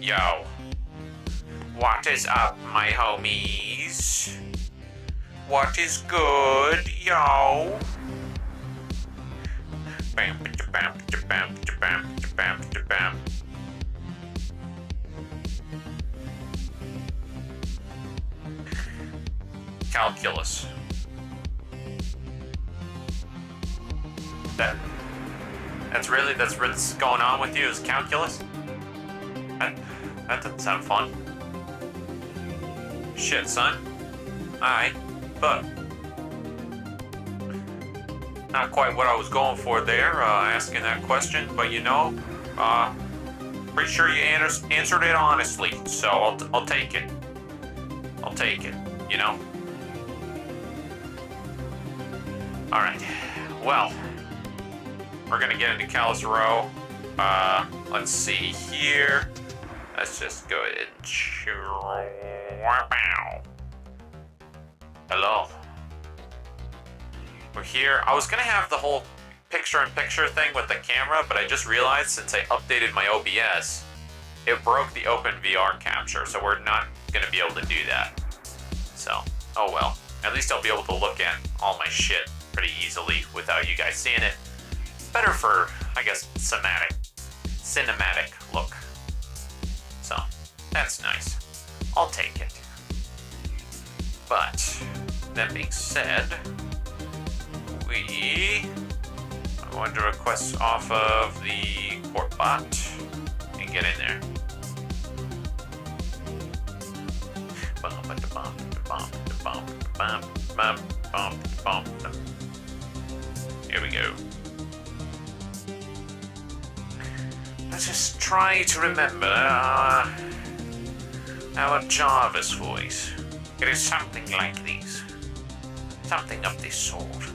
Yo. What is up, my homies? What is good, yo? Bam, bam, bam, bam, bam, bam. Calculus. That's what's going on with you is calculus? That doesn't sound fun. Shit, son. Alright, but not quite what I was going for there, asking that question, but you know, pretty sure you answered it honestly, so I'll take it. I'll take it, you know? Alright, well, we're gonna get into Callous Row. Let's see here. Let's just go ahead and hello. We're here. I was gonna have the whole picture-in-picture thing with the camera, but I just realized since I updated my OBS, it broke the open VR capture, so we're not gonna be able to do that. So, oh well. At least I'll be able to look at all my shit pretty easily without you guys seeing it. Better for, I guess, cinematic look. So, that's nice. I'll take it. But, that being said, I'm going to request off of the port bot and get in there. Here we go. Let's just try to remember our JARVIS voice. It is something like this. Something of this sort.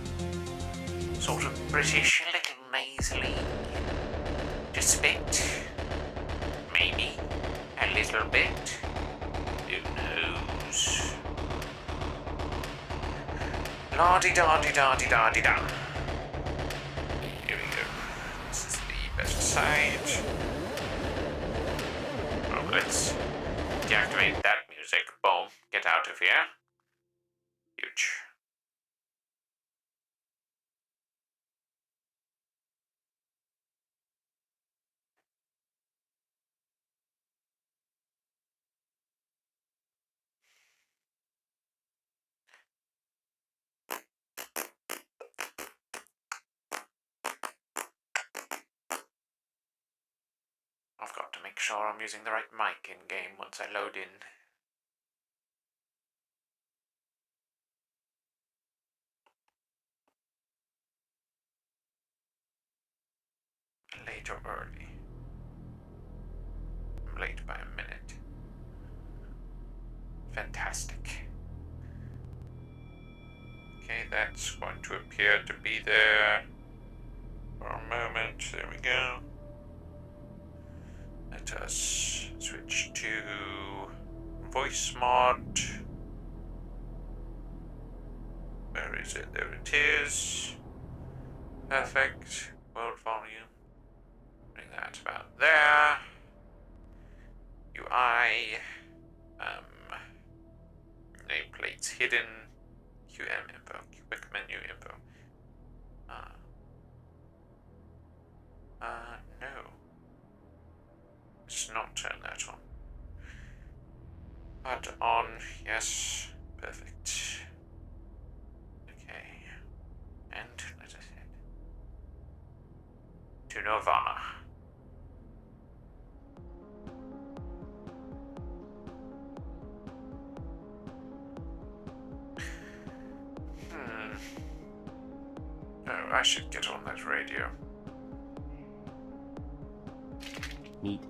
Sort of British, a little nasally. Just a bit. Maybe. A little bit. Who knows? La-di-da-di-da-di-da-di-da. Here we go. This is the best side. Oh, let's deactivate that music. Boom. Get out of here. Huge. I've got to make sure I'm using the right mic in-game once I load in. Late or early? I'm late by a minute. Fantastic. Okay, that's going to appear to be there for a moment. There we go. Let us switch to voice mod. Where is it? There it is. Perfect. World volume. Bring that about there. UI. Nameplates hidden. QM info. Quick menu info. No. Let's not turn that on. But on, yes. Perfect. Okay. And let us head to Nirvana. Oh, I should get on that radio. Neat.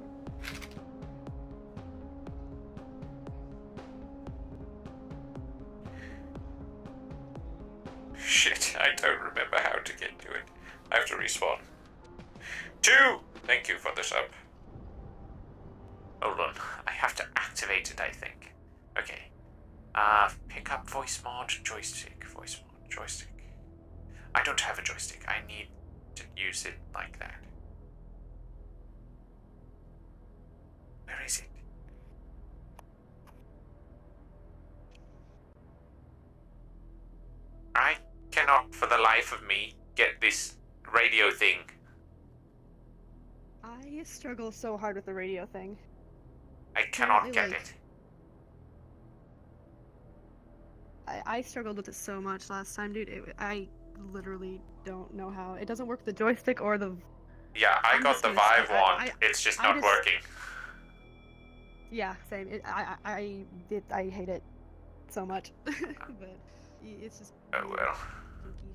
Shit, I don't remember how to get to it. I have to respawn. 2! Thank you for the sub. Hold on, I have to activate it, I think. Okay. Pick up voice mod, joystick, voice mod, joystick. I don't have a joystick, I need to use it like that. Where is it? I cannot for the life of me get this radio thing. I struggle so hard with the radio thing. I cannot Apparently, get like, it. I struggled with it so much last time, dude. I literally don't know how. It doesn't work with the joystick or the... Yeah, I I'm got just the gonna Vive say- wand. It's just not working. Yeah, same. I hate it so much. But it's just... Oh well. funky.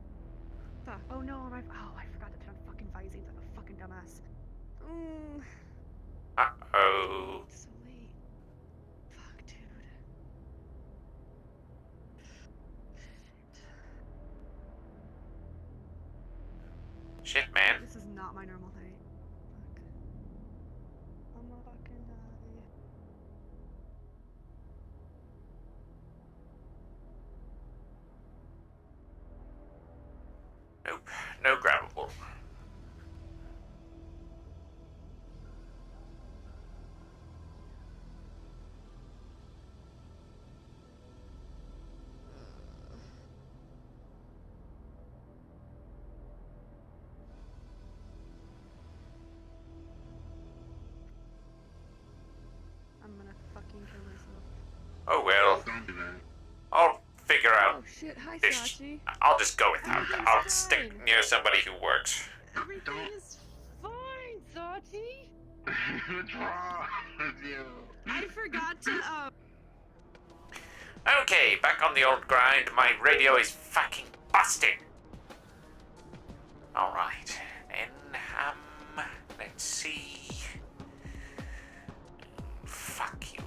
Fuck. Oh no, I forgot to turn on fucking visings. I'm a fucking dumbass. Uh-oh. It's so late. Fuck, dude. Shit, man. This is not my normal height. Fuck. I'm a fucking die. Nope. No grabbable. I'm gonna fucking kill myself. Oh well. I'll figure out Oh shit, hi this. Sachi. I'll just go without that. Everything's I'll stick fine. near somebody who works. Everything is fine, Sachi. What's wrong with you? I forgot to, Okay, back on the old grind. My radio is fucking busted. Alright, then, let's see. Fuck you.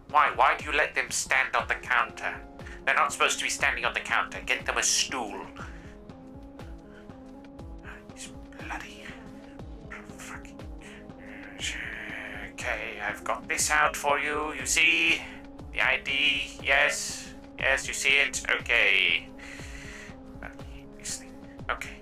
Why? Why do you let them stand on the counter? They're not supposed to be standing on the counter. Get them a stool. These bloody... fucking... Okay, I've got this out for you. You see? The ID, yes. Yes, you see it? Okay. Okay.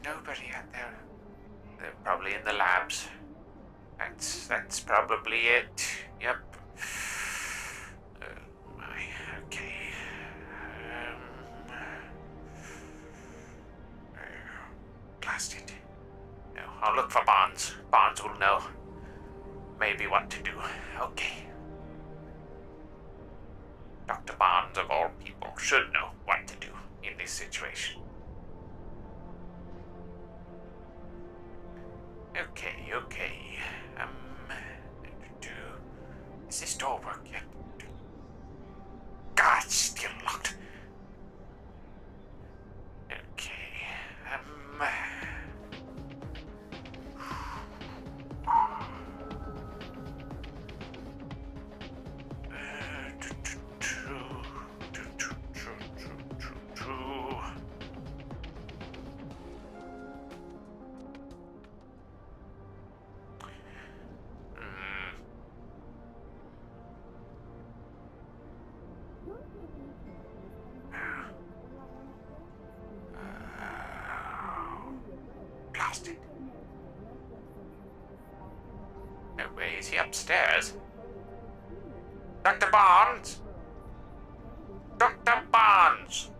Nobody out there. They're probably in the labs. That's probably it. Yep. Okay. Blast it. No, I'll look for Barnes. Barnes will know maybe what to do. Okay. Dr. Barnes, of all people, should know what to do in this situation. Okay, okay. Is this door working? God, it's still locked. Okay, Blasted. No way, is he upstairs? Dr. Barnes? Dr. Barnes!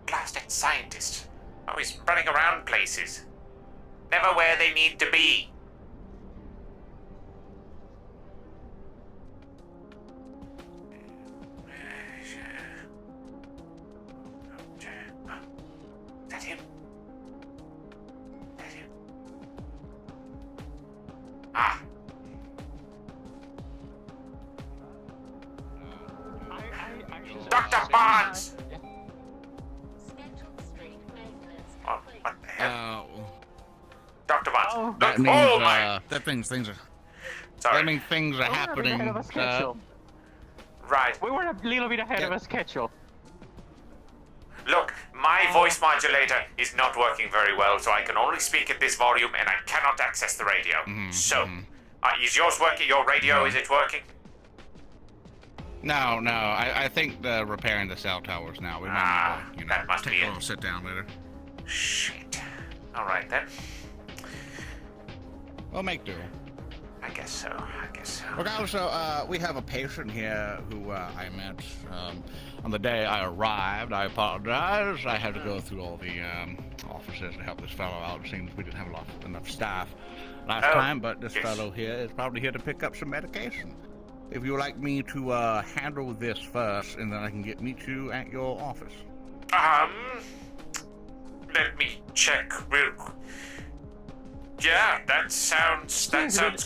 Blasted scientist. Always running around places. Never where they need to be. Is that him? Is that him? Ah. Dr. Barnes! What the hell? Dr. Barnes, That look, means, oh my! that things are... Sorry. I mean, things are We were a bit happening. ahead of a schedule. Right. We were a little bit ahead of Yeah. a schedule. Look, my voice modulator is not working very well, so I can only speak at this volume and I cannot access the radio. So, is yours working? Your radio, is it working? No, I think they're repairing the cell towers now. We might need to, that must take be a it. little sit down later. Shit. Alright then. We'll make do. I guess so. Look, also, we have a patient here who I met on the day I arrived. I apologize. I had to go through all the offices to help this fellow out. It seems we didn't have enough staff last time, but this fellow here is probably here to pick up some medication. If you would like me to handle this first, and then I can meet you at your office. Let me check real quick. Yeah, that sounds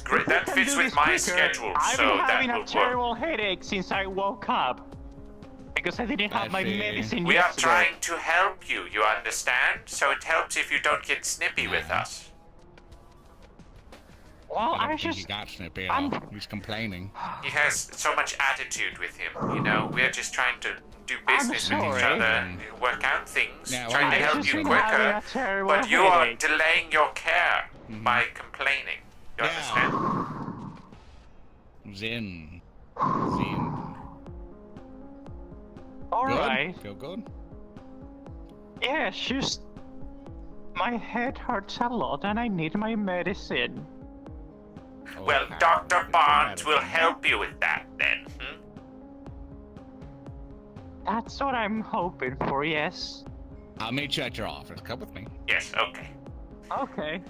great. That fits with my schedule, I've so been that having will a work. terrible headache since I woke up. Because I didn't have my see. medicine We are yesterday. trying to help you, you understand? So it helps if you don't get snippy with us. Well, I I don't think he just... got snippy at I'm- all. He's complaining. He has so much attitude with him, you know? We're just trying to do business with each sorry. other, work out things, Yeah, trying to well, help I've you just been having quicker, a terrible but you are headache. delaying your care by complaining. You Yeah. understand? Zen. Alright. Feel good? Yeah, it's just... My head hurts a lot and I need my medicine. Well, Okay. Dr. Barnes will Medicine. help you with that then. That's what I'm hoping for, yes. I'll meet you at your office. Come with me. Yes, okay. Okay.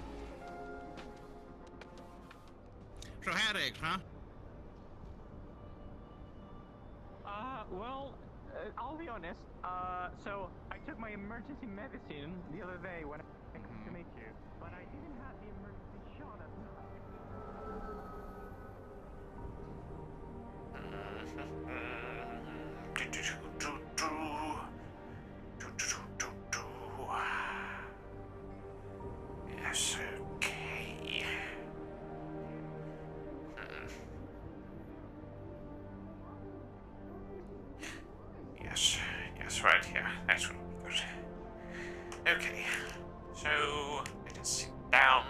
So headaches, huh? Well, I'll be honest. So I took my emergency medicine the other day when I came to meet you, but I didn't have the emergency shot at night. Yes, okay. Yes, right here. That's what we got. Okay, so let us sit down.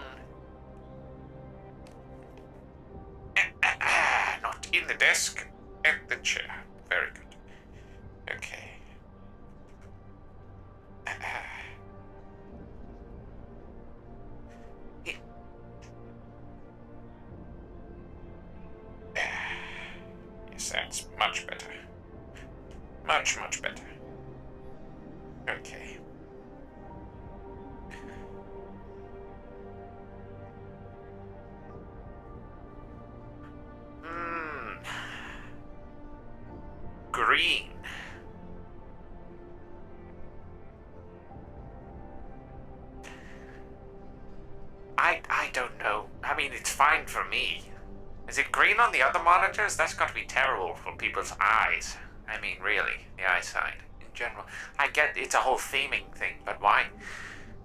Not in the desk, at the chair. Very good. Okay. Yes, that's much better. Much better. Okay. Green. I don't know. I mean, it's fine for me. Is it green on the other monitors? That's got to be terrible for people's eyes. I mean, really, the eyesight in general. I get it's a whole theming thing, but why?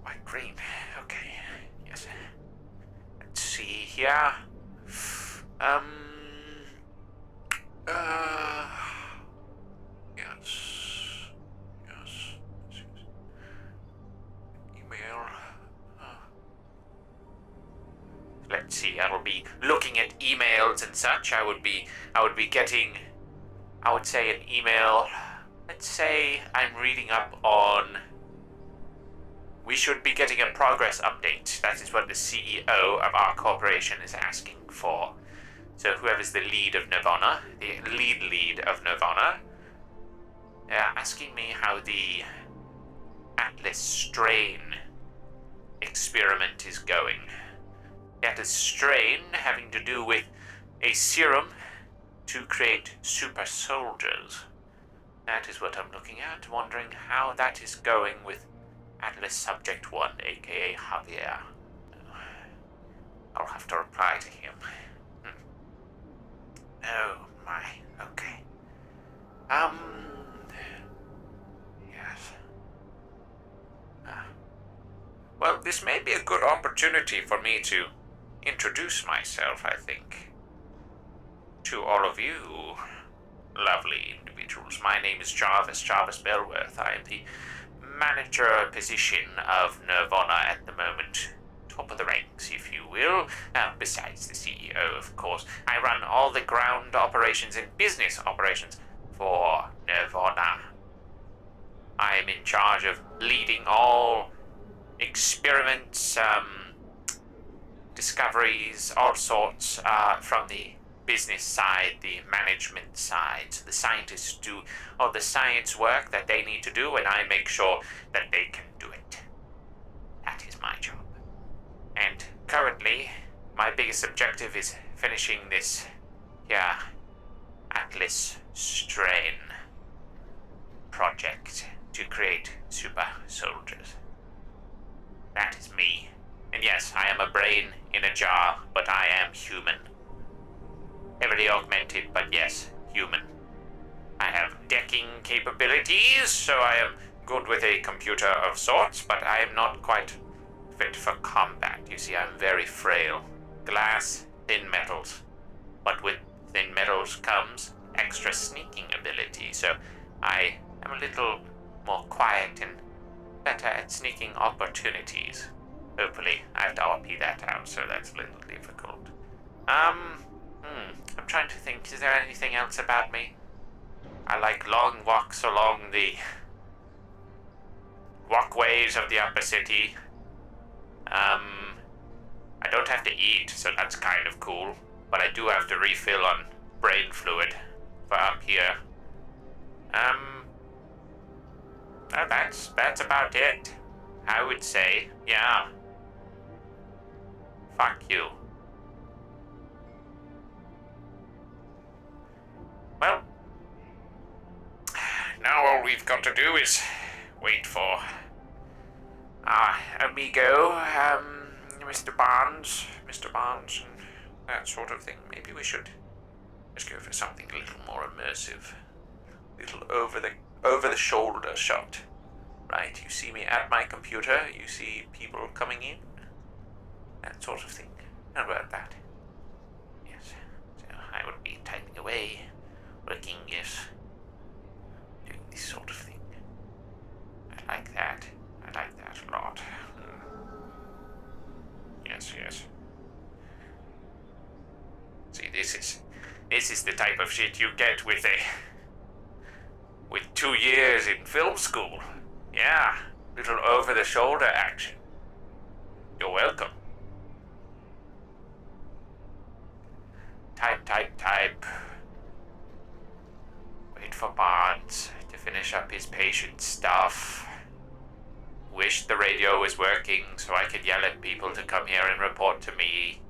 Why green? Okay, yes. Let's see here. Yes. Email. Let's see. I will be looking at emails and such. I would be getting, I would say, an email. Let's say I'm reading up on. We should be getting a progress update. That is what the CEO of our corporation is asking for. So whoever's the lead of Nirvana, the lead of Nirvana, they're asking me how the Atlas strain experiment is going. The Atlas strain having to do with a serum to create super soldiers. That is what I'm looking at, wondering how that is going with Atlas Subject 1, aka Javier. I'll have to reply to him. Oh my, okay. Yes. Well, this may be a good opportunity for me to introduce myself, I think. to all of you, lovely individuals. My name is Jarvis Bellworth. I am the manager position of Nirvana at the moment. Top of the ranks, if you will. Besides the CEO, of course. I run all the ground operations and business operations for Nirvana. I am in charge of leading all experiments, discoveries, all sorts, from the business side, the management side. So the scientists do all the science work that they need to do, and I make sure that they can do it. That is my job. And currently, my biggest objective is finishing this, Atlas strain project to create super soldiers. That is me. And yes, I am a brain in a jar, but I am human. Heavily augmented, but yes, human. I have decking capabilities, so I am good with a computer of sorts, but I am not quite fit for combat. You see, I'm very frail. Glass, thin metals. But with thin metals comes extra sneaking ability, so I am a little more quiet and better at sneaking opportunities. Hopefully, I have to RP that out, so that's a little difficult. I'm trying to think, is there anything else about me? I like long walks along the walkways of the upper city. I don't have to eat, so that's kind of cool. But I do have to refill on brain fluid for up here. Well, that's about it. I would say, yeah. Fuck you. Well, now all we've got to do is wait for our amigo, Mr. Barnes, and that sort of thing. Maybe we should just go for something a little more immersive, a little over the shoulder shot. Right, you see me at my computer, you see people coming in, that sort of thing. How about that? Yes, so I would be typing away, working, yes, doing this sort of thing. I like that a lot. Yes. See, this is the type of shit you get with 2 years in film school. Yeah, little over-the-shoulder action. You're welcome. Type. Wait for Barnes to finish up his patient stuff. Wish the radio was working so I could yell at people to come here and report to me.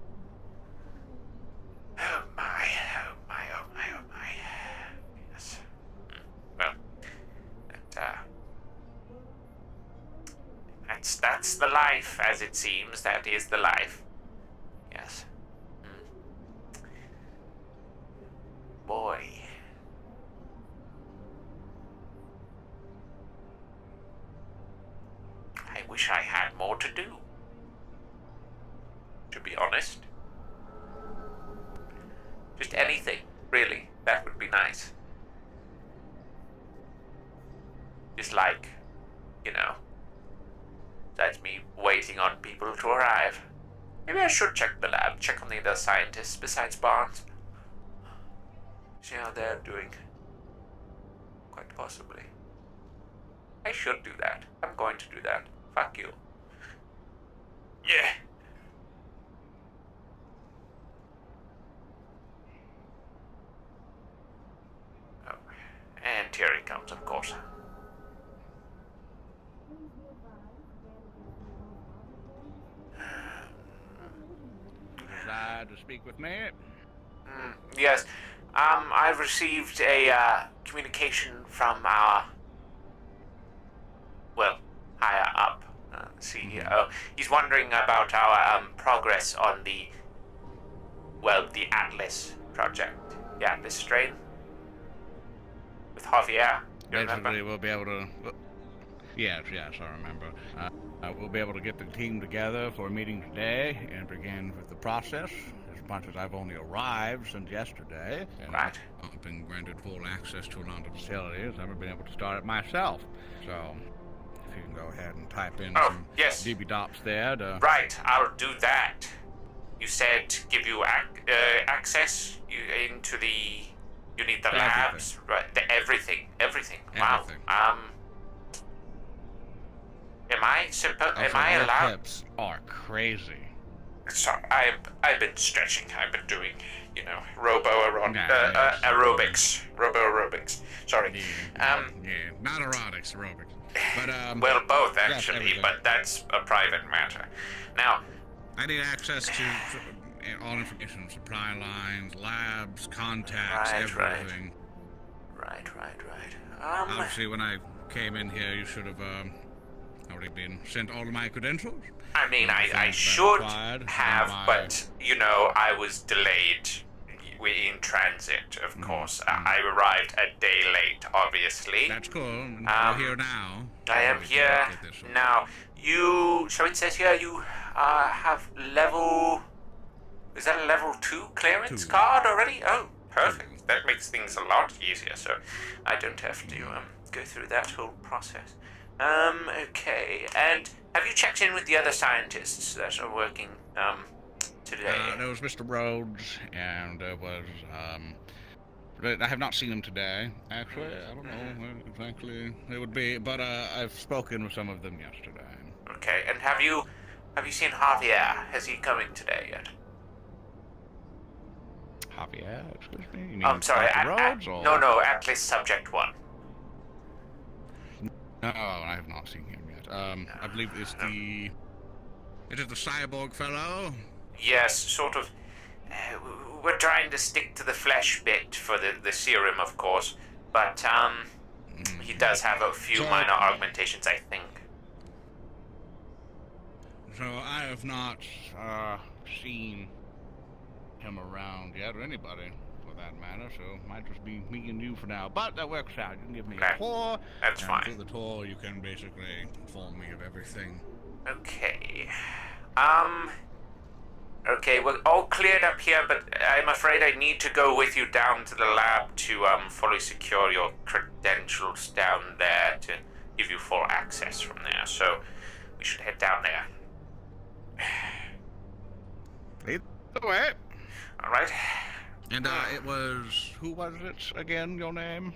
Oh my. Yes. Well, that's the life, as it seems. That is the life. Yes. Boy. I wish I had more to do. To be honest. Just anything, really. That would be nice. Just like, that's me waiting on people to arrive. Maybe I should check the lab, check on the other scientists besides Barnes. See how they're doing. Quite possibly. I should do that. I'm going to do that. Fuck you. Yeah. Oh. And here he comes, of course. Desire to speak with me? Yes. I've received a communication from our, higher up CEO. He's wondering about our progress on the Atlas project. The Atlas strain. With Javier. You remember? Basically, we'll be able to... Yes, I remember. We'll be able to get the team together for a meeting today and begin with the process. as much as I've only arrived since yesterday, and Right. I've been granted full access to a lot of facilities, I've never been able to start it myself. So, if you can go ahead and type in Oh, some yes. DB-dops there to... Right, I'll do that. You said give you access into the... You need the Everything. labs, right? Everything. Wow. Everything. Am I Also, your allowed? hips are crazy. Sorry, I've been stretching. I've been doing, Yes. aerobics. Robo aerobics. Sorry. Yeah, not erotics, aerobics. But, Well, both yes, actually, everything. but that's a private matter. Now, I need access to all information, supply lines, labs, contacts, Right. everything. Right. Obviously, when I came in here, you should have already been sent all of my credentials. I mean, All the I things that I should required, have, and my- but, I was delayed in transit, of course. I arrived a day late, obviously. That's cool. Um, You're here now. I am We can here get this sorted. now. So it says here you have level... Is that a level 2 clearance 2. card already? Oh, perfect. That makes things a lot easier, so I don't have to go through that whole process. Okay. And have you checked in with the other scientists that are working today? There was Mr. Rhodes, and there was, I have not seen him today, actually. I don't know where exactly it would be, but, I've spoken with some of them yesterday. Okay. And have you seen Javier? Has he coming today yet? Javier, excuse me? You mean I'm sorry. Dr. Rhodes, or? No, Atlas Subject 1. No, I have not seen him yet. I believe it's the... Is it the cyborg fellow? Yes, sort of. We're trying to stick to the flesh bit for the serum, of course, but he does have a few So- minor augmentations, I think. So I have not, seen him around yet, or anybody, for that matter, so it might just be me and you for now. But that works out. You can give me Okay. a tour. That's and fine. through the tour, you can basically inform me of everything. Okay. Okay, we're all cleared up here, but I'm afraid I need to go with you down to the lab to fully secure your credentials down there to give you full access from there. So we should head down there. Either way. All right. And, it was... Who was it again, your name?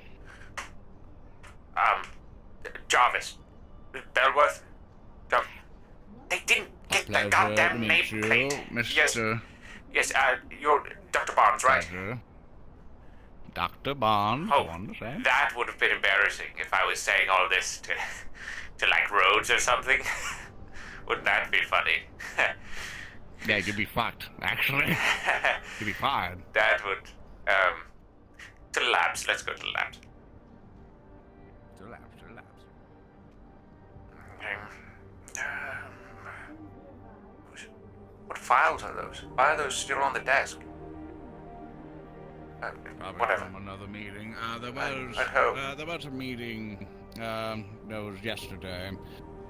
Jarvis. Bellworth. They didn't get the Pleasure goddamn to meet you, nameplate. Mr. Yes, you're Dr. Barnes, right? Pleasure. Dr. Bond, Oh, one the same. that would have been embarrassing if I was saying all this to like Rhodes or something. Wouldn't that be funny? Yeah, you'd be fucked, actually. You'd be fired. That would, to the labs. Let's go to the labs. To the labs. What files are those? Why are those still on the desk? Probably Whatever. from another meeting. There I'd hope. was a meeting, that was yesterday.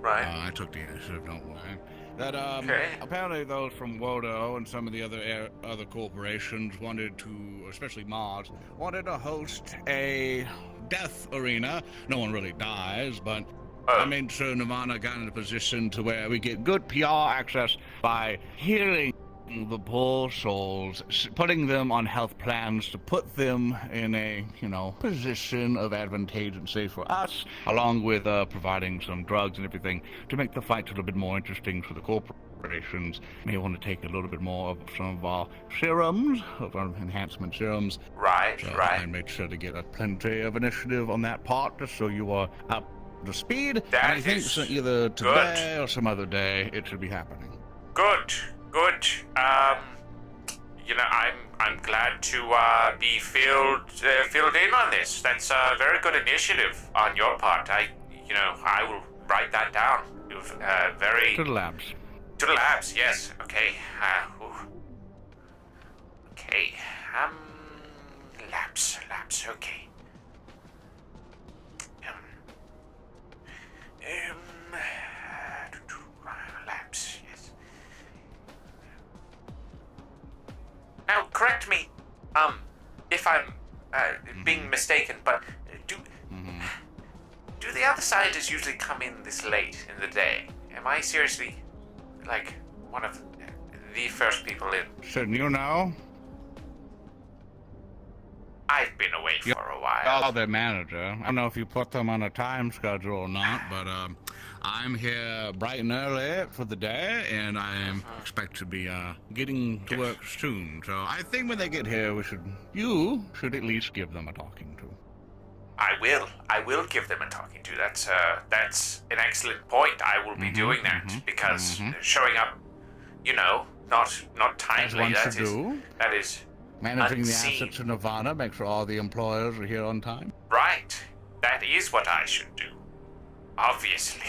Right. I took the initiative, don't worry. That, Okay. apparently those from Wodo and some of the other corporations wanted to, especially Mars, wanted to host a death arena. No one really dies, but I made sure Nirvana got in a position to where we get good PR access by healing the poor souls, putting them on health plans to put them in a, position of advantageousy for us, along with providing some drugs and everything to make the fight a little bit more interesting for the corporations. May want to take a little bit more of some of our serums, of our enhancement serums. Right. So I Right. made sure to get plenty of initiative on that part, just so you are up to speed. That And I think is so either today or some other day it should be happening. Good. I'm glad to be filled in on this. That's a very good initiative on your part. I will write that down. You've very To the labs. to the labs. Yes. Okay. Okay. Labs. Okay. Labs. Yes. being mistaken, but do Mm-hmm. do the other scientists usually come in this late in the day? Am I seriously, like, one of the first people in? Shouldn't you know? I've been away You're for a while. the manager. I don't know if you put them on a time schedule or not, but I'm here bright and early for the day, and I expect to be getting to work soon. So I think when they get here, you should at least give them a talking to. I will give them a talking to. That's an excellent point. I will be doing that because showing up, not timely. As one should do. That is Managing unseen. the assets of Nirvana, make sure all the employers are here on time. Right. That is what I should do. Obviously.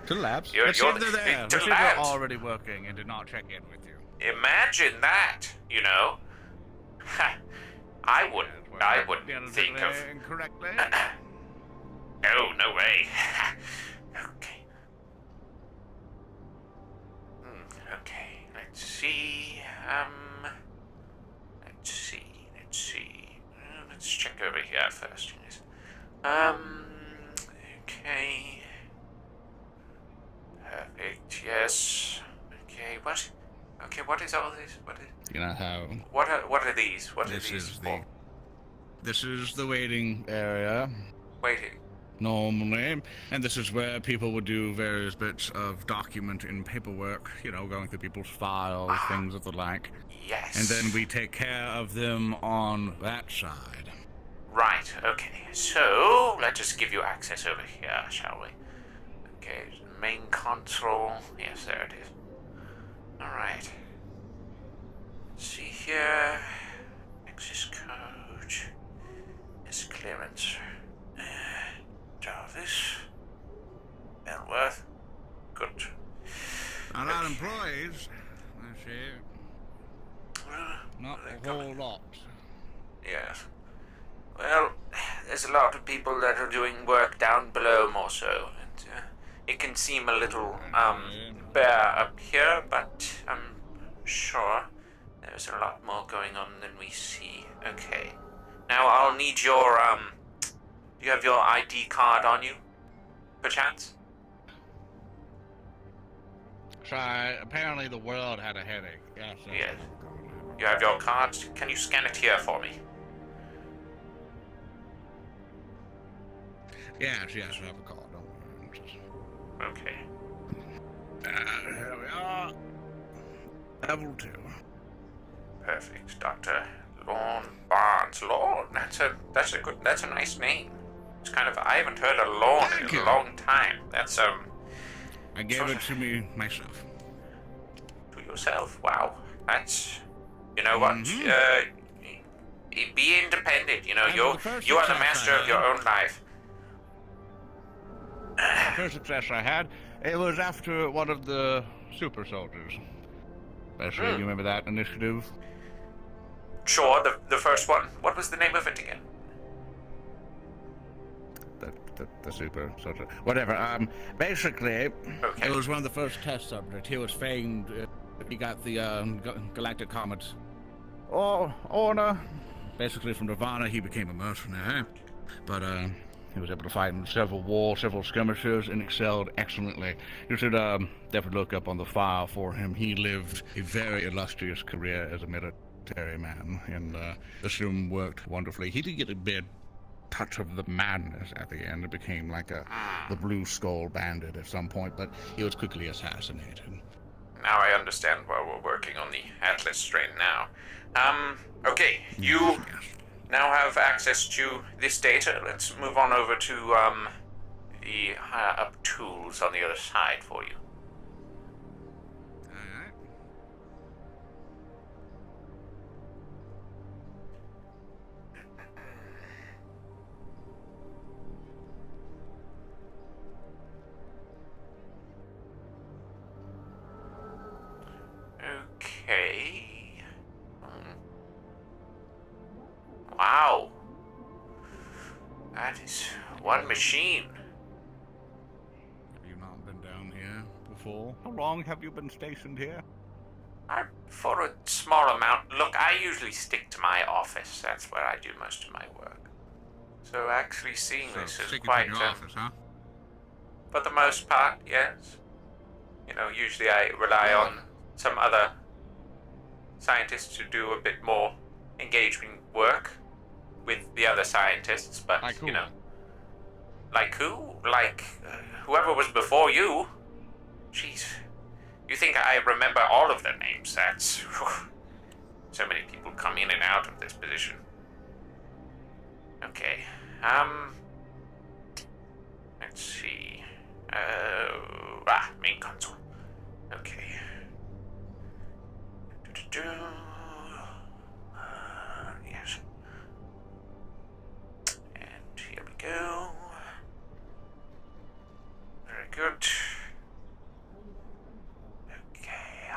To the labs. You're Let's see if they're there. to Let's see if labs. they're already working and did not check in with you. Imagine that. I wouldn't think of. Incorrectly. Oh, no way. Okay. Okay, let's see. Let's check over here first. Okay. Perfect, yes. Okay, what? Okay, what is all this? You know how What are these? What are this these is for? this is the waiting area Waiting. normally, and this is where people would do various bits of document and paperwork, going through people's files, things of the like. Yes. And then we take care of them on that side. Right, okay. So, let's just give you access over here, shall we? Okay, main console. Yes, there it is. Alright. Let's see here. Access code. This clearance. Jarvis. Belworth. Good. Not our employees. I see. Not a whole lot. Yes. Well, there's a lot of people that are doing work down below more so. And, it can seem a little, bare up here, but I'm sure there's a lot more going on than we see. Okay. Now I'll need your, do you have your ID card on you, perchance? Sorry, apparently the world had a headache. Yes. Yes. You have your card? Can you scan it here for me? Yes, I have a call. Don't worry. Okay. Here we are. Level 2. Perfect. Dr. Lorne Barnes. Lorne, that's a nice name. It's kind of, I haven't heard a Lorne Thank in you. a long time. That's, I gave it to me myself. to yourself. Wow. That's, you know what? Be independent. You the first are the success master I of your had. own life. The first success I had, it was after one of the super soldiers. Especially, you remember that initiative? Sure, the first one. What was the name of it again? The super soldier. Whatever. Basically, Okay. it was one of the first test subjects. He was famed. He got the Galactic Comet honor. Basically, from Nirvana, he became a mercenary. But he was able to fight in several wars, several skirmishes, and excelled excellently. You should definitely look up on the file for him. He lived a very illustrious career as a military man, and this room worked wonderfully. He did get a bit touch of the madness at the end. It became like the Blue Skull Bandit at some point, but he was quickly assassinated. Now I understand why we're working on the Atlas strain now. Okay, you now have access to this data. Let's move on over to, the higher-up tools on the other side for you. Alright. Okay. Wow. That is one machine. Have you not been down here before? How long have you been stationed here? For a small amount. Look, I usually stick to my office. That's where I do most of my work. So actually seeing So, this is stick it quite, in your office, huh? for the most part, yes. You know, usually I rely Really? on some other scientists to do a bit more engagement work with the other scientists, but, Like who? you know. Like who? Like whoever was before you. Jeez. You think I remember all of their names? That's... So many people come in and out of this position. Okay. Let's see. Main console. Okay. Yes. And here we go. Very good. Okay.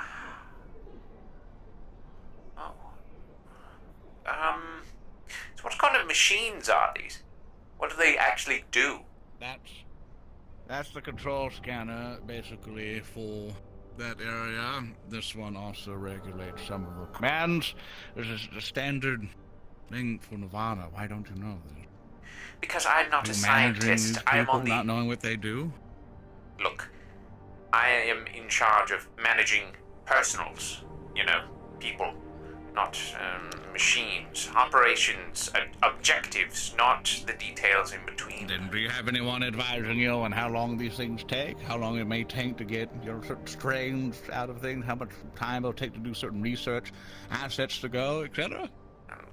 Oh. So what kind of machines are these? What do they actually do? That's the control scanner, basically, for that area. This one also regulates some of the commands. This is the standard thing for Nirvana. Why don't you know this? Because I'm not a You managing scientist. these I'm people, on the... not knowing what they do? Look, I am in charge of managing personals. You know, people. Not machines. Operations. Objectives. Not the details in between. Then do you have anyone advising you on how long these things take? How long it may take to get certain strains out of things? How much time it'll take to do certain research, assets to go, etc.?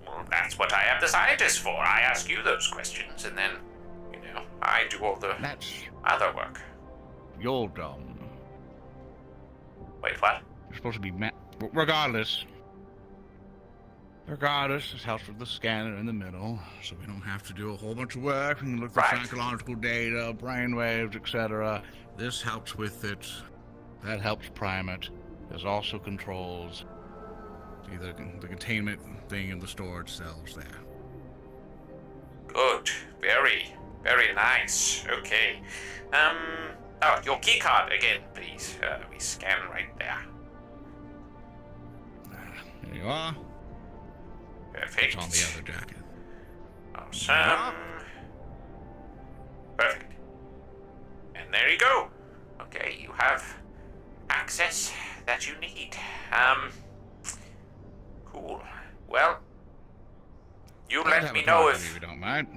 Well, that's what I have the scientists for. I ask you those questions, and then, you know, I do all the That's other work. you're dumb. Wait, what? You're supposed to be regardless, this helps with the scanner in the middle, so we don't have to do a whole bunch of work. We can look at Right. psychological data, brainwaves, etc. This helps with it. That helps prime it. There's also controls either the containment thing in the storage cells there. Good. Very, very nice. Okay. Oh, your key card again, please. We scan right there. There you are. Perfect. It's on the other jacket. Awesome. Perfect. And there you go. Okay, you have access that you need. Cool. Well, you Let's let have me a know talk if... if you don't mind.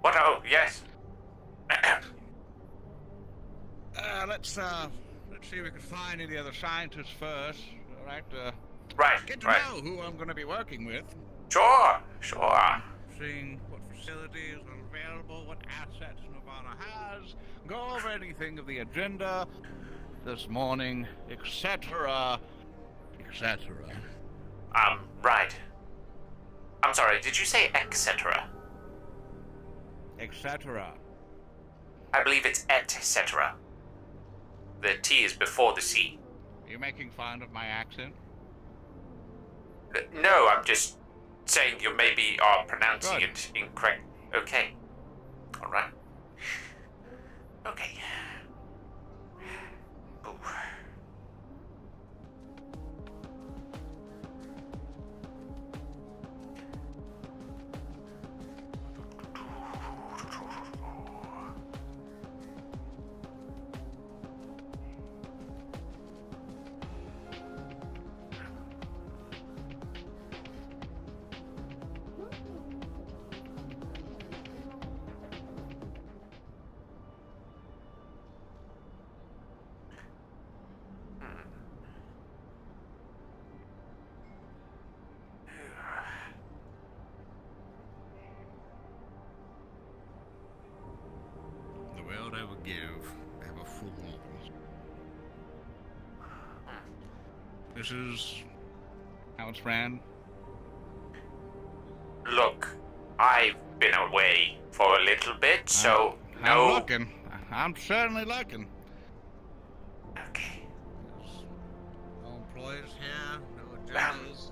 What? Oh, yes. Let's see if we can find any other scientists first. All right. Right, Get to right. know who I'm going to be working with. Sure, sure. Seeing what facilities are available, what assets Nirvana has, go over anything of the agenda this morning, etc., etc. Right. I'm sorry, did you say etc.? etc. I believe it's et cetera. The T is before the C. Are you making fun of my accent? No, I'm just saying you maybe are pronouncing Good. it incorrect. Okay. Alright. Okay. Ooh. The world I would give to have a full office. This is how it's ran. Look, I've been away for a little bit, so no. I'm looking. I'm certainly looking. Okay. No employees here, no agendas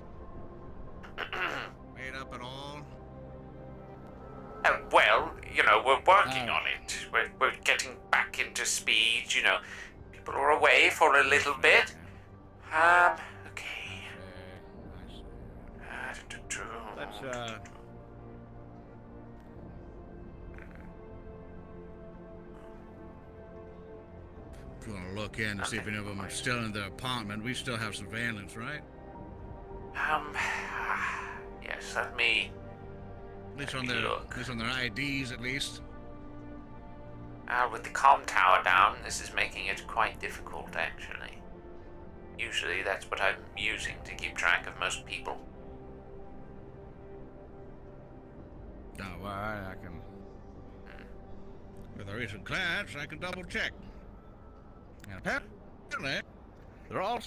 made up at all. Well, you know, we're working on it. We're getting back into speed, you know. People are away for a little bit. Okay. Let's If you want to look in to see if any of them are still in their apartment, we still have surveillance, right? Yes, let me At least on their IDs, at least. with the comm tower down, this is making it quite difficult, actually. Usually that's what I'm using to keep track of most people. Oh, well, I can... With a recent glance, I can double check. And apparently, they're all...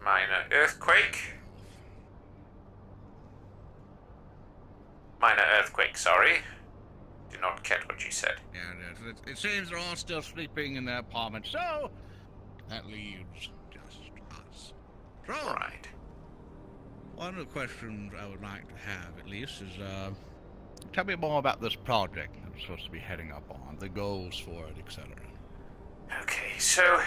Minor earthquake. Minor earthquake, sorry. Did not catch what you said. Yeah, it seems they're all still sleeping in their apartment, so that leaves just us. So, Right. one of the questions I would like to have, at least, is, tell me more about this project that we're supposed to be heading up on, the goals for it, etc. Okay, so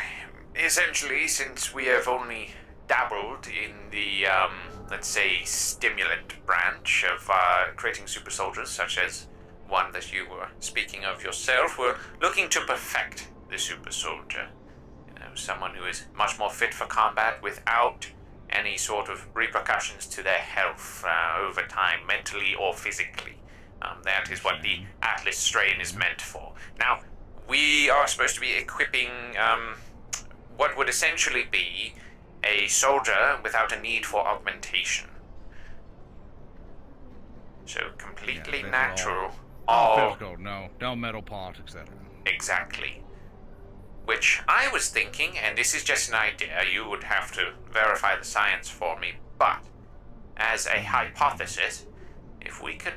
essentially, since we have only dabbled in the, let's say, stimulant branch of creating super soldiers, such as one that you were speaking of yourself, we're looking to perfect the super soldier. You know, someone who is much more fit for combat without any sort of repercussions to their health over time, mentally or physically. That is what the Atlas strain is meant for. Now, we are supposed to be equipping what would essentially be a soldier without a need for augmentation. So completely natural. All physical, no metal parts, etc. Exactly. Which I was thinking, and this is just an idea, you would have to verify the science for me, but as a hypothesis, if we could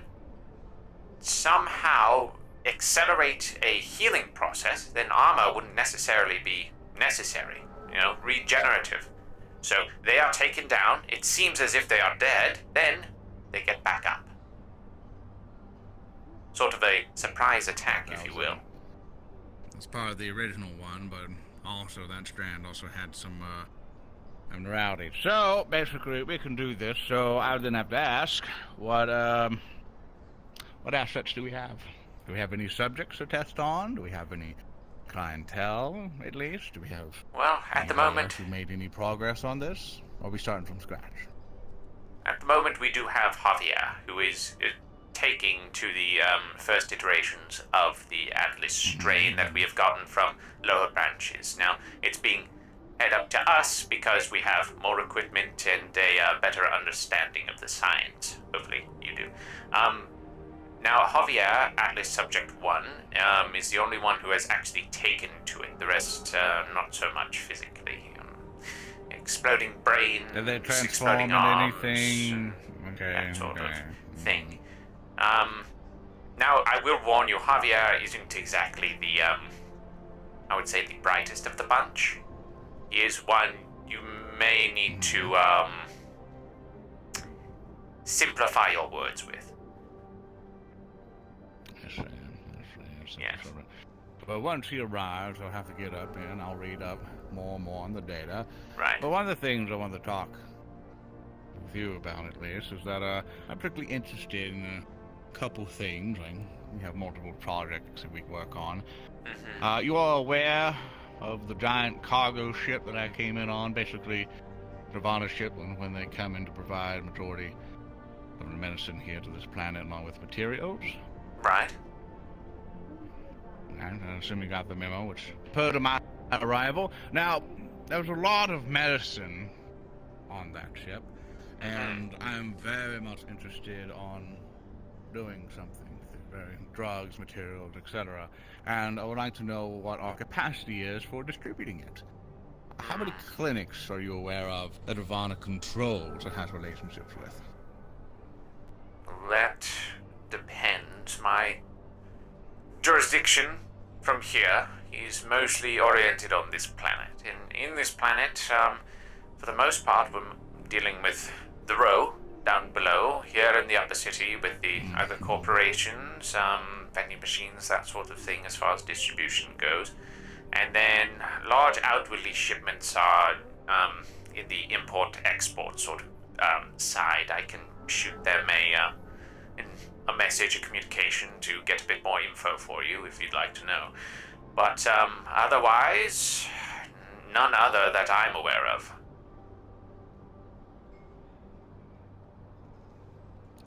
somehow accelerate a healing process, then armor wouldn't necessarily be necessary, regenerative. So they are taken down, it seems as if they are dead, then they get back up. Sort of a surprise attack, if you will. It's part of the original one, but also that strand also had some abnormality. So basically, we can do this. So I then have to ask, what assets do we have? Do we have any subjects to test on? Do we have any clientele, at least? Do we have? Well, at the moment, who made any progress on this? Or are we starting from scratch? At the moment, we do have Javier, who is taking to the first iterations of the Atlas strain that we have gotten from lower branches. Now, it's being head up to us because we have more equipment and a better understanding of the science. Hopefully, you do. Now, Javier, Atlas Subject 1, is the only one who has actually taken to it. The rest, not so much physically. Exploding brains, did they transform exploding into arms, anything? Okay, that sort of thing. Now, I will warn you, Javier isn't exactly the, I would say the brightest of the bunch. He is one you may need to, simplify your words with. Yes. But once he arrives, I'll have to get up and I'll read up more and more on the data. Right. But one of the things I want to talk with you about, at least, is that I'm particularly interested in a couple things. Like, we have multiple projects that we work on. Mm-hmm. You are aware of the giant cargo ship that I came in on, basically Nirvana ship, when they come in to provide majority of the medicine here to this planet along with materials? Right. And I assume you got the memo, which per to my arrival. Now, there was a lot of medicine on that ship, and I'm very much interested on doing something with drugs, materials, etc. And I would like to know what our capacity is for distributing it. How many clinics are you aware of that Nirvana controls or has relationships with? That depends. My jurisdiction from here is mostly oriented on this planet. In this planet, for the most part, we're dealing with the row down below, here in the upper city with the other corporations, vending machines, that sort of thing as far as distribution goes. And then large outwardly shipments are in the import-export sort of side. I can shoot them a message, a communication to get a bit more info for you if you'd like to know. But otherwise, none other that I'm aware of.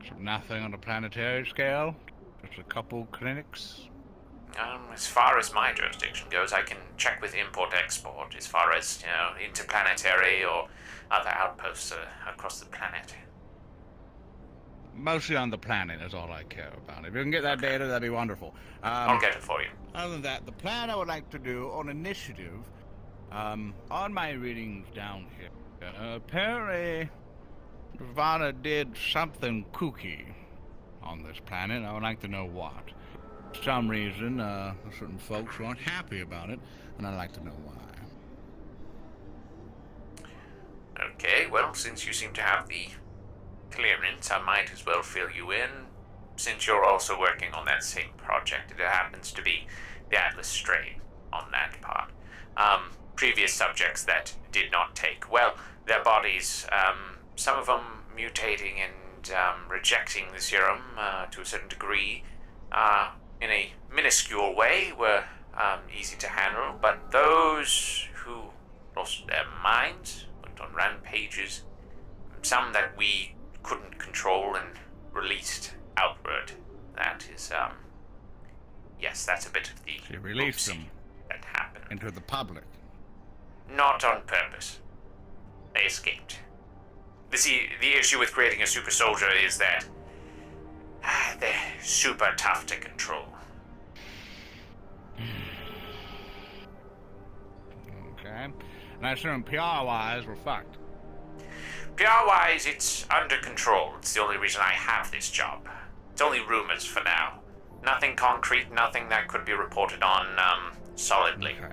So nothing on a planetary scale? Just a couple clinics? As far as my jurisdiction goes, I can check with import-export as far as, interplanetary or other outposts across the planet. Mostly on the planet is all I care about. If you can get that data, that'd be wonderful. I'll get it for you. Other than that, the plan I would like to do on initiative, on my readings down here, apparently Nirvana did something kooky on this planet. I would like to know what. For some reason, certain folks aren't happy about it, and I'd like to know why. Okay, well, since you seem to have the clearance, I might as well fill you in, since you're also working on that same project. It happens to be the Atlas strain on that part. Previous subjects that did not take, well, their bodies, some of them mutating and rejecting the serum to a certain degree, in a minuscule way, were easy to handle, but those who lost their minds, went on rampages, some that we couldn't control and released outward, that is, yes, that's a bit of the So you released oopsie them that happened. into the public. Not on purpose. They escaped. The issue with creating a super soldier is that they're super tough to control. Okay. And I assume PR-wise, we're fucked. PR-wise, it's under control. It's the only reason I have this job. It's only rumors for now. Nothing concrete, nothing that could be reported on, solidly. Okay.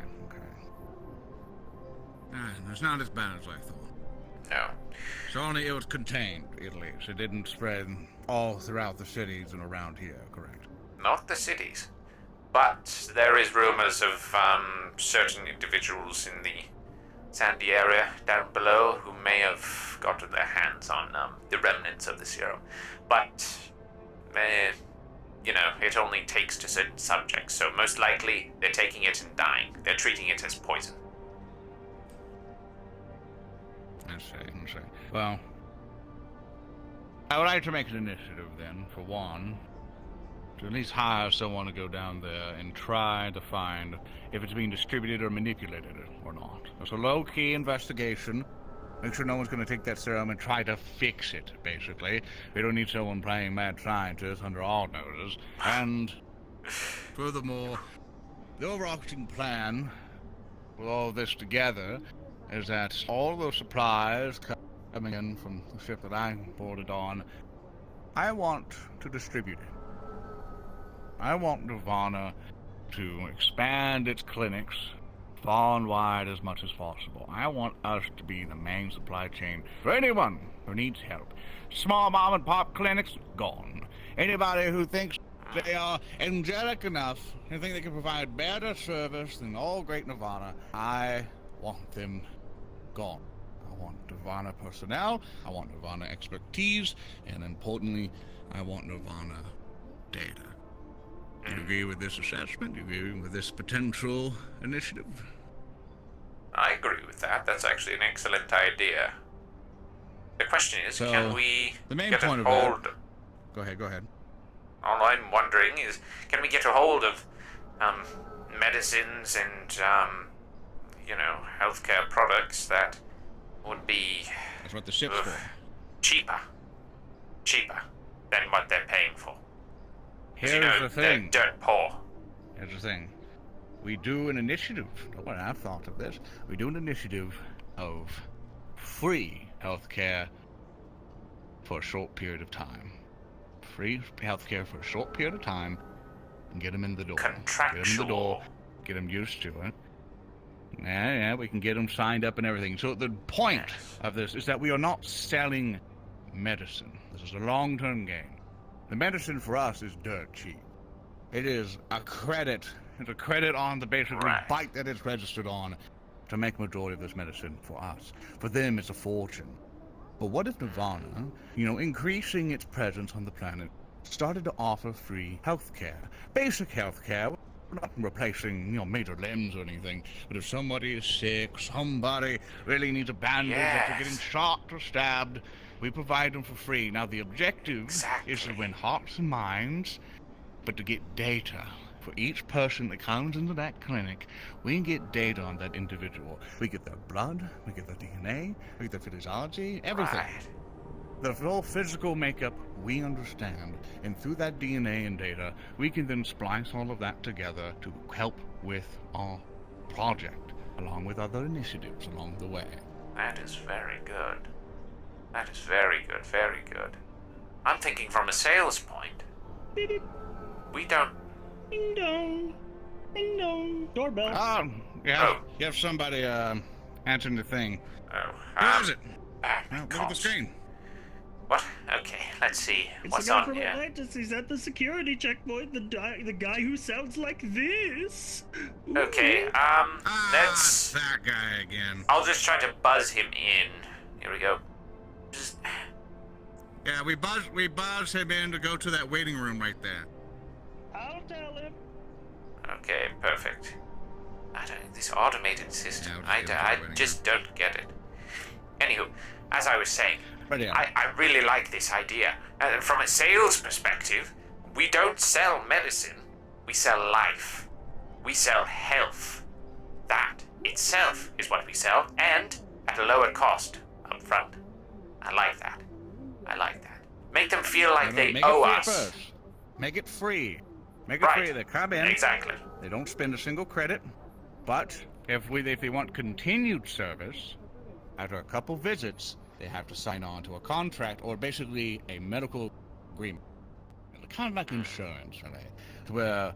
It's not as bad as I thought. No. So only it was contained, at least. It didn't spread all throughout the cities and around here, correct? Not the cities. But there is rumors of, certain individuals in the Sandy area down below who may have gotten their hands on, the remnants of the serum. But, it only takes to certain subjects, so most likely they're taking it and dying. They're treating it as poison. I see. Well, I would like to make an initiative then, for one, to at least hire someone to go down there and try to find if it's being distributed or manipulated or not. It's a low-key investigation. Make sure no one's going to take that serum and try to fix it, basically. We don't need someone playing mad scientist under our noses. And furthermore, the overarching plan with all of this together is that all those supplies coming in from the ship that I boarded on, I want to distribute it. I want Nirvana to expand its clinics far and wide as much as possible. I want us to be the main supply chain for anyone who needs help. Small mom and pop clinics, gone. Anybody who thinks they are angelic enough and think they can provide better service than all great Nirvana, I want them gone. I want Nirvana personnel, I want Nirvana expertise, and importantly, I want Nirvana data. Do you agree with this assessment? Do you agree with this potential initiative? I agree with that. That's actually an excellent idea. The question is, So, can we the main get point a of that- hold... Go ahead. All I'm wondering is, can we get a hold of, medicines and, healthcare products that would be That's what the ship's for. cheaper than what they're paying for. 'Cause, Here's the thing. they're dirt poor. Here's the thing. We do an initiative. Well, I've thought of this. We do an initiative of free healthcare for a short period of time. Free healthcare for a short period of time and get them in the door. Get them in the Contractual. door. Get them used to it. Yeah, we can get them signed up and everything. So the point of this is that we are not selling medicine. This is a long-term game. The medicine for us is dirt cheap. It is a credit. It's a credit on the basic Right. bite that it's registered on to make majority of this medicine for us. For them, it's a fortune. But what if Nirvana, increasing its presence on the planet, started to offer free healthcare. Basic healthcare. We're not replacing, major limbs or anything. But if somebody is sick, somebody really needs a bandage after getting Yes. shot or stabbed, we provide them for free. Now, the objective is to Exactly. win hearts and minds, but to get data. For each person that comes into that clinic, we get data on that individual. We get their blood, we get their DNA, we get their physiology, everything. Right. The full physical makeup we understand, and through that DNA and data, we can then splice all of that together to help with our project, along with other initiatives along the way. That is very good. That is very good, very good. I'm thinking from a sales point. We don't. Ding dong. Ding dong. Doorbell. Yeah, Oh. you have somebody, answering the thing. Oh, Who is it? Ah, Well, look at the calls. screen. What? Okay, let's see. It's What's the guy on from here? Atlantis. He's at the security checkpoint. The guy who sounds like this. Ooh. Okay, let's. That guy again. I'll just try to buzz him in. Here we go. Just. Yeah, we buzz him in to go to that waiting room right there. I'll tell him. Okay, perfect. I don't. This automated system. Yeah, I'll just give him I the waiting just don't get it. Anywho, as I was saying, But yeah. I really like this idea. From a sales perspective, we don't sell medicine, we sell life. We sell health. That itself is what we sell, and at a lower cost up front. I like that. I like that. Make them feel like they Make owe it free us. first. Make it free. Make it Right. free. They come in. Exactly. They don't spend a single credit. But if they want continued service, after a couple visits, they have to sign on to a contract or basically a medical agreement. Kind of like insurance, right? Where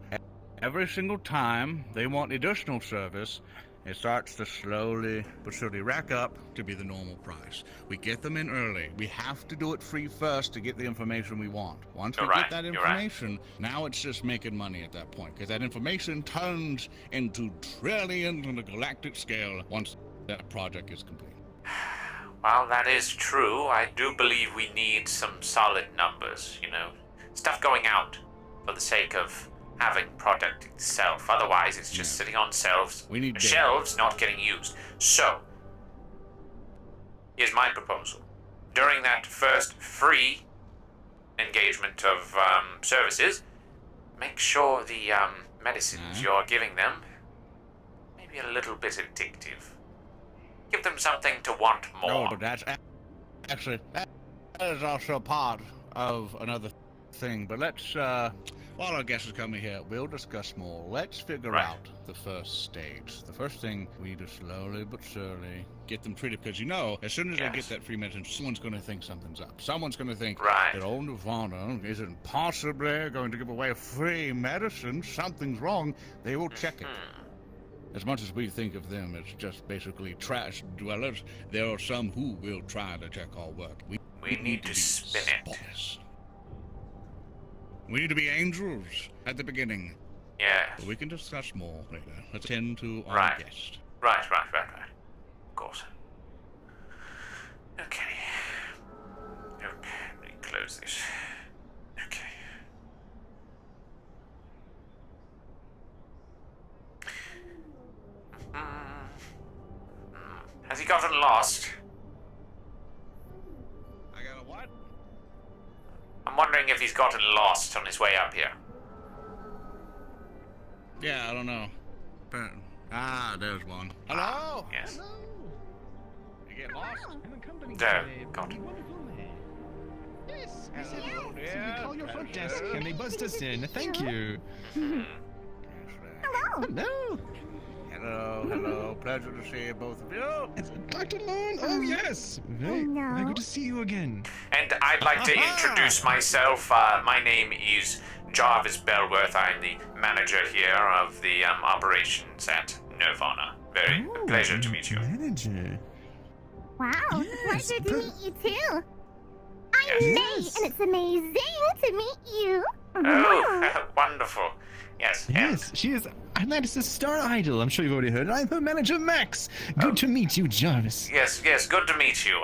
every single time they want additional service, it starts to slowly but surely rack up to be the normal price. We get them in early. We have to do it free first to get the information we want. Once we You're get right, that you're right. information, now it's just making money at that point, because that information turns into trillions on a galactic scale once that project is complete. Well, that is true. I do believe we need some solid numbers, Stuff going out for the sake of having product itself. Otherwise, it's just Yeah. sitting on shelves. We need data. Shelves not getting used. So, here's my proposal. During that first free engagement of services, make sure the medicines you're giving them maybe a little bit addictive. Give them something to want more. No, but that's actually that is also part of another thing. But let's, while our guest is coming here, we'll discuss more. Let's figure Right. out the first stage. The first thing we need to slowly but surely get them treated, because as soon as they Yes. get that free medicine, someone's going to think something's up. Someone's going to think Right. that old Nirvana isn't possibly going to give away free medicine. Something's wrong. They will check it. As much as we think of them as just basically trash dwellers, there are some who will try to check our work. We need to be spin it. spotless. We need to be angels at the beginning, Yeah. but we can discuss more later. Let's tend to our Right. guest. Right. Of course. Okay. Nope. Let me close this. Okay. Has he gotten lost? I got a what? I'm wondering if he's gotten lost on his way up here. Yeah, I don't know. But, there's one. Hello? Yes. You get lost? I'm accompanied There, by a got pretty it. wonderful man. Yes, I said Hello, so yeah, we call your front desk pleasure. and they buzzed us in. Thank you. Hello. Hello. Hello. Pleasure to see both of you. It's Dr. Lone. Oh, yes. Very good to see you again. And I'd like to introduce myself. My name is Jarvis Bellworth. I'm the manager here of the operations at Nirvana. Very a pleasure to meet you. Manager. Wow, Yes, pleasure to per- meet you too. I'm May, Yes. and it's amazing to meet you. Oh, wonderful. Yes, Yes, she is I'm Lattice's star idol. I'm sure you've already heard. I'm her manager, Max. Good to meet you, Jarvis. Yes, good to meet you.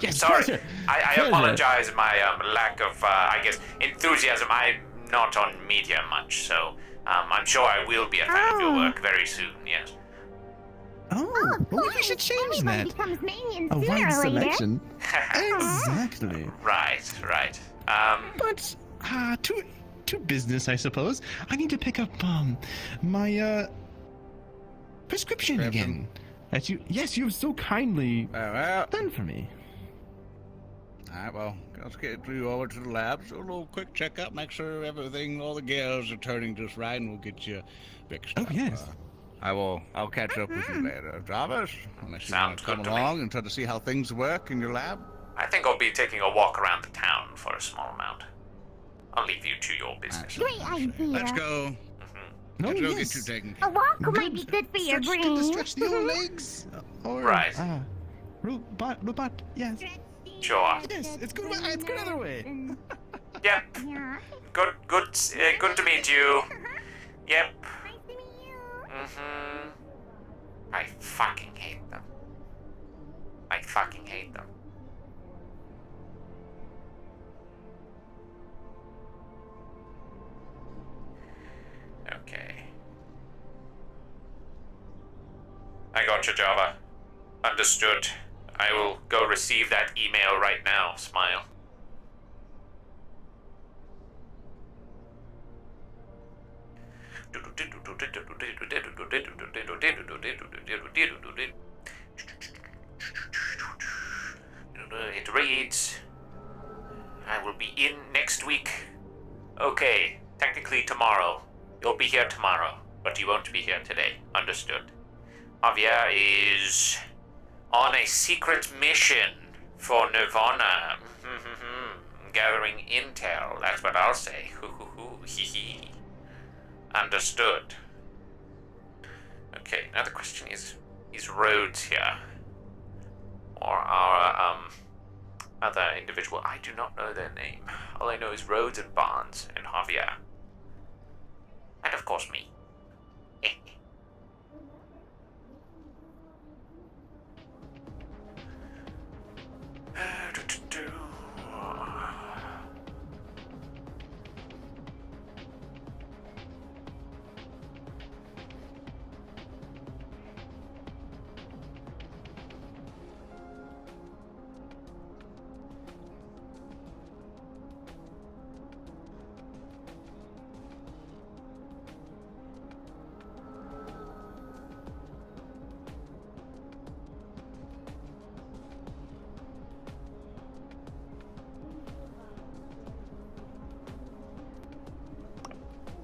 Yes, Sorry. pleasure. I Pleasure. apologize my lack of, I guess, enthusiasm. I'm not on media much, so I'm sure I will be a fan of your work very soon, yes. Oh, well, we should change Everyone that. becomes minions A sooner wide or later. selection. Exactly. Right. But, to business, I suppose. I need to pick up, my, prescription again. As you've so kindly Well, done for me. alright, well, let's get you over to the lab. So a little quick checkup, make sure everything, all the gears are turning just right, and we'll get you fixed Oh, up. yes. I'll catch up with you later. Jarvis, unless you want Sounds to come good to me. along and try to see how things work in your lab. I think I'll be taking a walk around the town for a small amount. I'll leave you to your business. Great idea. Let's go. No, Let's go yes. get you taken A care of. walk might be good for your Get to brain. stretch the old legs. Or, Right. Robot, yes. Sure. Yes, it's good other way. Yep. Yeah. Good to meet you. Yep. Nice to meet you. I fucking hate them. Okay. I got you, Java. Understood. I will go receive that email right now. Smile. It reads, I will be in next week. Okay, technically tomorrow. You'll be here tomorrow, but you won't be here today. Understood. Javier is on a secret mission for Nirvana. Gathering intel, that's what I'll say. Hee. Understood. Okay, now the question is Rhodes here? Or our, other individual? I do not know their name. All I know is Rhodes and Barnes and Javier. And of course me.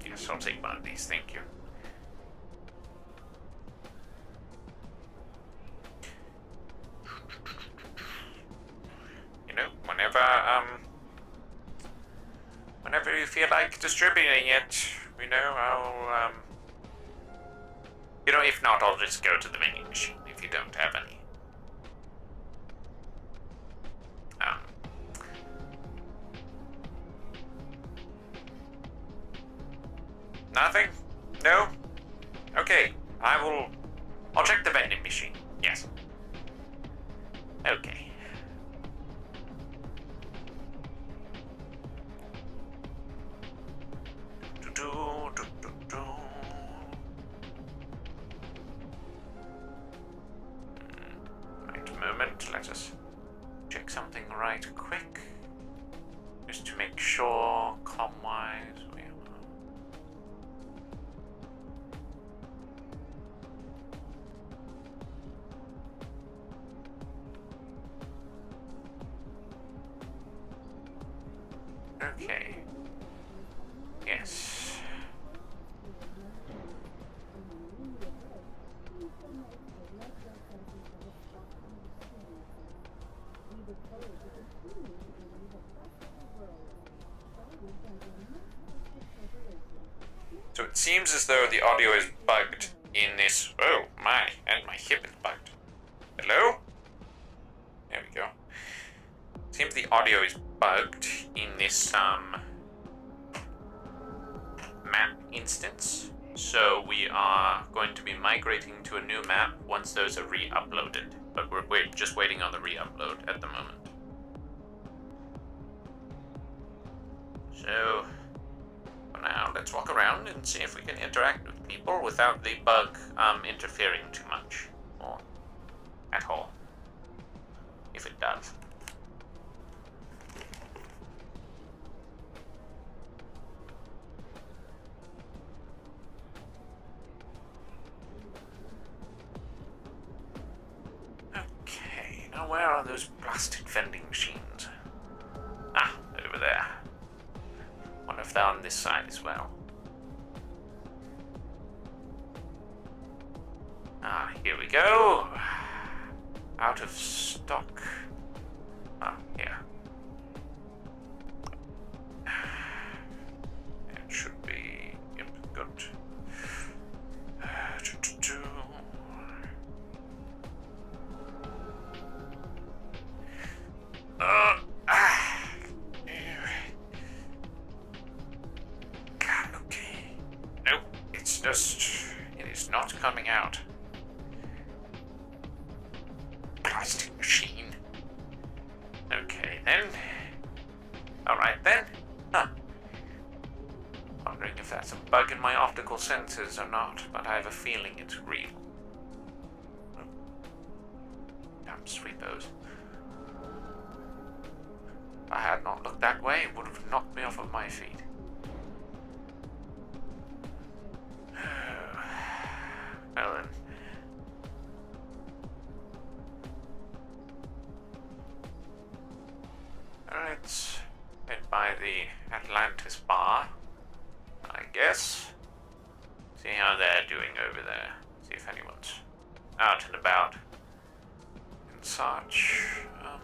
Yes, I'll take one of these, thank you. You know, whenever you feel like distributing it, you know, I'll, if not, I'll just go to the vending machine if you don't have any. Nothing? No? Okay, I'll check the vending machine. Yes. Okay. Wait a moment, let us check something right quick. Just to make sure, comm-wise, we have... Okay. Yes. So it seems as though the audio is bugged in this. Oh my, and my hip is bugged. Hello? There we go. Seems the audio is bugged in this map instance. So we are going to be migrating to a new map once those are re-uploaded. But we're just waiting on the re-upload at the moment. So, for now, let's walk around and see if we can interact with people without the bug interfering too much. Or at all. If it does. Okay, now where are those blasted vending machines? Ah, over there. Wonder if they're on this side as well. Ah, here we go. Out of stock. Ah, here. It should be. Yep, good. God, okay. Nope, it's just. It is not coming out. Plastic machine. Okay then. Alright then. Huh. Wondering if that's a bug in my optical sensors or not, but I have a feeling it's real. Damn sweepos. If I had not looked that way, it would have knocked me off of my feet. Well then. Alright, head by the Atlantis bar, I guess. See how they're doing over there. See if anyone's out and about and such. Hello.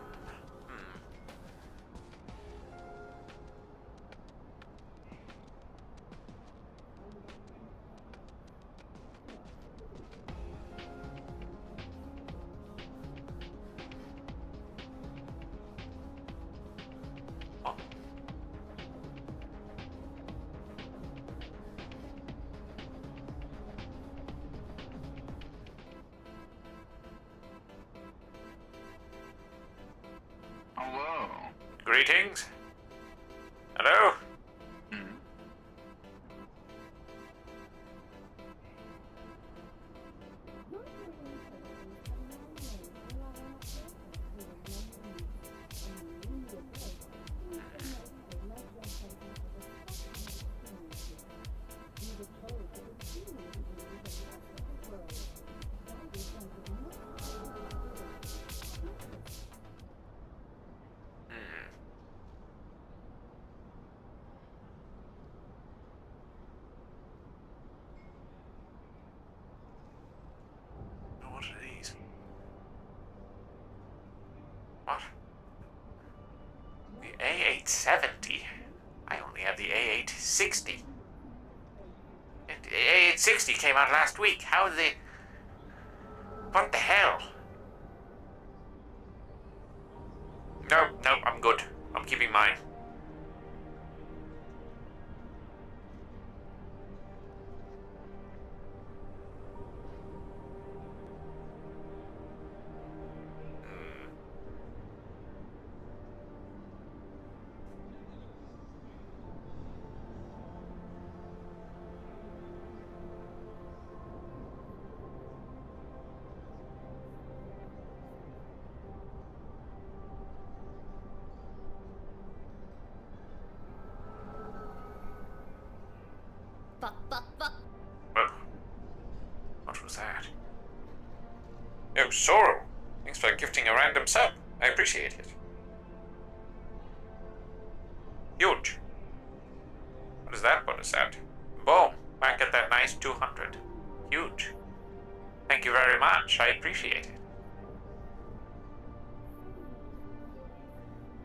Greetings. Hello? What are these? What? The A870? I only have the A860. And the A860 came out last week. How did they... What the hell? No, I'm good. I'm keeping mine. Well, what was that? Oh, Sorrel. Thanks for gifting a random sub. I appreciate it. Huge. What is that bonus at? Boom. Back at that nice 200. Huge. Thank you very much. I appreciate it.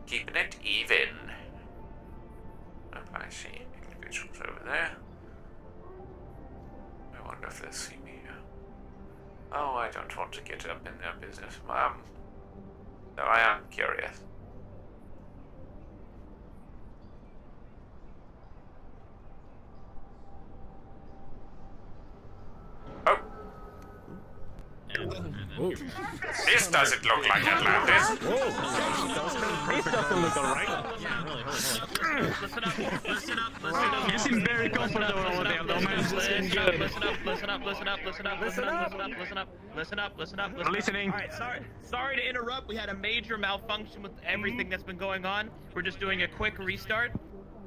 Keeping it even. Oh, I see individuals over there. I wonder if they'll see me. Oh, I don't want to get up in their business. Though I am curious. This doesn't look like Atlantis. This doesn't look alright. Listen up. You seem very comfortable over there, though, man. Listen up. Listening. Alright, sorry to interrupt. We had a major malfunction with everything that's been going on. We're just doing a quick restart.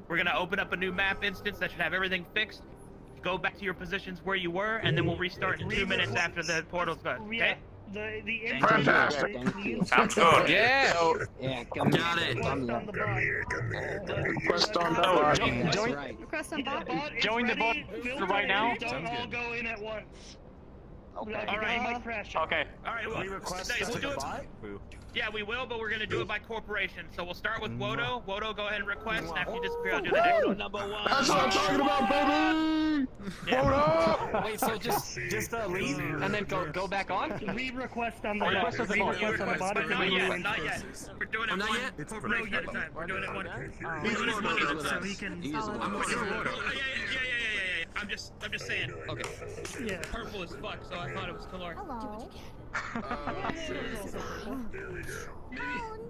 We're gonna open up a new map instance that should have everything fixed. Go back to your positions where you were, and then we'll restart in 2 minutes after the portal's done. Okay? Fantastic. Sounds good. Yeah. Got it. Request on the Oh, bot. join. Request on bot. Join the bot right now. Don't all go in at once. Okay. All right, might crash. Okay. Alright, we'll do it. Yeah, we will, but we're gonna do it by corporation. So we'll start with Wodo. Wodo, go ahead and request, and after you disappear, I'll do the next one. Number one. That's what I'm talking about, baby! Yeah. Wait, so just leave and then go back on? Re-request on the Request on the bot. Request on the bot. But not yet, not yet. We're doing it not one yet? corporation at a time. We're doing it one. So he can. I'm with you, Wodo. Yeah. I'm just saying. Okay. Yeah. Purple as fuck, so I thought it was Kalar. Hello. Oh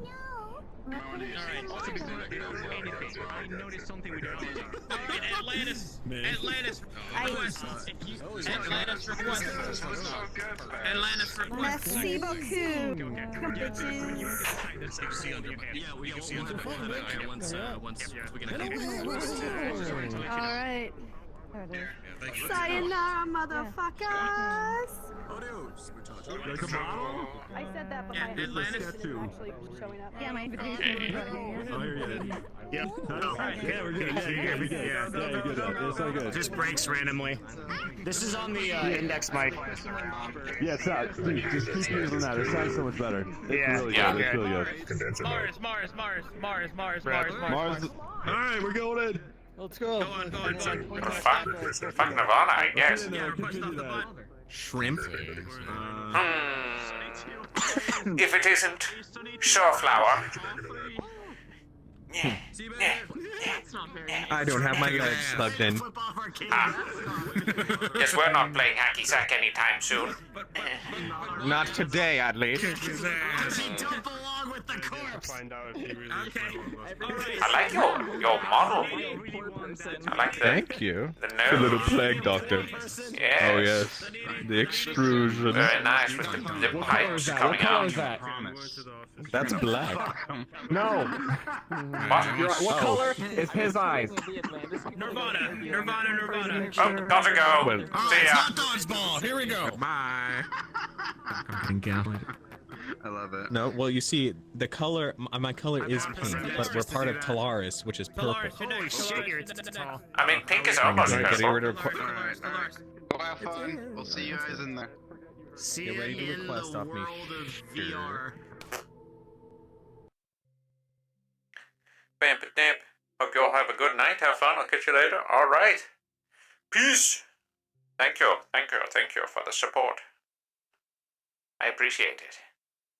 no. Alright. I noticed something we don't know. Alright, Atlantis request. Atlantis request. Atlantis request. Merci beaucoup. Bitches. Yeah, we can see on the once we get a Alright. Sayonara, motherfuckers! I said that, but my Atlantis. isn't actually showing up. Yeah, my invitation. Yeah, we're good. It's so good. Just breaks randomly. This is on the index mic. Yeah, it's not. Dude, just keep using that. It sounds so much better. It's really good. Yeah. It's really good. Mars. Alright, we're going in. Let's go. Go on. Fuck Nirvana, I guess. Yeah, request on the bot. shrimp. If it isn't, Shoreflower. I don't have my legs plugged in. Guess we're not playing hacky sack anytime soon. Not today, at least. I like your model. I like the Thank you. the The nose. little plague doctor. Yes. Oh, yes. The extrusion. Very nice with the pipes coming out. That's black. No. What? What color is his eyes? Nirvana. Oh, gotta go. Well, See ya. Dodgeball. Here we go. Bye. I love it. No, well, you see, the color, my color is pink, but we're part of Callous, which is purple. I mean, pink is almost Right, getting rid purple. of. Alright. Well, have fun. We'll see you guys in there. Get ready to request off me. Bam, dip. Hope you all have a good night. Have fun. I'll catch you later. All right. Peace. Thank you for the support. I appreciate it.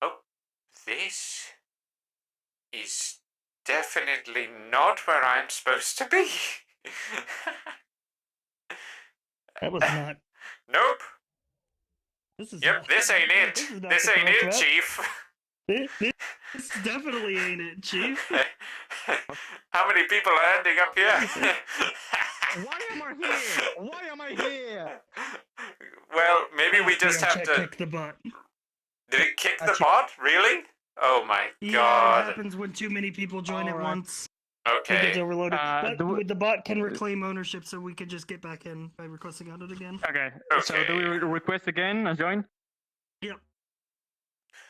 Oh, this is definitely not where I'm supposed to be. That was not. Nope. This is. Yep, not- this ain't it. is not This the ain't it, correct route. Chief. This definitely ain't it, Chief. How many people are ending up here? Why am I here? Well, maybe we just have to. Kick the butt. Did it kick the bot? Really? Oh my Yeah, it god. happens when too many people join at Alright. once. It gets Okay. overloaded. But do we- the bot can reclaim ownership, so we could just get back in by requesting on it again. Okay. So do we request again and join? Yep.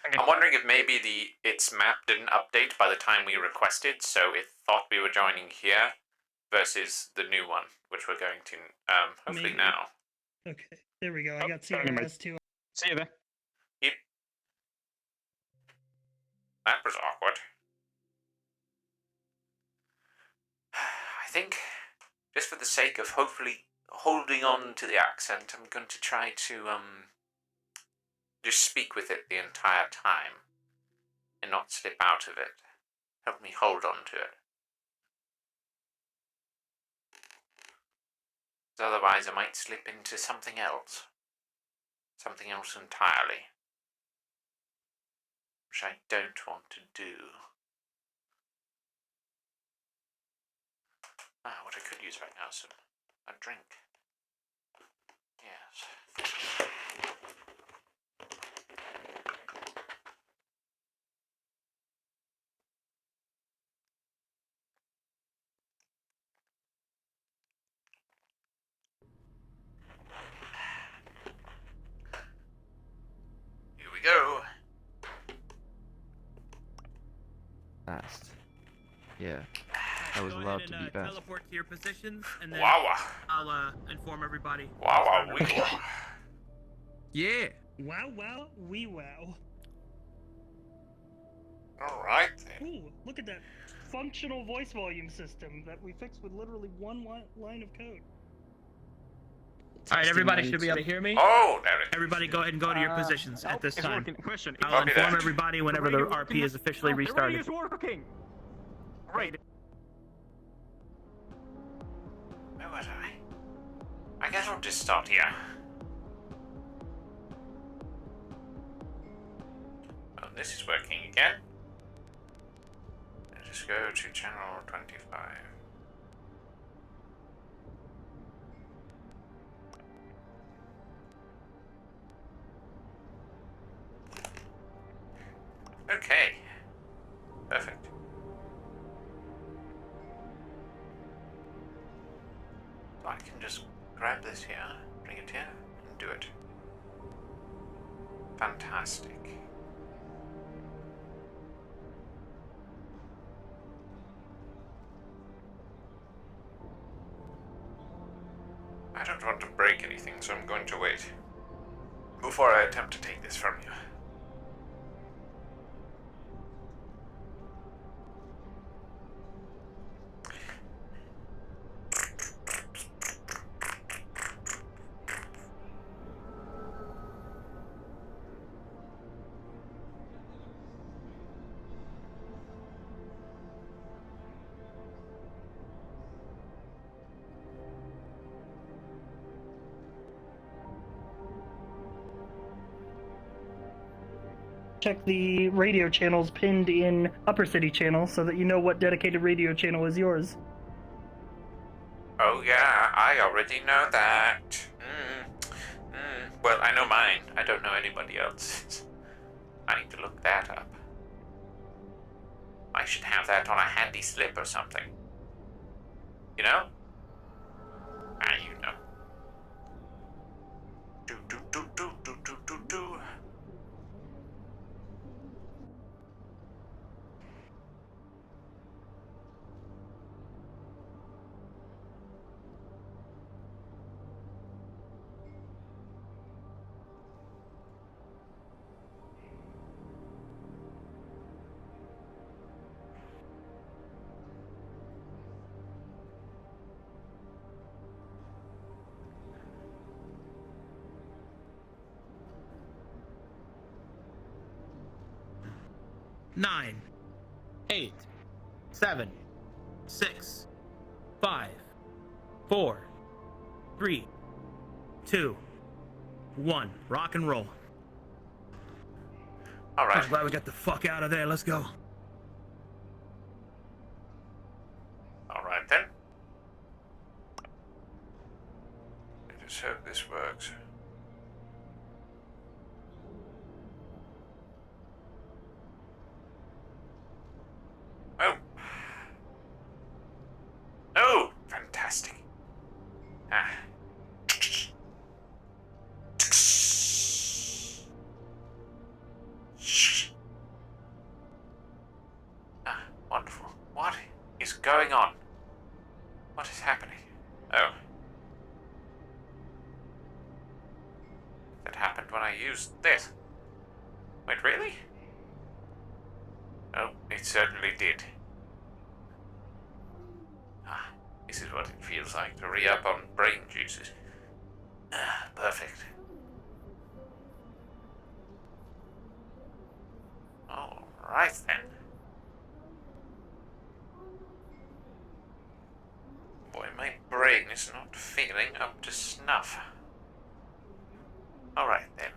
Okay. I'm wondering if maybe its map didn't update by the time we requested, so it thought we were joining here versus the new one, which we're going to hopefully Maybe. now. Okay, there we go. I got sorry, mate. CRS too. See you there. That was awkward. I think, just for the sake of hopefully holding on to the accent, I'm going to try to just speak with it the entire time and not slip out of it. Help me hold on to it. 'Cause otherwise I might slip into something else. Something else entirely. which I don't want to do. What I could use right now is a drink. Yes. Here we go. Fast. Yeah. I was allowed to be fast. Teleport to your positions, and then Wow. I'll inform everybody. Wow, we Yeah. Wow, wow, wee wow. Alright then. Ooh, look at that functional voice volume system that we fixed with literally one line of code. All right, everybody should be able to hear me. Oh, there it is. Everybody, go ahead and go to your positions at this time. Question. I'll Copy inform that. everybody whenever the RP is officially The radio restarted. is working. Great. Where was I guess I'll just start here. Oh, this is working again. Let's just go to channel 25. Okay. Perfect. So I can just grab this here, bring it here, and do it. Fantastic. I don't want to break anything, so I'm going to wait before I attempt to take this from you. Check the radio channels pinned in Upper City channel so that you know what dedicated radio channel is yours. Oh yeah, I already know that. Well, I know mine. I don't know anybody else's. I need to look that up. I should have that on a handy slip or something. You know? You know. Do do do do do do do do. Nine, 8, 7, 6, 5, 4, 3, 2, 1. Rock and roll. Alright. I'm glad we got the fuck out of there. Let's go. Alright then. I just hope this works. Oh. Oh, fantastic. Wonderful. What is going on? What is happening? Oh. That happened when I used this. Wait, really? Oh, it certainly did. This is what it feels like to re-up on brain juices. Perfect. Alright then. Boy, my brain is not feeling up to snuff. Alright then.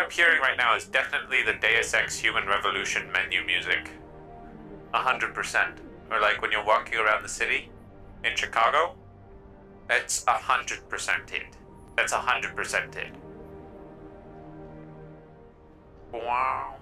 I'm hearing right now is definitely the Deus Ex Human Revolution menu music. 100%. Or like when you're walking around the city in Chicago, that's 100% it. That's 100% it. Wow.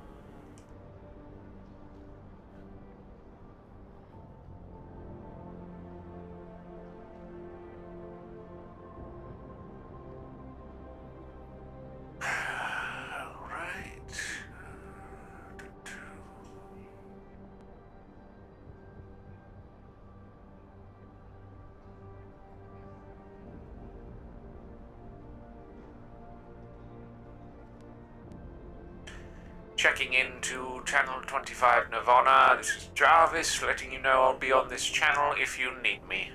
Checking into channel 25 Nirvana, this is Jarvis, letting you know I'll be on this channel if you need me.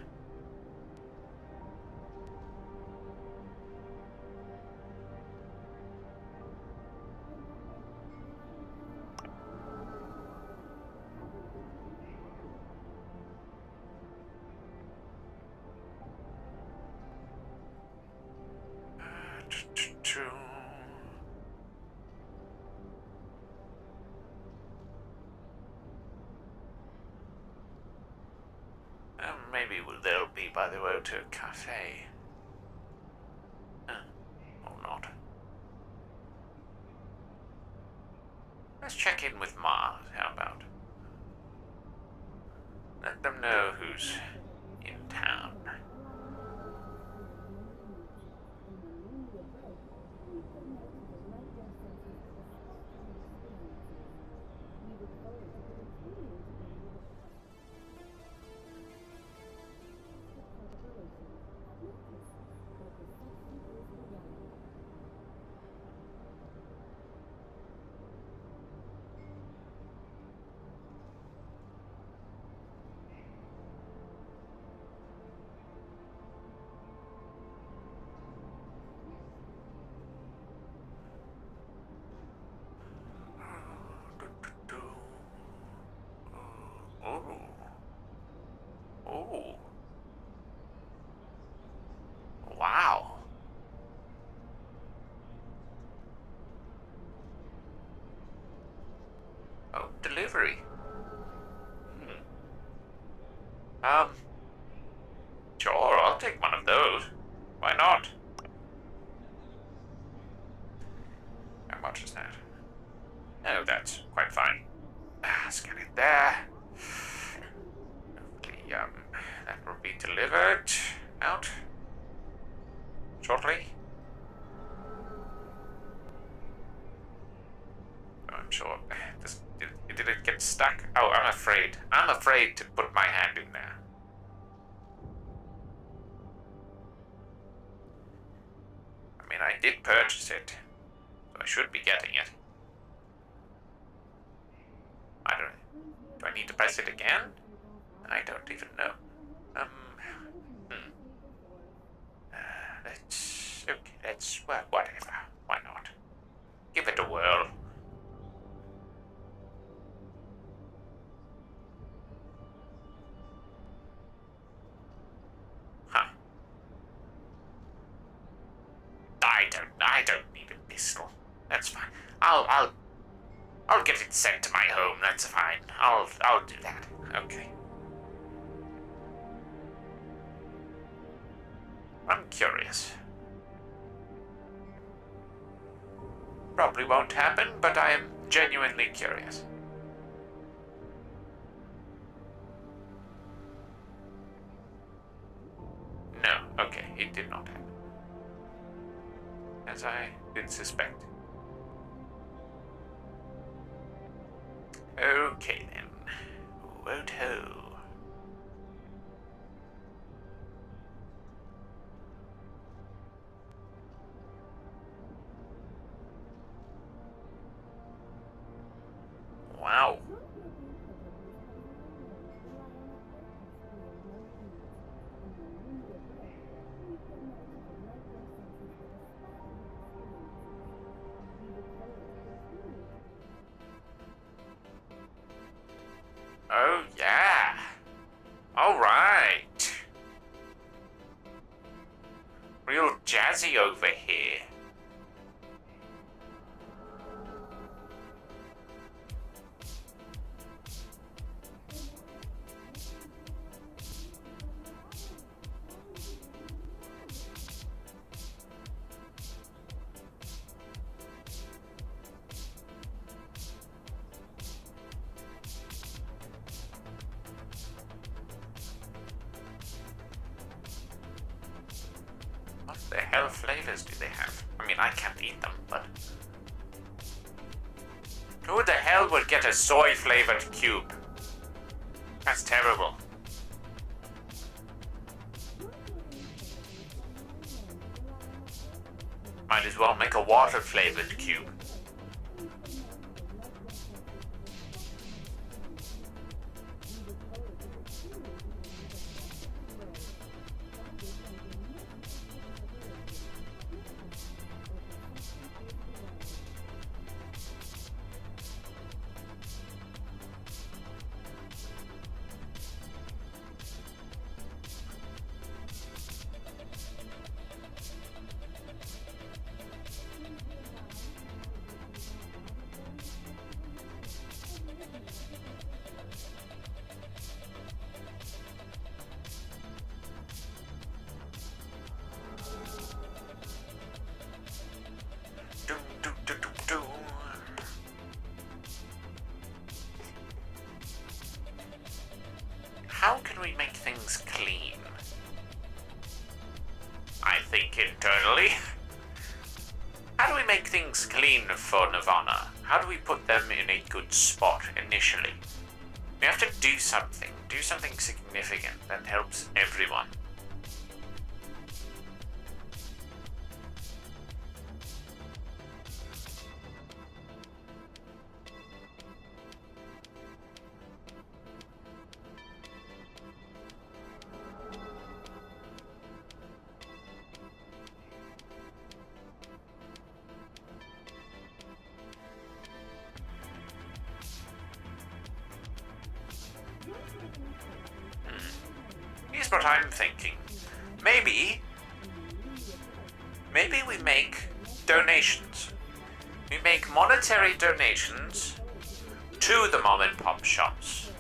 Maybe they'll be by the road to a cafe. Or not. Let's check in with Mars, how about? Let them know who's in town. Oh. Wow. Oh, delivery. Sure, I'll take one of those. Why not? How much is that? Oh, that's quite fine. Scan it there. Hopefully, that will be delivered out shortly. I'm sure. Did it get stuck? Oh, I'm afraid. I'm afraid to put my hand in there. I mean, I did purchase it, so I should be getting it. I don't. Do I need to press it again? I don't even know. Well, whatever. Why not? Give it a whirl. Huh. I don't need a pistol. That's fine. I'll get it sent to my home. That's fine. I'll do that. Okay. I'm curious. Probably won't happen, but I am genuinely curious. No, okay, it did not happen. As I did suspect. Okay then. Woto. Wow. Oh, yeah. All right. Real jazzy over here. hell flavors do they have? I mean, I can't eat them, but... Who the hell would get a soy-flavored cube? That's terrible. Might as well make a water-flavored cube. How can we make things clean? I think internally. How do we make things clean for Nirvana? How do we put them in a good spot initially? We have to do something significant that helps everyone. Here's what I'm thinking. Maybe we make donations. We make monetary donations to the mom and pop shops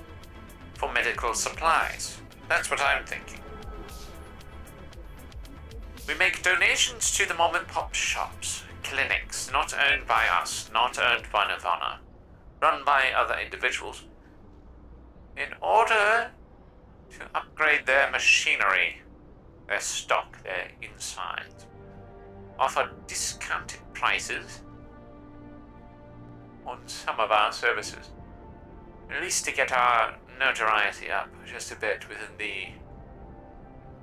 for medical supplies. That's what I'm thinking. We make donations to the mom and pop shops, clinics, not owned by us, not owned by Nirvana, run by other individuals, in order to upgrade their machinery, their stock, their insides, offer discounted prices on some of our services, at least to get our notoriety up just a bit within the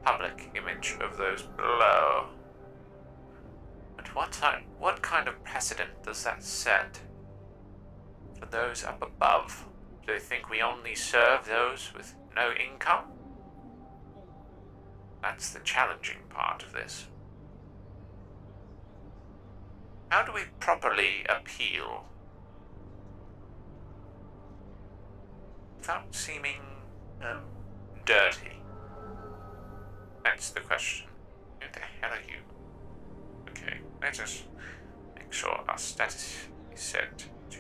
public image of those below. But what kind of precedent does that set for those up above? Do they think we only serve those with no income? That's the challenging part of this. How do we properly appeal without seeming dirty? That's the question. Who the hell are you? Okay, let us make sure our status is set to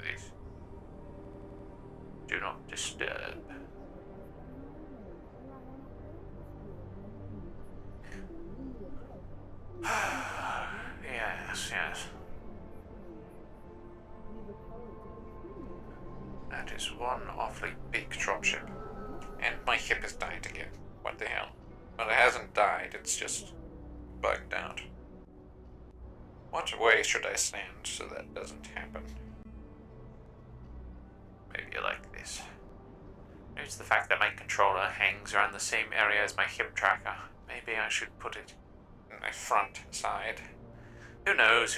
this. Do not disturb. Yes. That is one awfully big dropship. And my hip has died again. What the hell? Well, it hasn't died, it's just bugged out. What way should I stand so that doesn't happen? Maybe like this. There's the fact that my controller hangs around the same area as my hip tracker. Maybe I should put it in my front side. Who knows?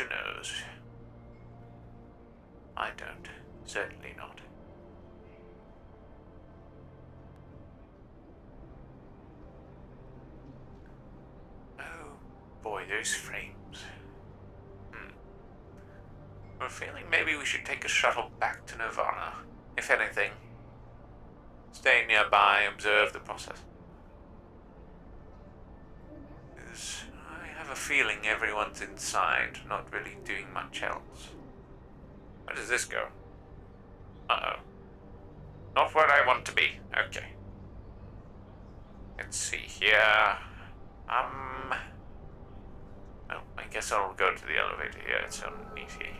I don't. Certainly not. Oh boy, those frames. I'm feeling maybe we should take a shuttle back to Nirvana. If anything, stay nearby, observe the process. I have a feeling everyone's inside, not really doing much else. Where does this go? Uh-oh. Not where I want to be. Okay. Let's see here. Well, I guess I'll go to the elevator here. It's so neaty.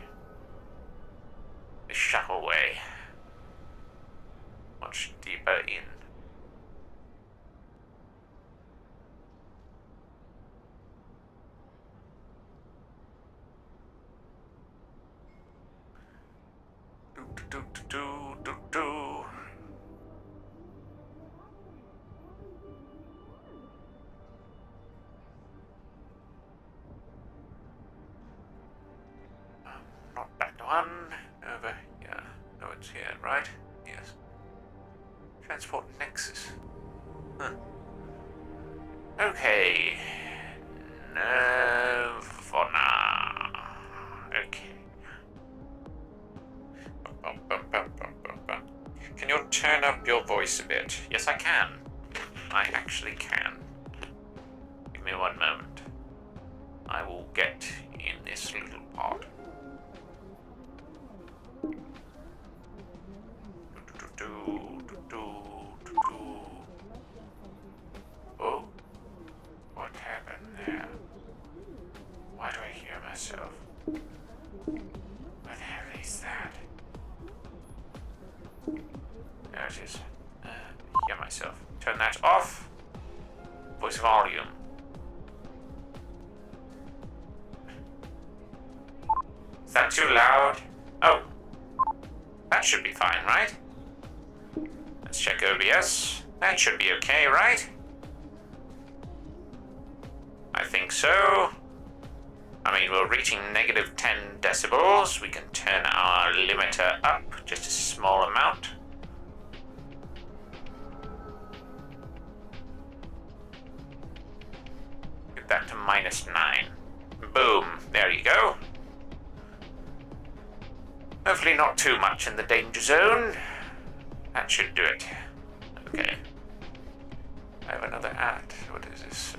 The shuttle way. Much deeper in. right? Yes. Transport Nexus. Huh. Okay. Nirvana. Okay. Can you turn up your voice a bit? Yes, I can. I actually can. Give me one moment. I will get in this little pod. Oh, what happened there? Why do I hear myself? What the hell is that? There it is. Hear myself. Turn that off. Voice volume. Is that too loud? Oh. That should be fine, right? Let's check OBS. That should be okay, right? I think so. I mean, we're reaching negative 10 decibels. We can turn our limiter up just a small amount. Get that to -9. Boom. There you go. Hopefully not too much in the danger zone. That should do it. Okay. I have another ad. What is this?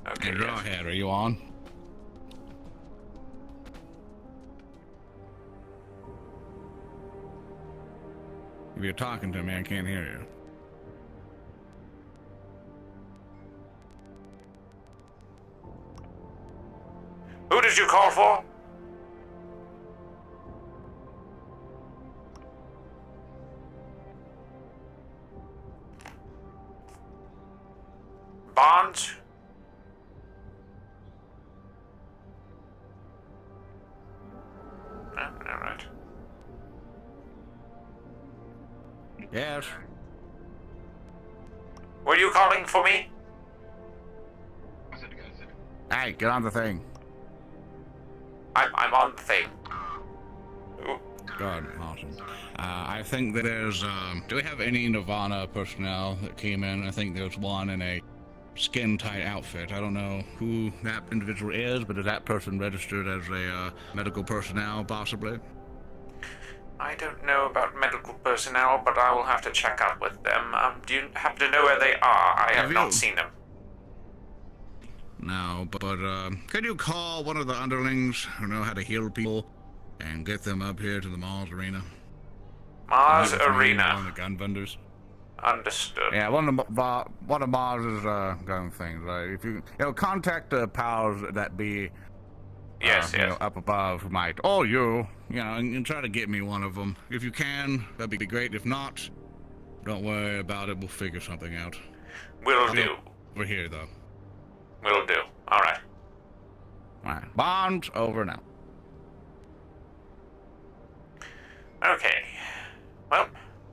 Okay. Hey, Rawhead, are you on? If you're talking to me, I can't hear you. Who did you call for? Bonds? No, all right. Yes. Were you calling for me? Hey, get on the thing. I'm on the thing. Ooh. Good, awesome. I think that there's, do we have any Nirvana personnel that came in? I think there's one in a skin-tight outfit. I don't know who that individual is, but is that person registered as a medical personnel, possibly? I don't know about medical personnel, but I will have to check up with them. Do you happen to know where they are? I have not seen them. No, but could you call one of the underlings who know how to heal people and get them up here to the Mars Arena? Mars One Arena. of the gun vendors. Understood. Yeah, one of Mars's gun things. Right? If you contact the powers that be. Yes, yes. Up above, might. Oh, and try to get me one of them if you can. That'd be great. If not, don't worry about it. We'll figure something out. Will do. We're here though. Will do. All right. All right. Bond over now. Okay. Well,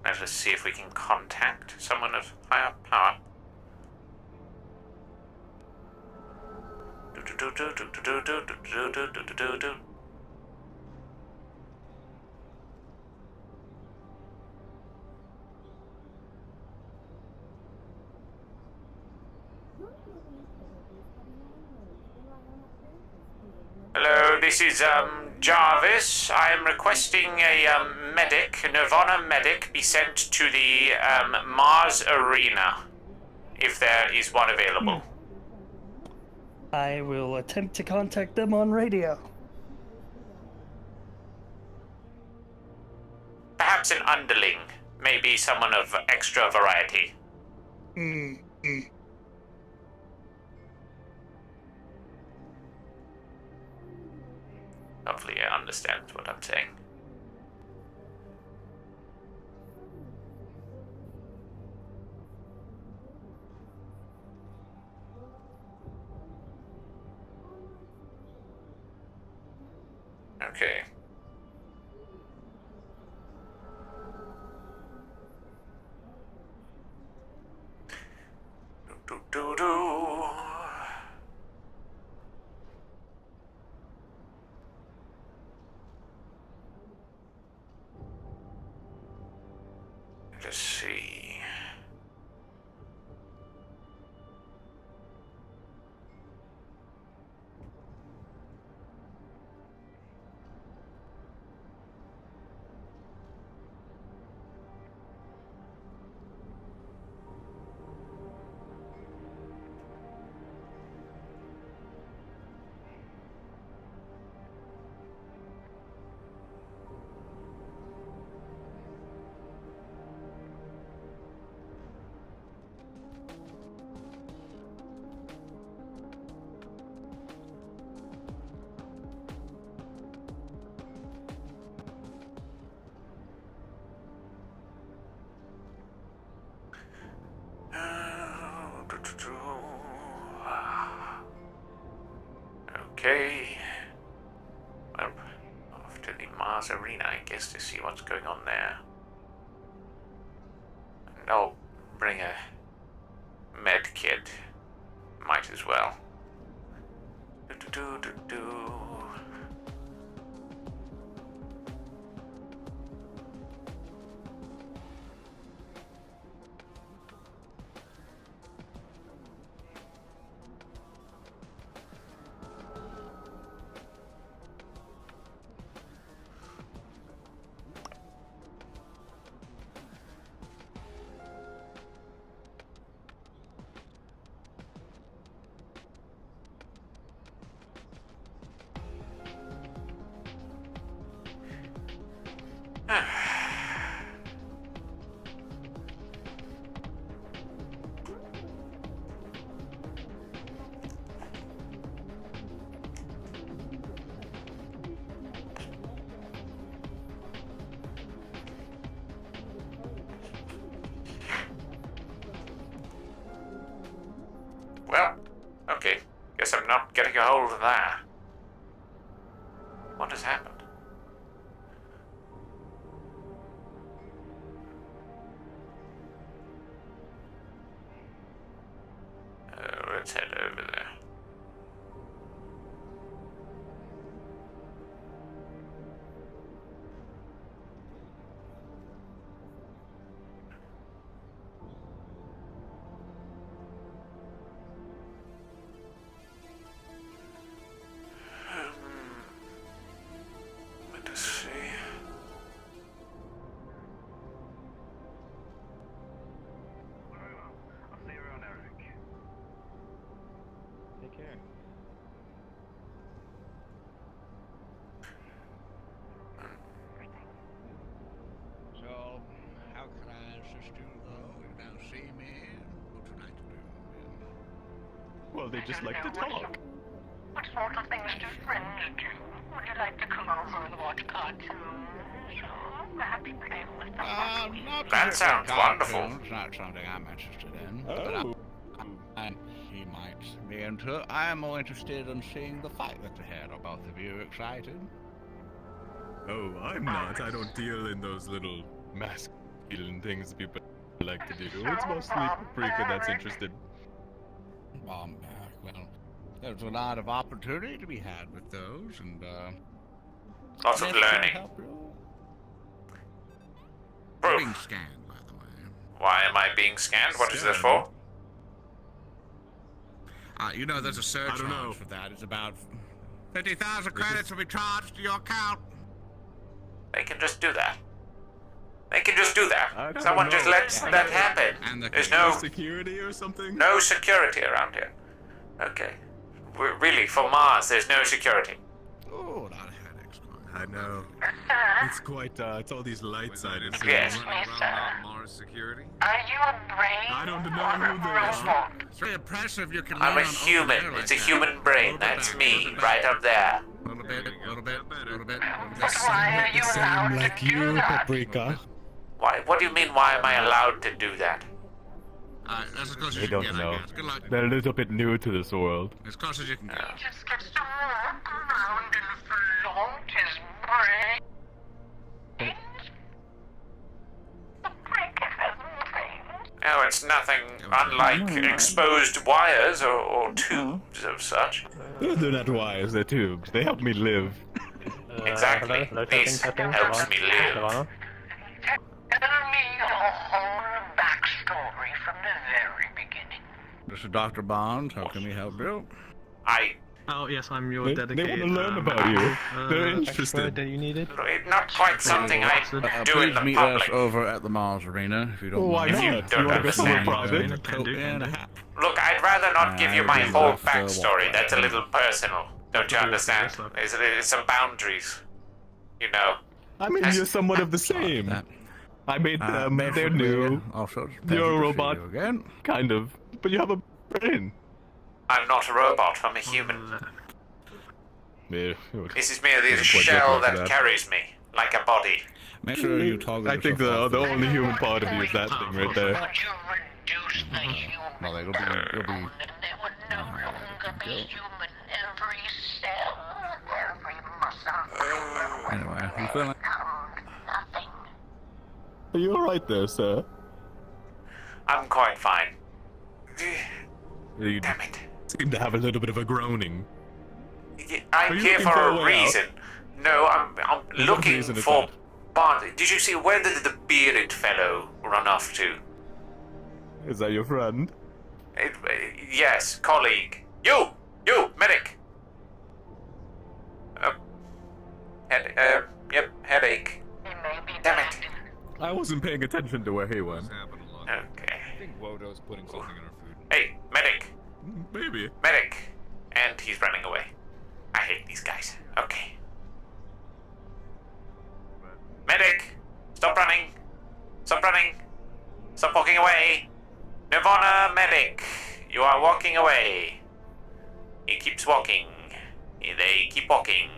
let us see if we can contact someone of higher power. Hello, this is Jarvis. I am requesting a Nirvana medic, be sent to the Mars Arena, if there is one available. I will attempt to contact them on radio. Perhaps an underling, maybe someone of extra variety. Hopefully I understand what I'm saying. Okay. Do. us see. Okay. Well, off to the Mars Arena, I guess, to see what's going on there. And I'll bring a med kit. Might as well. Well, okay. Guess I'm not getting a hold of that. What has happened? Let's head over there. Let us see. I'll see you around, Eric. Take care. So, how can I assist you, though? You now see me? What would you like to do? Well, they just like to talk. What sort of things do friends do? Would you like to come over and watch cartoons? Or happy playing with them? Not That sounds cartoons. wonderful. It's not something I'm interested in. Oh. But he might be into. I'm more interested in seeing the fight that's ahead. Are both of you excited? Oh, I'm not. I don't deal in those little masculine things people like to do. It's mostly Paprika that's interested. Well, there's a lot of opportunity to be had with those, and Lots of yes, can I learning. help you? Proof. Being scanned, by the way. Why am I being scanned? What is this for? You know, there's a surcharge for that. It's about 50,000 credits will be charged to your account. They can just do that. They can just do I that. don't Someone know. just lets that happen. And There's no security or something? no security around here. Okay. Really, for Mars, there's no security. Oh, a lot of headaches. I know. It's quite, it's all these light sided. Yes. Mars security? Are you a brain? I don't know who they are. It's very impressive you can I'm learn a on open human. air like It's a that. human brain. That's me, right up there. A little bit, a little bit, a little bit. But why are you allowed to do that? Paprika. Why? What do you mean, why am I allowed to do that? That's as close as They you can don't get, know. I guess. Good luck. They're a little bit new to this world. As close as you can get. He just gets to walk around and flaunt his brains. The prick has brains. Oh, it's nothing unlike exposed wires or tubes of such. They're not wires, they're tubes. They help me live. Exactly. This helps me live. Tell me whole backstory from the very beginning. This is Dr. Bonds. How can we help you? Oh, yes, I'm your They dedicated... want to learn about you. They're interested. that you needed. Not quite something I do in Please the meet us public. over at the Mars Arena, if you don't Why mind. If you not? don't You want to go somewhere understand. private? Can do. Look, I'd rather not give you my I whole love the backstory. walk That's a back. little personal. Don't you Okay, understand? yes, There's some boundaries. You know. I mean, you're somewhat of the same. That. I made them. They're basically, new. Also, it's You're a pleasure to see robot. you again. Kind of. But you have a brain. I'm not a robot. I'm a human. Yeah. This is merely a Point shell difference that to carries me, like a body. Make sure you toggle I think yourself the off. only human part of you is that thing right there. Would you reduce the human No, you'll be. and they would no longer be human. Every cell, every muscle, Anyway, you feeling? nothing. Are you alright there, sir? I'm quite fine. You Damn it. seem to have a little bit of a groaning. I'm you here looking for for a a way out? reason. No, I'm What looking reason is for that? Bond. Did you see where did the bearded fellow run off to? Is that your friend? Yes, colleague. You, medic. Yep, headache. He may be Damn back. it. I wasn't paying attention to where he went. Okay. I think Wodo's putting something in our food. Hey, medic, Maybe. medic, and he's running away. I hate these guys. Okay. Medic, stop running. Stop running. Stop walking away. Nirvana, medic, you are walking away. He keeps walking. They keep walking.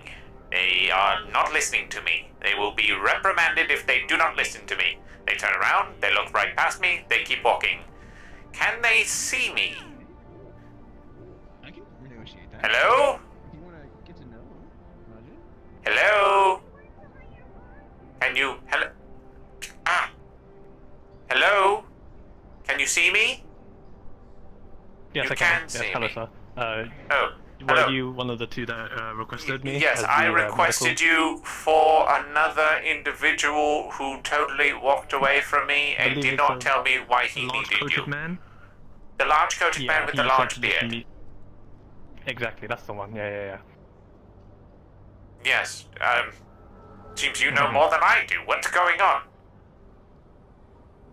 They are not listening to me. They will be reprimanded if they do not listen to me. They turn around, they look right past me, they keep walking. Can they see me? I can negotiate that. Hello? If you want to get to know Roger. Hello? Can you... Hello? Can you see me? Yes, You I can can. see Yes, hello, me. sir. Oh, Were hello. you one of the two that requested me? Yes, as I the, requested medical? you for another individual who totally walked away from me and believe did it's not a tell me why he large needed coated you. man? The large coated man with he the said large to just beard. meet- Exactly, that's the one. Yeah. Yes, seems you know more than I do. What's going on?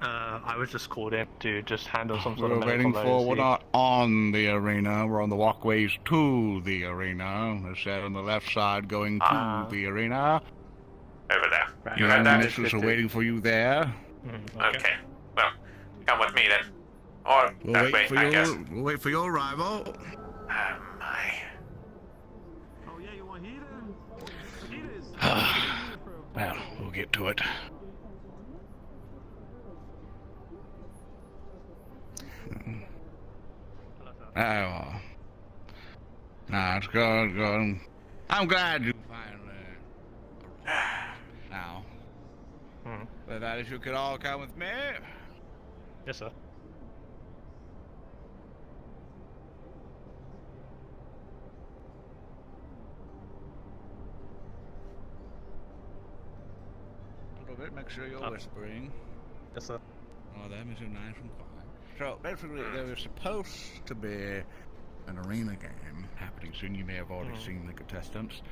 I was just called in to just handle some sort We're of waiting medical for. We're emergency. not on the arena. We're on the walkways to the arena. It's set on the left side going to the arena. Over there. Right. You Your heard that? missiles are waiting for you there. Okay. Well, come with me then. Or We'll that wait way, for I your. guess. We'll wait for your arrival. My. Oh yeah, you want heaters? Well, we'll get to it. Oh. No, it's good. I'm glad you finally. Now. With that, if you could all come with me. Yes, sir. A little bit, make sure you're whispering. Yes, sir. Oh, that makes it nice and quiet. So, basically, there was supposed to be an arena game happening soon. You may have already seen the contestants.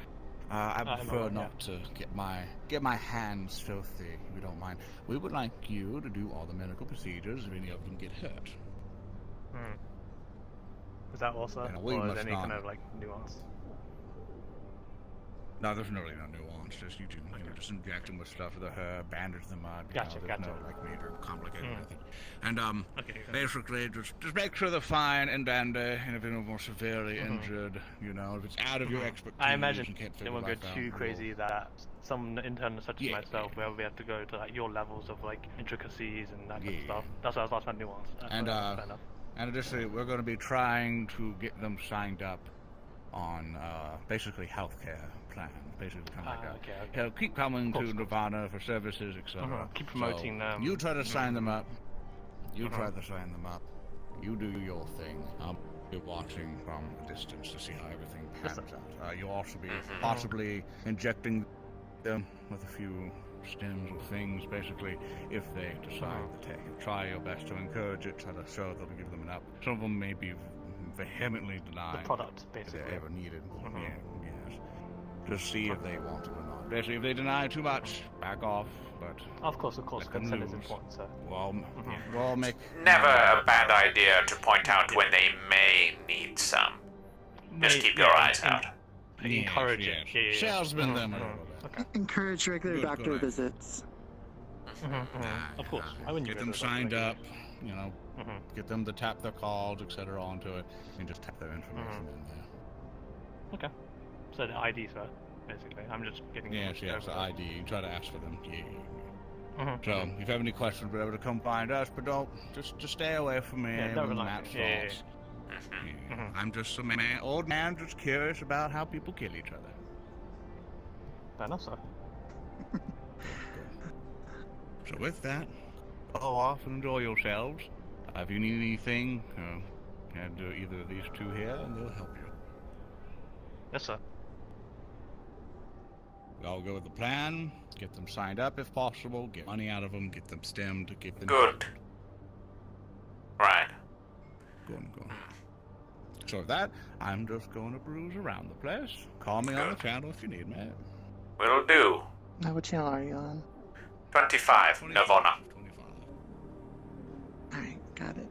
I prefer not to get my hands filthy, if you don't mind. We would like you to do all the medical procedures if any of them get hurt. Is that also, And we or is must any kind not. of like nuance? No, there's really no nuance. Just you know, just inject them with stuff with her, bandage them up. Gotcha, There's gotcha. no like major complicated nothing. And Okay. basically just make sure they're fine and dandy. And if they're more severely injured, you know, if it's out of your expertise, I imagine you can't it figure won't go life out, too you'll- crazy that some intern such as Yeah, myself, where we have to go to like your levels of like intricacies and that kind of Yeah. stuff. That's why I was asking about nuance. And fair enough. and additionally, we're going to be trying to get them signed up on basically healthcare plan. Basically, kind of like okay. He'll keep coming Cool. to Nirvana for services, etc. Keep promoting them. You try to sign them up. You try to sign them up. You do your thing. I'll be watching from a distance to see how everything Yes, pans out. You'll also be possibly injecting them with a few stems or things, basically, if they decide to take it. Try your best to encourage it, try to show them, give them an up. Some of them may be vehemently denying The product, if basically. they ever needed. Yeah, yes. Just see if they want it or not. Basically, if they deny too much, back off. But Of course, let them consent is lose. important, sir. Well, we'll all make. Never a bad idea to point out when they may need some. Just keep your eyes out. Encourage it. Yeah, yeah. Salesman them a little bit. Encourage regular doctor visits. Of course. I wouldn't Get them signed up, you know, get them to tap their calls, etc. onto it, and just tap their information in there. Okay. So the ID, sir, basically. I'm just getting. Yes, the ID. You try to ask for them. So, if you have any questions, whatever, to come find us, but don't just stay away from me. Yeah, don't when rely. Matt Yeah. talks. I'm just a old man, just curious about how people kill each other. Fair enough, sir. So with that, go off and enjoy yourselves. If you need anything, can do either of these two here, and they'll help you. Yes, sir. I'll go with the plan. Get them signed up if possible. Get money out of them. Get them stemmed. Get them. Good. Right. Go. So with that, I'm just going to bruise around the place. Call me on the channel if you need me. Will do. Now, what channel are you on? 25, Nirvana. Alright, got it.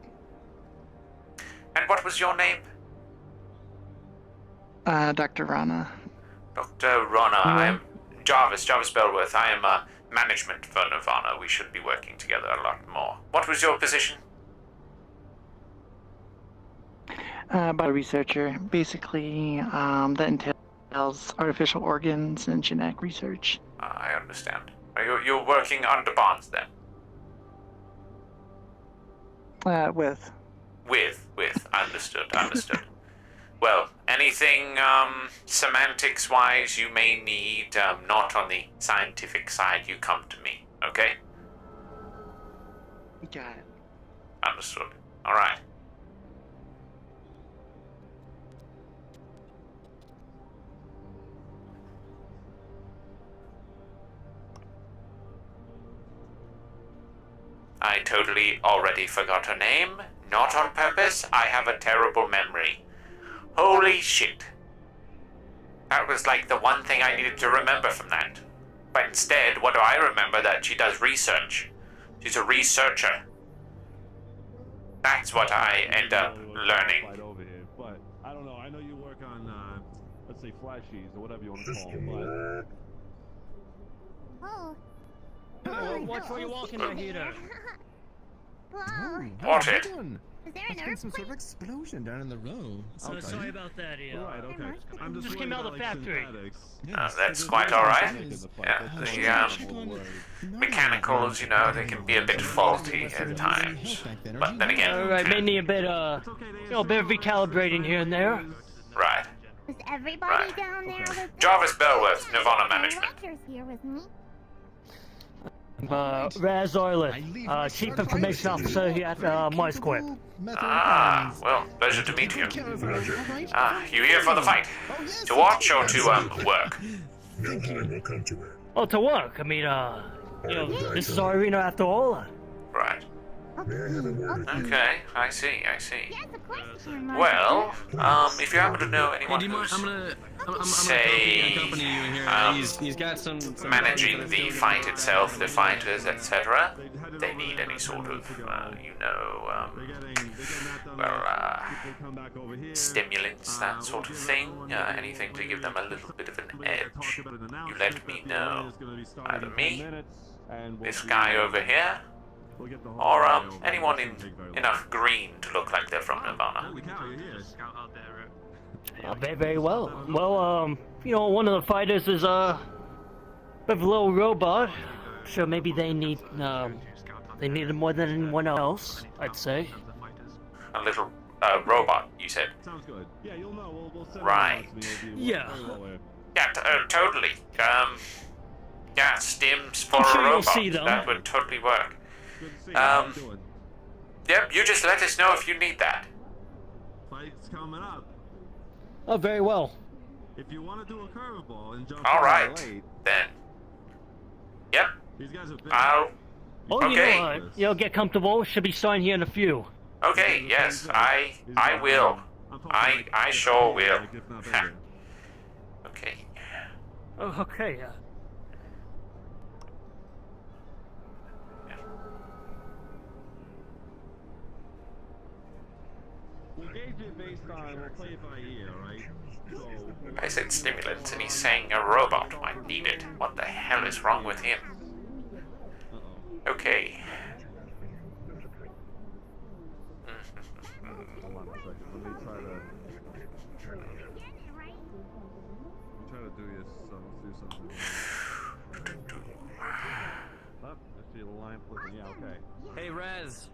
And what was your name? Dr. Rana. Dr. Rana. I am Jarvis Bellworth. I am management for Nirvana. We should be working together a lot more. What was your position? Bio researcher. Basically, that entails artificial organs and genetic research. I understand. You're working under bonds then? With. Understood. Well, anything semantics-wise you may need, not on the scientific side, you come to me, okay? Got it. Understood. Alright. I totally already forgot her name. Not on purpose, I have a terrible memory. Holy shit. That was like the one thing I needed to remember from that. But instead, what do I remember? That she does research. She's a researcher. That's what I end up learning. Over here, but I don't know. I know you work on, let's say, flashies or whatever you want to call them. Oh. Watch where you're walking, there, Heater. Whoa. What it? Is there an There's been some earthquake? sort of explosion down in the row. So sorry about that, yeah. Right, okay. I'm Just came out of the factory. That's quite alright. Yeah, the mechanicals, you know, they can be a bit faulty at times. But then again, Alright, may need a bit, a bit of recalibrating here and there. right. Was everybody down there with Jarvis Bellworth, Nirvana Management. Rogers here with me? Raz Oilet, Chief Information Officer here at Mars Corp. Ah, well, pleasure to meet you. You here for the fight? To watch or to work? Oh, to work. I mean, this is our arena after all. Right. Okay, I see. Yes, of course. Well, if you happen to know anyone who's, say, he's got some managing the fight itself, the fighters, etc., they need any sort of, stimulants, that sort of thing, anything to give them a little bit of an edge, you let me know. Either me, this guy over here, or anyone in enough green to look like they're from Nirvana. Very, very well. Well, one of the fighters is a bit of a little robot, so maybe they need it more than anyone else, I'd say. A little robot, you said? Sounds good. Yeah, you'll know. We'll send right. Yeah. Yeah, totally. Yeah, stims for I'm sure a you'll robot. see them. That would totally work. Yep, you just let us know if you need that. Fight's coming up. Oh, very well. If you want to do a curveball and jump All right, late, then. Yep, These guys are big. I'll. Oh, Okay. you know, get comfortable. Should be starting here in a few. Okay, yes, I will. I sure will. Okay. Oh, okay. We'll gauge it based on, we'll play it by ear, right? So, I said stimulants, and he's saying a robot might need it. What the hell is wrong with him? Okay. hold on a second. Let me try to do this. Let's do something. Oh, I see the line flipping. Yeah, okay. Hey, Rez.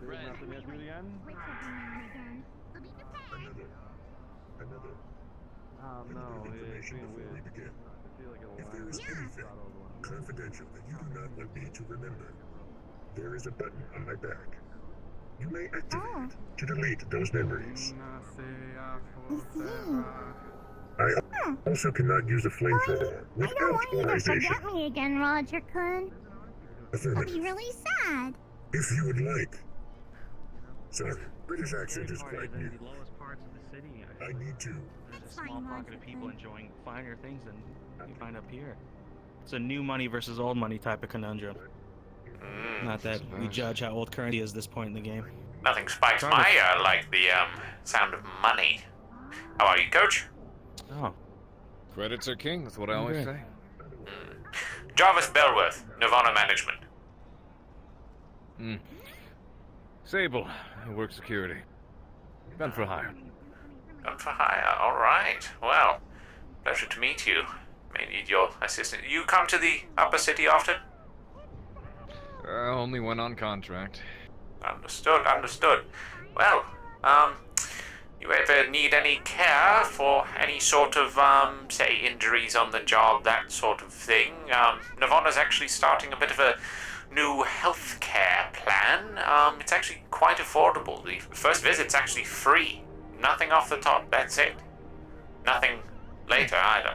Rez. Nothing yet. Do it again. Oh no, it's being weird. I feel like If there is anything confidential that you do not want me to remember, there is a button on my back. You may activate to delete those memories. I also cannot use a flamethrower I don't without want you to authorization. forget me again, Roger Kun. I'll be Affirmative. really sad. If you would like. Sorry, British accent is quite new. The lowest parts of the city. I need to. There's a small pocket of people enjoying finer things than you find up here. It's a new money versus old money type of conundrum. Not that we judge how old currency is at this point in the game. Nothing spikes my like the sound of money. How are you, Coach? Oh. Credits are king, that's what I always say. Jarvis Bellworth, Nirvana Management. Sable, I work security. Gun for hire. Gun for hire, alright. Well, pleasure to meet you. May need your assistance. You come to the upper city often? Only when on contract. Understood, understood. Well, you ever need any care for any sort of, say, injuries on the job, that sort of thing? Nirvana's actually starting a bit of a new healthcare plan. It's actually quite affordable. The first visit's actually free. Nothing off the top, that's it. Nothing later either.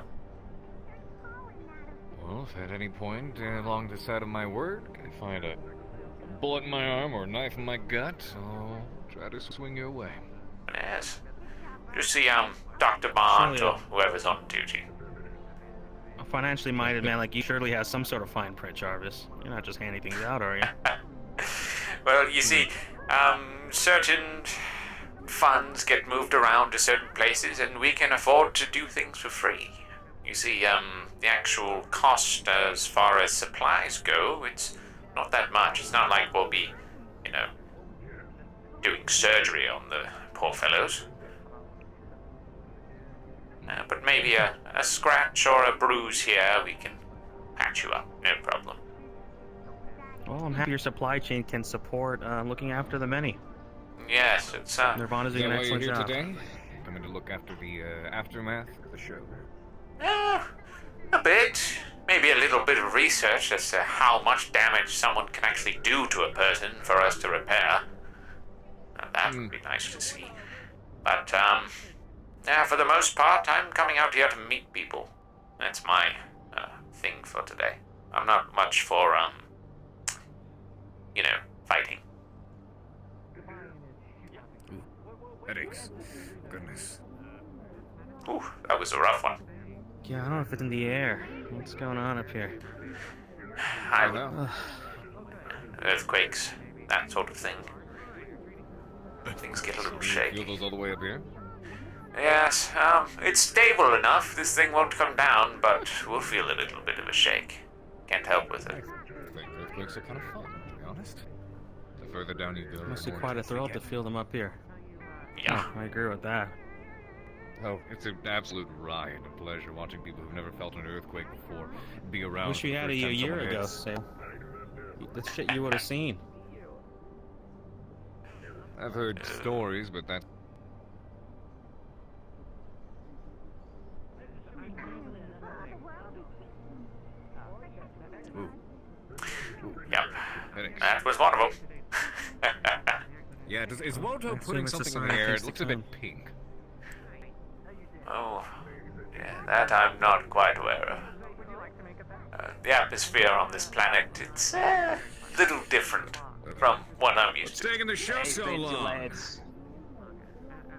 Well, if at any point along the side of my work I find a bullet in my arm or a knife in my gut, I'll try to swing your way. Yes. Just see, Dr. Bond or whoever's on duty. A financially minded man like you surely has some sort of fine print, Jarvis. You're not just handing things out, are you? Well, you see, certain funds get moved around to certain places, and we can afford to do things for free. You see, the actual cost as far as supplies go, it's not that much. It's not like we'll be, you know, doing surgery on the poor fellows. But maybe a scratch or a bruise here, we can patch you up, no problem. Well, I'm happy your supply chain can support looking after the many. Yes, it's Nirvana's doing an excellent Is that why job. you're here today? Coming to look after the aftermath of the show. A bit. Maybe a little bit of research as to how much damage someone can actually do to a person for us to repair. Now, that would be nice to see. But, yeah, for the most part, I'm coming out here to meet people. That's my thing for today. I'm not much for, you know, fighting. Headaches. Goodness. Ooh, that was a rough one. Yeah, I don't know if it's in the air. What's going on up here? I know. Earthquakes, that sort of thing. Things get a little shaky. Feel those all the way up here? Yes, it's stable enough. This thing won't come down, but we'll feel a little bit of a shake. Can't help with it. I think earthquakes are kind of fun, to be honest. The further down you go, Must the be more quite a intense they thrill get. to feel them up here. Yeah. I agree with that. Oh, it's an absolute riot of pleasure watching people who've never felt an earthquake before be around. Wish we for the had first you a time year someone ago, hits. Sam. The shit you would have seen. I've heard stories, but that. Yep. Headaches. That was one of them. Yeah, is Waldo I assume putting it's a something in sign the of air? things It to looks a bit come. pink. Oh, yeah, that I'm not quite aware of. the atmosphere on this planet, it's a little different from what I'm used to. Taking the show so long.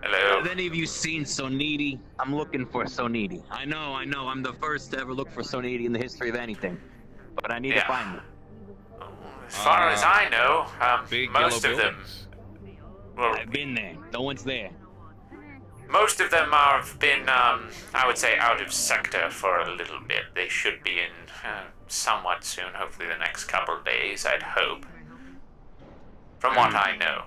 Hello. Have any of you seen So Needy? I'm looking for So Needy. I know. I'm the first to ever look for So Needy in the history of anything. But I need to find them. As far as I know, most of them... Well, I've been there. No one's there. most of them have been, I would say, out of sector for a little bit. They should be in somewhat soon, hopefully the next couple days, I'd hope. From what I know.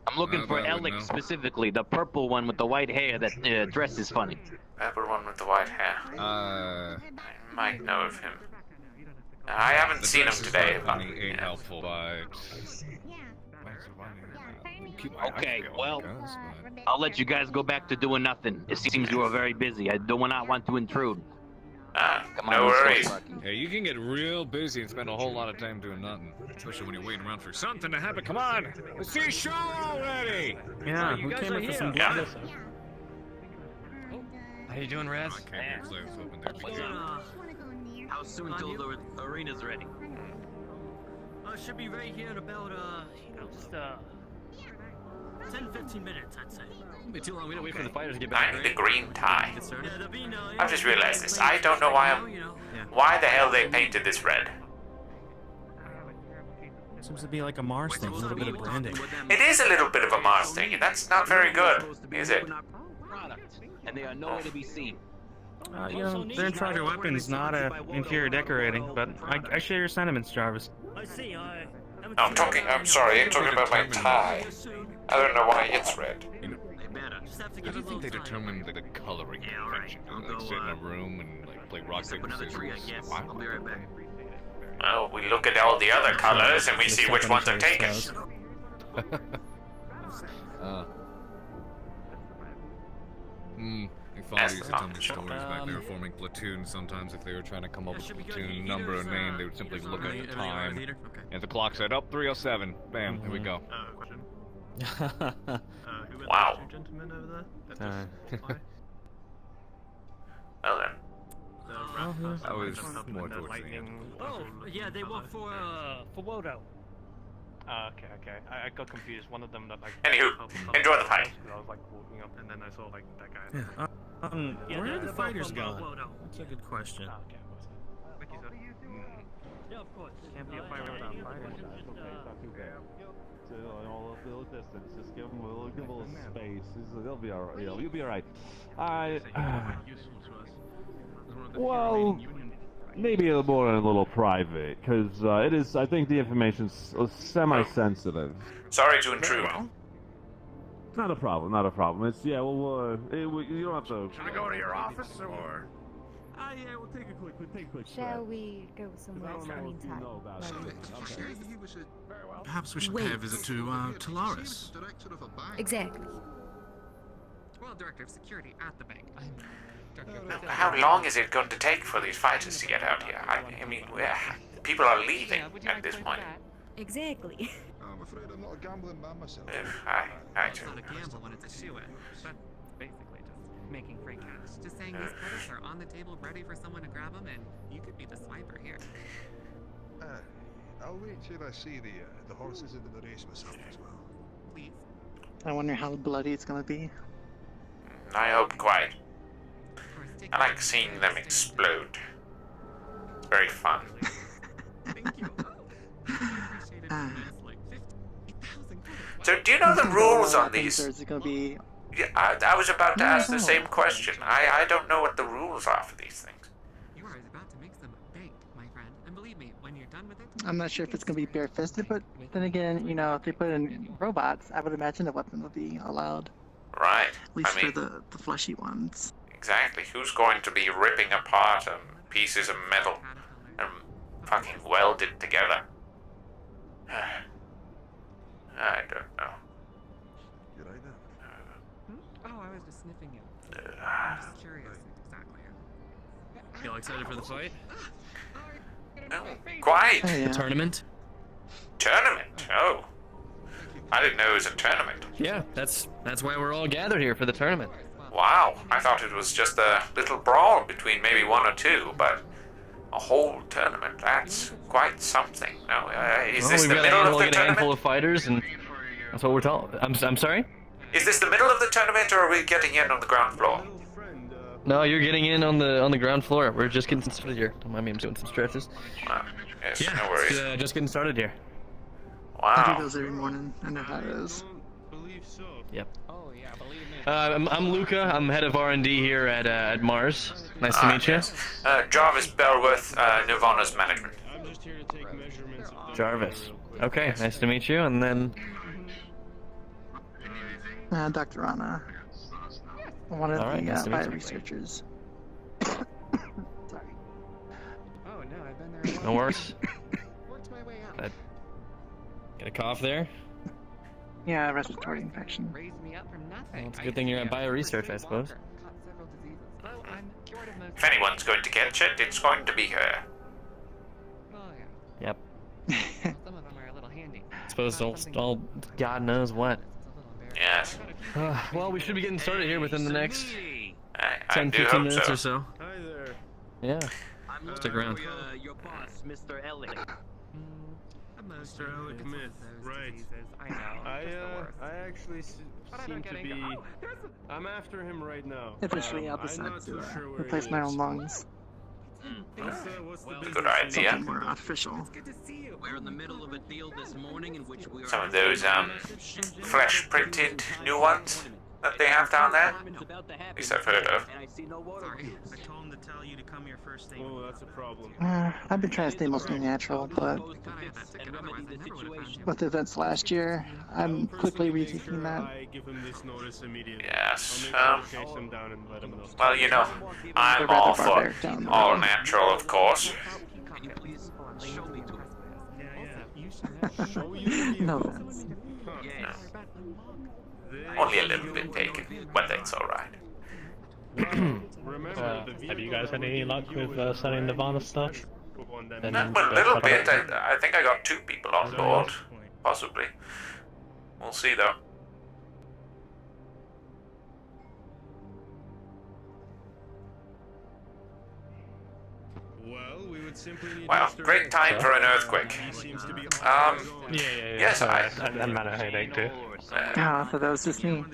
I'm looking for Alec specifically, the purple one with the white hair that dresses funny. Purple one with the white hair. I might know of him. I haven't seen him today, but... Ain't helpful, but... Okay, well, I'll let you guys go back to doing nothing. It seems you are very busy. I do not want to intrude. Come on, no worries. Hey, you can get real busy and spend a whole lot of time doing nothing. Especially when you're waiting around for something to happen. Come on! Let's see a show already! Yeah, you who guys came are up for here. some Yeah. blood? How you doing, Raz? How soon till the arena's ready? Should be right here in about, just, 10-15 minutes, I'd say. Be too long. We don't wait for the fighters to get back. I need a green tie. Yeah, there'll be no... I've just realized this. I don't know why why the hell they painted this red. Seems to be like a Mars thing, a little bit of branding. It is a little bit of a Mars thing, and that's not very good, is it? And they are nowhere to be seen. You know, they're in charge of weapons, not interior decorating, but I share your sentiments, Jarvis. I see, I'm sorry, I'm talking about my tie. I don't know why it's red. How do you think they determine the coloring convention? Like sit in a room and like play rock paper scissors? I'll be right back. Well, we look at all the other colors and we see which ones are taken. My father used to tell me stories back there forming platoons. Sometimes if they were trying to come up with a platoon number or name, they would simply look at the time. And the clock said, "Up, 307. Bam, there we go. Wow. Well then. I was more towards the end. Oh, yeah, they work for Wodo. Okay. I got confused. One of them that like. Anywho, enjoy the fight. I was like walking up, and then I saw like that guy. Yeah, where are the fighters going? That's a good question. Yeah, of course. Can't be a fighter without fighters. It's not too bad. So, a little distance. Just give him a little space. They'll be alright. You'll be alright. Well, maybe a little private, because it is. I think the information's semi-sensitive. Sorry to intrude. Not a problem. Not a problem. It's you don't have to. Should I go to your office or? Yeah, we'll take a quick Shall we go somewhere else in the meantime? Perhaps we should pay a visit to Tolaris. Exactly. Well, Director of Security at the bank. How long is it going to take for these fighters to get out here? I mean, people are leaving at this point. Exactly. I'm afraid I'm not a gambling man myself. It's not a gamble when it's a shoe-in, but basically just making free cash. Just saying these credits are on the table ready for someone to grab them, and you could be the swiper here. I'll wait till I see the horses into the race myself as well. Please. I wonder how bloody it's gonna be. I hope quite. I like seeing them explode. It's very fun. So, do you know the rules on these? Is it gonna be? Yeah, I was about to ask the same question. I don't know what the rules are for these things. You are about to make some bank, my friend. And believe me, when you're done with it... I'm not sure if it's gonna be bare-fisted, but then again, you know, if they put in robots, I would imagine the weapon would be allowed. Right. At least for the fleshy ones. Exactly. Who's going to be ripping apart pieces of metal and fucking welded together? I don't know. You're right there. Oh, I was just sniffing you. I'm just curious, exactly. You all excited for the fight? Quite. The tournament? Tournament? Oh. I didn't know it was a tournament. Yeah, that's why we're all gathered here for the tournament. Wow. I thought it was just a little brawl between maybe one or two, but A whole tournament. That's quite something. No, is Well, this we've the got middle of the a handful tournament? of fighters, and that's what we're told. I'm sorry? Is this the middle of the tournament, or are we getting in on the ground floor? No, you're getting in on the ground floor. We're just getting started here. Don't mind me, I'm doing some stretches. Yes, Yeah, no worries. it's, just getting started here. I do those every morning. I know how it is. Yep. I'm Luca. I'm head of R&D here at Mars. Nice to meet you. Jarvis Bellworth, Nirvana's management. Jarvis. Okay, nice to meet you. And then Dr. Anna. One of Alright, nice the to meet you. researchers. no worries. Get a cough there. Yeah, respiratory infection. Well, it's a good thing you're at bioresearch, I suppose. If anyone's going to catch it, it's going to be her. Yep. Suppose all God knows what. Yes. Well, we should be getting started here within the next I 10, do 15 hope minutes so. or so. Hi there. Yeah. Stick around. Your boss, Mr. Elliot. Mr. Alec Myth, right. I know. I actually seem to be... I'm after him right now. Eventually, I'll I'm decide not to too sure where replace he my is. own lungs. What's the Good idea. Something more artificial. We're in the middle of a deal this morning in which we are... Some of those flesh printed new ones that they have down there. At least I've heard of. Sorry, I told him to tell you to come here first thing. Oh, that's a problem. I've been trying to stay mostly natural, but with the events last year, I'm quickly rethinking that. I give him this notice immediately. Yes. I'll make sure to chase him down and let him know. Well, you know, I'm They're rather all for barbaric down the all road. natural, of course. No offense. Only a little bit taken, but that's alright. Have you guys had any luck with selling Nirvana stuff? Well, a little bit. I think I got 2 people on board. Possibly. We'll see, though. Well, we would simply need Wow, Mr. great time for an earthquake. He seems to be Yes, I... And man, I headache too. Oh, so that was just me.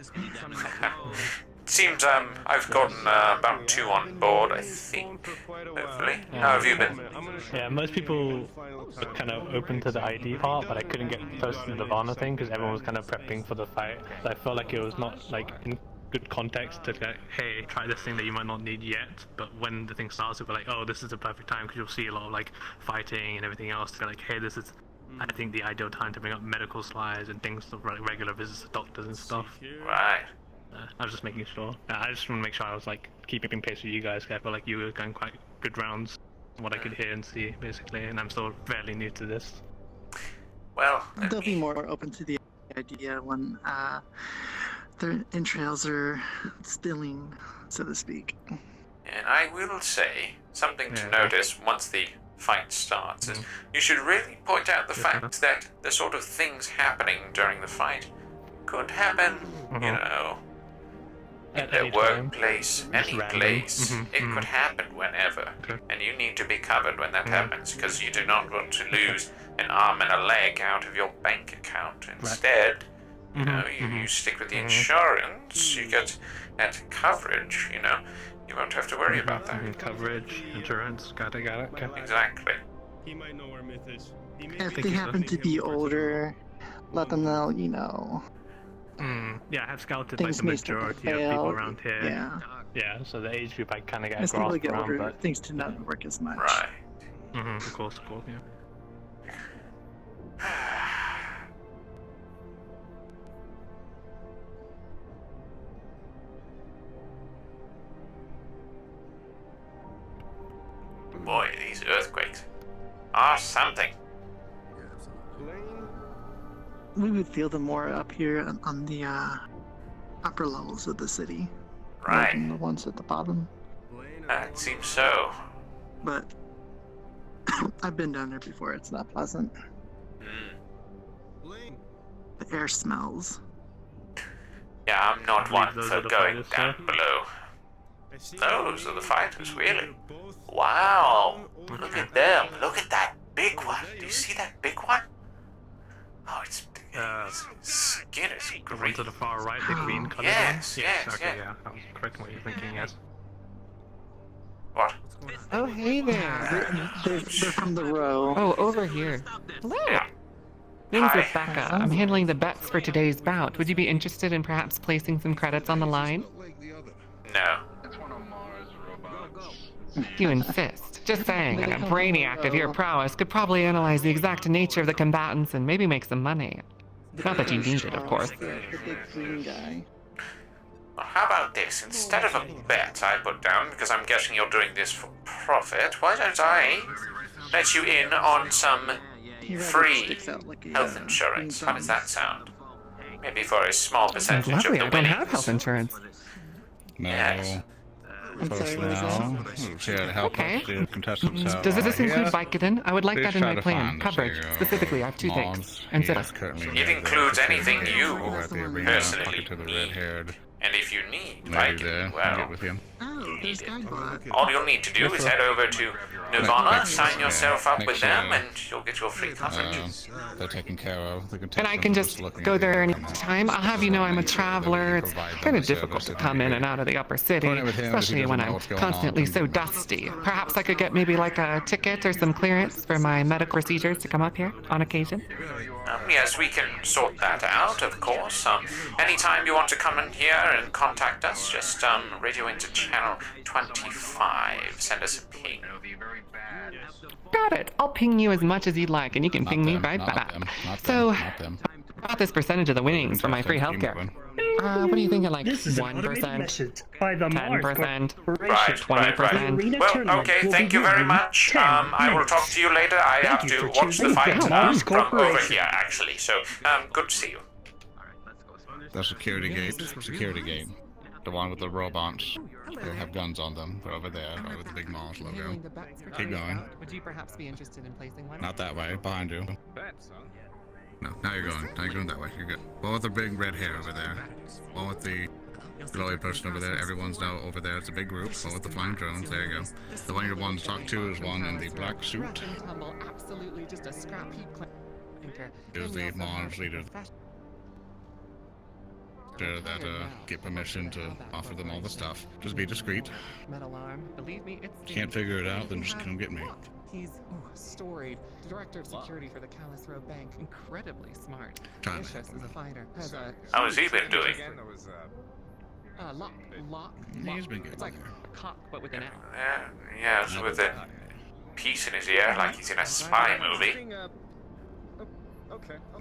Seems I've gotten about 2 on board, I think. Hopefully. How have you been? Yeah, most people were kind of open to the ID part, but I couldn't get close to the Nirvana thing because everyone was kind of prepping for the fight. So I felt like it was not like in good context to like, hey, try this thing that you might not need yet. But when the thing starts, we're like, oh, this is the perfect time because you'll see a lot of like fighting and everything else. To be like, hey, this is, I think, the ideal time to bring up medical supplies and things like regular visits to doctors and stuff. Right. I was just making sure. I just want to make sure I was like keeping pace with you guys. I felt like you were going quite good rounds, from what I could hear and see, basically. And I'm still fairly new to this. Well, They'll be more open to the idea when their entrails are spilling, so to speak. and I will say, something to notice once the fight starts is you should really point out the fact that the sort of things happening during the fight could happen, you know, in their workplace, any place. It could happen whenever, and you need to be covered when that happens, because you do not want to lose an arm and a leg out of your bank account. Instead, you know, you stick with the insurance, you get that coverage, you know, you won't have to worry about that. Coverage, insurance, got it, okay. Exactly. He might know where Myth is. If they happen to be older, let them know, you know. Yeah, I have scouted like Things the may start to majority of fail. people around here. Yeah. Yeah, so the age group I kind of got As people grasped get around, older, but... things tend not to work as much. Right. Of course, yeah. Boy, these earthquakes are something. We would feel them more up here on the upper levels of the city. Right. Than the ones at the bottom. It seems so. But I've been down there before. It's not pleasant. The air smells. Yeah, I'm not one those for are the going fighters, down below. Those are the fighters, really? Wow. Look at them. Look at that big one. Do you see that big one? Oh, its skin is The green. one to the far right, the green colored Yes, one? yes, Okay, yeah. yeah. That was correct in what you're thinking, yes. What? Oh, hey there. They're from the row. Oh, over here. Hello. Name's Rebecca. I'm handling the bets for today's bout. Would you be interested in perhaps placing some credits on the line? No. If you insist. Just saying, a brainiac of your prowess could probably analyze the exact nature of the combatants and maybe make some money. Not that you need it, of course. The big green guy. Well, how about this? Instead of a bet I put down, because I'm guessing you're doing this for profit, why don't I let you in on some free health insurance? How does that sound? Maybe for a small percentage of Lovely, the I don't have winnings. health insurance. No. Yes. Personnel. Here to help Okay. us the contestants out. Does this include Yes. Vicodin? I would like Please that in try my to plan. find us Coverage. a, Specifically, I have toothaches Mons. and He is sickles. currently It includes anything you personally personally to the need. red-haired And if you need lady Vicodin, there. well, Get with him. Oh, there's Guidebot. all you'll need to do is head over to Nirvana, sign yourself up with them, and you'll get your free coverage. They're taken care of. The And I can just go there anytime. I'll have you know I'm a traveler. It's kind of difficult to come in and out of the upper city, especially when I'm constantly so dusty. Perhaps I could get maybe like a ticket or some clearance for my medical procedures to come up here on occasion. Yes, we can sort that out, of course. Anytime you want to come in here and contact us, just radio into channel 25. Send us a ping. Got it. I'll ping you as much as you'd like, and you can ping me right back. So, about this percentage of the winnings for my free healthcare. What do you think of like 1%, 10%, 20%? Well, okay, thank you very much. I will talk to you later. I have to watch the fight from over here, actually. So, good to see you. The security gate. Security gate. The one with the robots. They have guns on them. They're over there, right with the big Mars logo. Keep going. Would you perhaps be interested in placing one? Not that way. Behind you. No, now you're going. Now you're going that way. You're good. One with the big red hair over there. One with the glowy person over there. Everyone's now over there. It's a big group. One with the flying drones. There you go. The one you want to talk to is one in the black suit. Absolutely just a scrap heap. Is the Mars leader. That get permission to offer them all the stuff. Just be discreet. Metal arm. Believe me, it's. Can't figure it out, then just come get me. He's storied. Director of security for the Callous Row Bank. Incredibly smart. Time. Vicious as a fighter. Has a. How's he been doing? Lock. He's been good. It's like a cock, but with an L. Yes, with a piece in his ear, like he's in a spy movie.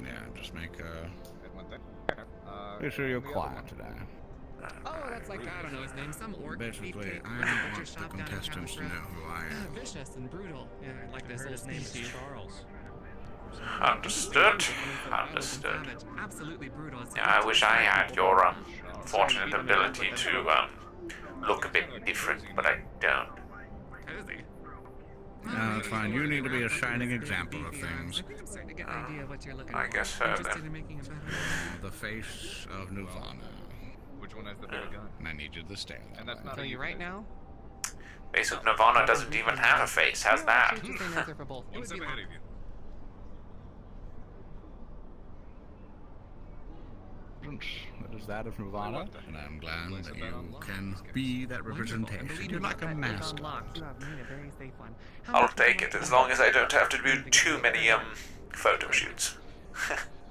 Yeah, just make make sure you're quiet today. Oh, that's like, I don't know his name, some orc. Basically, I don't want the contestants to know who I am. Vicious and brutal. Yeah, like this old name to you. Charles. Understood. Understood. Absolutely brutal. Yeah, I wish I had your fortunate ability to look a bit different, but I don't. No, it's fine. You need to be a shining example of things. I guess so, then. The face of Nirvana. Which one has the bigger gun? And I need you to stay there. And that's not Tell you right now. Face of Nirvana doesn't even have a face. How's that? One step ahead of you. That is that of Nirvana, and I'm glad that you can be that representation. You're like a mascot. I'll take it, as long as I don't have to do too many, photo shoots.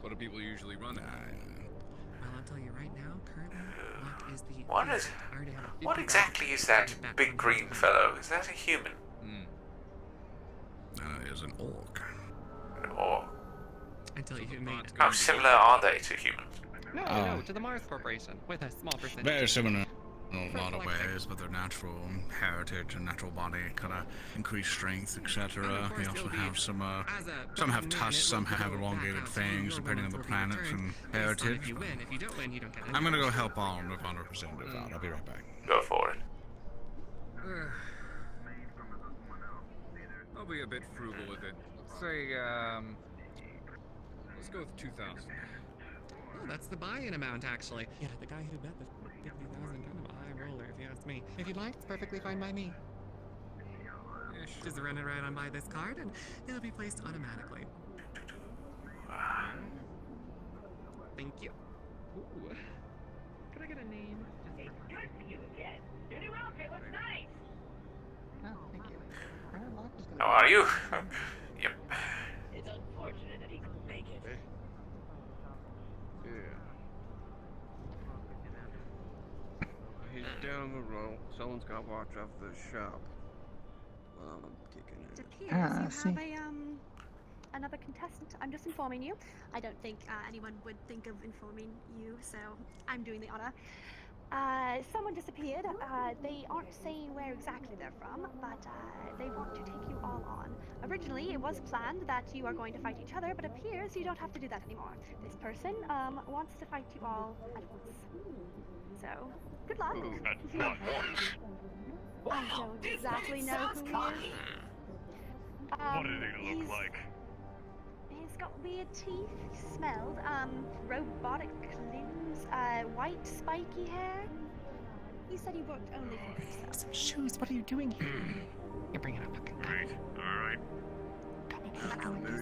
What do people usually run at? Well, I'll tell you right now, currently, What exactly is that big green fellow? Is that a human? That is an orc. An orc? Until you made it. How similar are they to humans? No, to the Mars Corporation, with a small percentage. Very similar in a lot of ways, but their natural heritage and natural body kind of increased strength, etc. They also have some have tusks, some have elongated fangs, depending on the planet and heritage. I'm gonna go help our Nirvana representative out. I'll be right back. Go for it. I'll be a bit frugal with it. Say, let's go with 2,000. Oh, that's the buy-in amount, actually. Yeah, the guy who bet the 50,000 kind of a high roller, if you ask me. If you'd like, it's perfectly fine by me. Just run it right on by this card, and it'll be placed automatically. Thank you. Ooh. Could I get a name? It's good to see you again. Your new outfit looks nice. Oh, thank you. How are you? Yep. It's unfortunate that he couldn't make it. He's down the road. Someone's got to watch out for the shop. Well, I'm kicking it. It appears you have another contestant. I'm just informing you. I don't think anyone would think of informing you, so I'm doing the honor. Someone disappeared. They aren't saying where exactly they're from, but they want to take you all on. Originally, it was planned that you are going to fight each other, but it appears you don't have to do that anymore. This person wants to fight you all at once. So, good luck. I don't exactly know who he is. What did he look like? He's got weird teeth, smelled, robotic limbs, white spiky hair. He said he worked only for himself. Some shoes, what are you doing here? You're bringing up fucking Right, alright.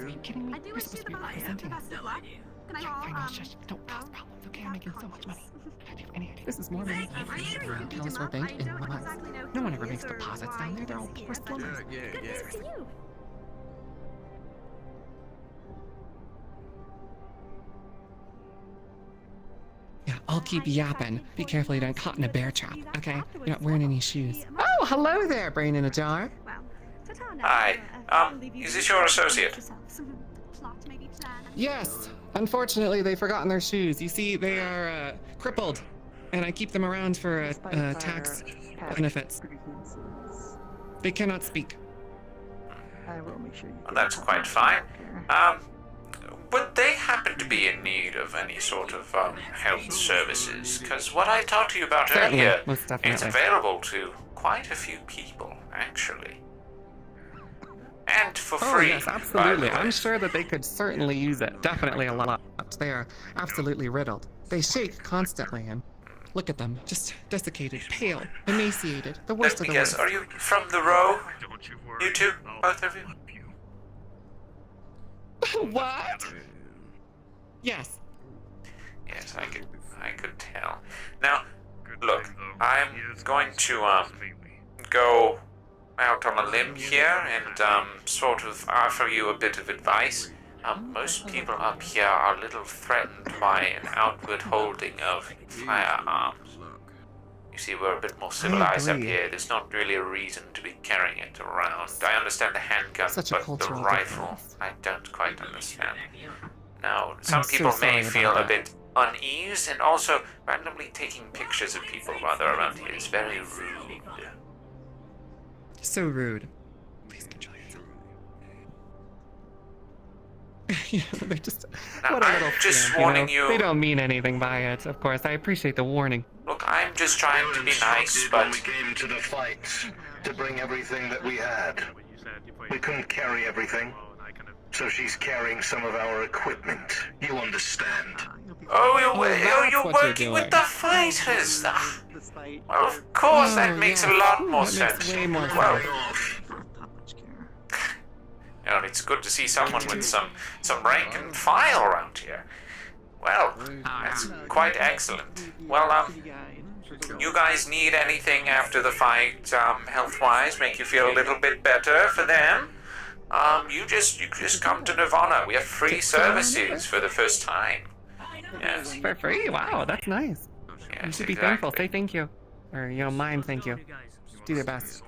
Are you kidding me? I do You're wish you supposed to the be representing us. best of luck. Can I Fine, call, shush. Don't cause problems, okay? I'm making so much money. Do you have any idea? This is more money than I've made around Callous Bank in months. No one ever makes deposits down there. They're all poor slummers. Good news to you. Yeah, I'll keep yapping. Be careful you don't get caught in a bear trap, okay? You're not wearing any shoes. Oh, hello there, brain in a jar. Hi. Is this your associate? Yes. Unfortunately, they've forgotten their shoes. You see, they are crippled, and I keep them around for tax benefits. They cannot speak. I will make sure you Well, that's quite fine. Would they happen to be in need of any sort of health services? Because what I talked to you about Certainly, earlier most definitely. is available to quite a few people, actually. And for Oh, free. yes, absolutely. I'm sure that they could certainly use it. Definitely a lot. They are absolutely riddled. They shake constantly, and look at them. Just desiccated, pale, emaciated. The worst of the Yes, worst. are you from the row? You two? Both of you? What? Yes. Yes, I could tell. Now, look, I'm going to go out on a limb here and sort of offer you a bit of advice. Most people up here are a little threatened by an outward holding of firearms. You see, we're a bit more civilized up here. There's not really a reason to be carrying it around. I understand the handgun, but the rifle, I don't quite understand. Now, some people may feel a bit unease, and also randomly taking pictures of people while they're around here is very rude. So rude. Please control yourself. They're just what a little just scamp, warning you know? you. They don't mean anything by it, of course. I appreciate the warning. Look, I'm just trying to be nice, but we came to the fight to bring everything that we had. We couldn't carry everything, so she's carrying some of our equipment. You understand? you're working with the fighters. Well, of course, that makes a lot more sense. Well, you know, it's good to see someone with some rank and file around here. Well, that's quite excellent. Well, you guys need anything after the fight, health-wise, make you feel a little bit better for them? You just come to Nirvana. We have free services for the first time. Yes. For free? Wow, that's nice. You should be thankful. Say thank you. Or, you know, mine thank you. Do your best.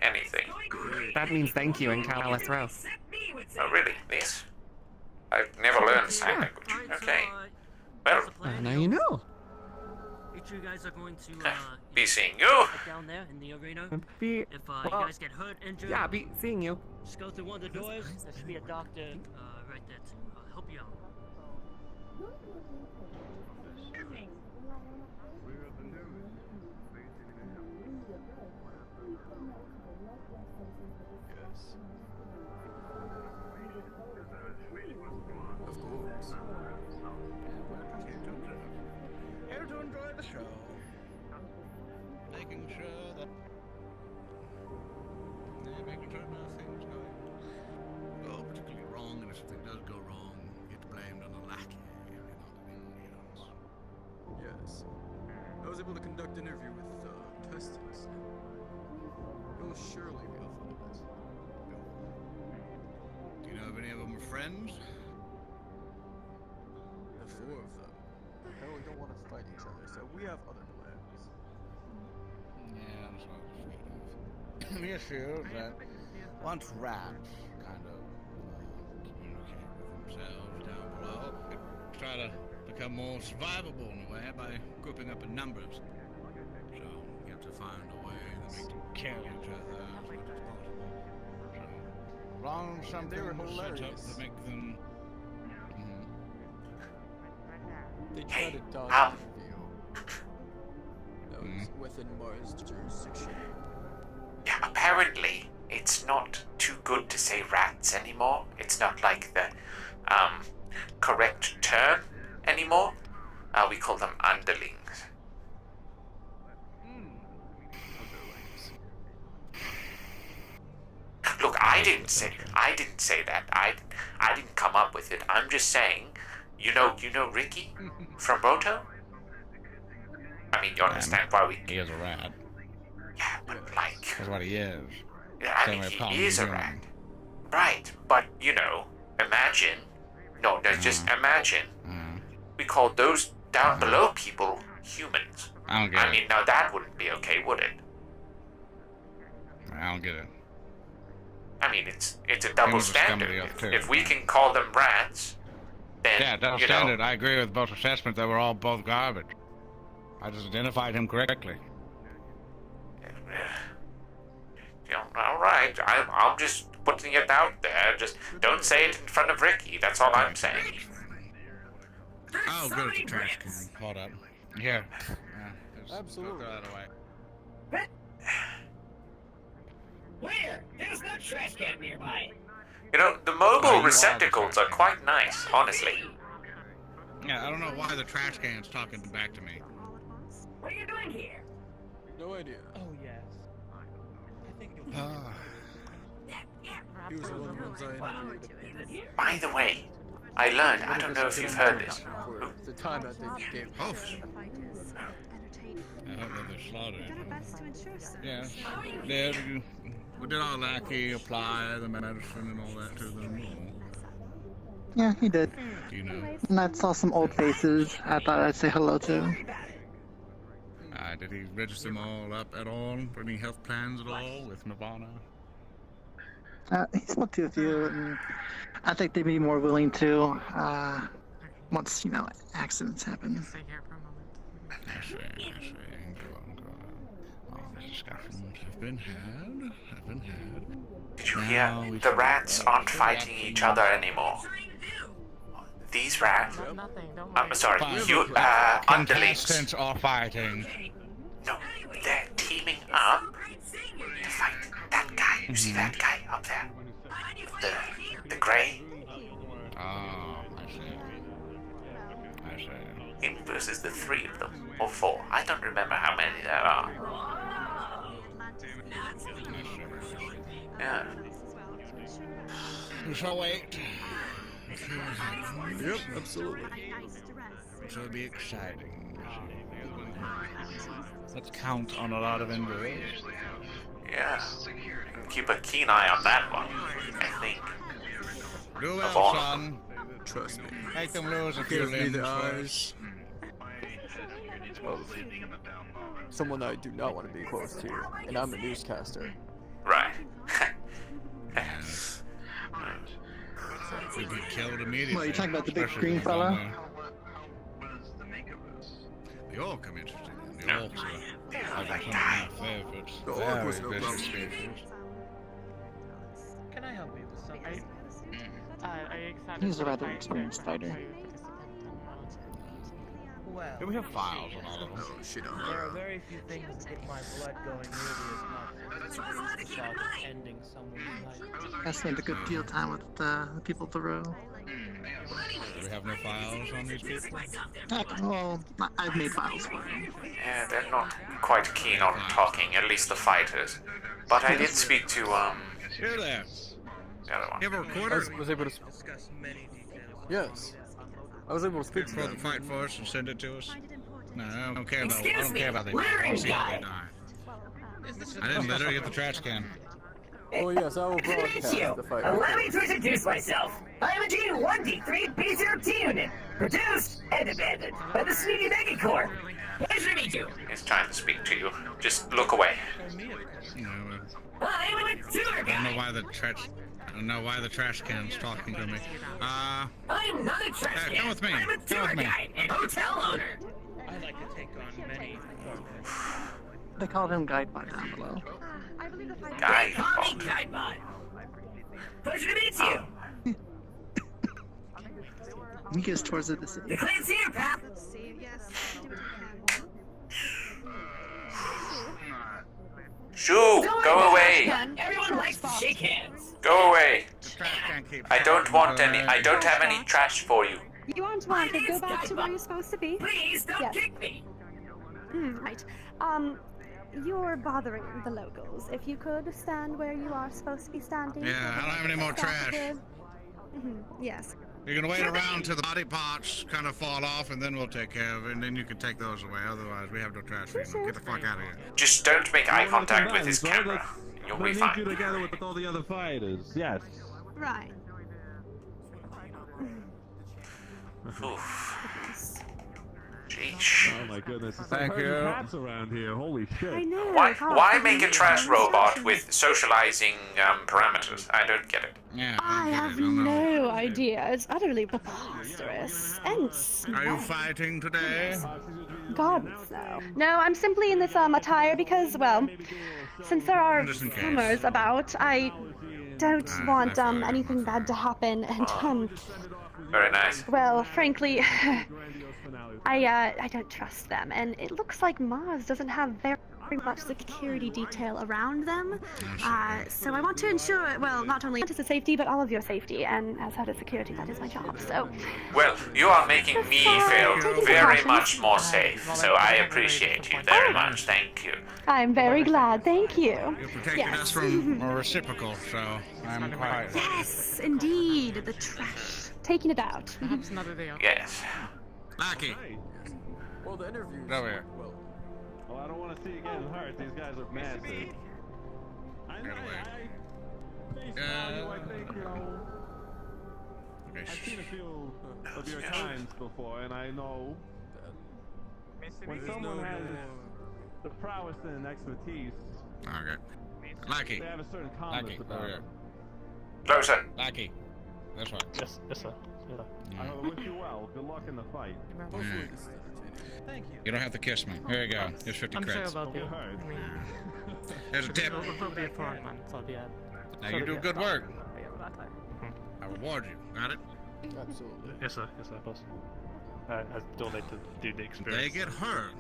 Anything. That means thank you in Callous Row. Oh, really? This? I've never learned sign language. Okay. Well, now you know. Each of you guys are going to be seeing you. down there in the arena. Be If you guys get hurt, injured, yeah, be seeing you. just go through one of the doors. There should be a doctor right there to help you out. Here to enjoy the show. Making sure that... was able to conduct an interview with Testis. You'll surely be able to find this. Do you know if any of them are friends? The four of them apparently don't want to fight each other, so we have other plans. Yeah, that's what I was afraid of. The issue is that once rats kind of communicate with themselves down below, they try to become more survivable in a way by grouping up in numbers. So you have to find a way to make them kill each other as much as possible. So as long as something was set up to make them. They try to dodge the reveal. That was within Mars' jurisdiction. Yeah, apparently it's not too good to say rats anymore. It's not like the correct term anymore. We call them underlings. Look, I didn't say that. I didn't come up with it. I'm just saying, you know Ricky from Roto? I mean, you understand why we... He is a rat. Yeah, but like... That's what he is. Yeah, I mean, he is a rat. Right, but, imagine... No, just imagine. We call those down below people humans. I don't get it. I mean, now that wouldn't be okay, would it? I don't get it. I mean, it's a double standard. If we can call them rats, then, yeah, double standard. I agree with both assessments. They were all both garbage. I just identified him correctly. All right. I'm just putting it out there. Just don't say it in front of Ricky. That's all I'm saying. Oh, good. It's a trash can. Hold up. Here. Absolutely. Throw that away. Where? There's no trash can nearby. The mobile receptacles are quite nice, honestly. Yeah, I don't know why the trash can's talking back to me. What are you doing here? No idea. Oh, yes. I think you'll He was the one who interviewed. By the way, I learned, I don't know if you've heard this. The time that they gave. I hope that they're slaughtered. Yes. Did our lackey apply the medicine and all that to them? Yeah, he did. Do you know? And I saw some old faces I thought I'd say hello to. Did he register them all up at all? For any health plans at all with Nirvana? He spoke to a few, and I think they'd be more willing to once, accidents happen. I see. Discussions have been had. Did you hear? The rats aren't fighting each other anymore. These rats... I'm sorry, you, underlings... Contestants are fighting. No, they're teaming up to fight that guy. You see that guy up there? The grey? Oh, I see. Him versus the three of them, or four. I don't remember how many there are. Yeah. We shall wait. Yep, absolutely. It'll be exciting. Let's count on a lot of injuries. Yeah. Keep a keen eye on that one, I think. Do well, son. Trust me. Make them lose a few Give me limbs the first. eyes of someone I do not want to be close to, and I'm a newscaster. Right. We get killed immediately. What, you talking about the big green fella? The orc I'm interested in. The orcs are like one of my favorites. The orc was Very no vicious problem. creatures. Can I help you with something? He's a rather experienced fighter. Well, Do we have files on all of them? Oh, shit. there are very few things that get my blood going nearly as much as the thought of ending someone's life. I spent a good deal of time with the people at the row. Do we have no files on these people? Well, I've made files for them. Yeah, they're not quite keen on talking, at least the fighters. But I did speak to, Here there. the other one. You have a recorder? I was able to. Yes. I was able to speak to Record them. the fight for us and send it to us. No, I don't care about. I Excuse don't me, care about the. littering See how they guy. die. I didn't litter. Get the trash can. Oh yes, I will Nice to meet broadcast you. the fight. Allow me to introduce myself. I am a D1D3B0T unit, produced and abandoned by the Sneaky Megacorp. Pleasure to meet you. He's trying to speak to you. Just look away. I am a tour I don't guy. know why the trash. I don't know why the trash can's talking to me. I am not a trash can. Come with me. I'm a Come tour with me. guide and hotel owner. I like to take on many forms. They called him Guidebot down below. They call me Guidebot. Pleasure to meet you. He goes towards the city. The clean's here, pal. Let's see. Yes. Shoo! Go away! Everyone likes to shake hands. Go away! The trash can keeps. I don't want any. I don't have any trash for you. You aren't wanted. Go back to where you're supposed to be. Please don't Yes. kick me. Right. You're bothering the locals. If you could stand where you are supposed to be standing. Yeah, I don't have any more trash. Yes. You can wait around till the body parts kind of fall off, and then we'll take care of it, and then you can take those away. Otherwise, we have no trash for you. Get the fuck out of here. Just don't make eye contact with his camera. And you'll But I be need fine. you together with all the other fighters. Yes. Right. Oof. Jeez. Oh my goodness. It's Thank like you. cats around here. Holy shit. I know. Why make a trash robot with socializing parameters? I don't get it. Yeah. I have no idea. It's utterly preposterous and Are you fighting today? God no. No, I'm simply in this attire because, well, since there are Just in case. rumors about, I don't want anything bad to happen, and Very nice. well, frankly, I don't trust them, and it looks like Mars doesn't have very much security detail around them. So I want to ensure, well, not only just the safety, but all of your safety, and as head of security, that is my job. So Well, you are making me feel very much more safe, so I appreciate you very much. Thank you. I'm very glad. Thank you. You're protecting us from a reciprocal, so I'm quite. Yes, indeed, the trash. Taking it out. Perhaps another day off. Yes. Lucky. Well, the interview. Over here. Well, I don't want to see you getting hurt. These guys are massive. I Get away. think, you know, Okay. I've seen a few of your times before, and I know when someone has the prowess and expertise, Okay. Lucky. they have a certain calmness Lucky. about Over them. here. Closer. Lucky. This one. Yes, yes, sir. Yeah. I wish you well. Good luck in the fight. Thank you. You don't have to kiss me. Here you go. Here's 50 I'm sure creds. about you. Here's a tip. We'll be a foreign man, so yeah. Now you do good work. I reward you. Got it? Absolutely. Yes, sir. Yes, sir, boss. I still need to do the experience. They get hurt.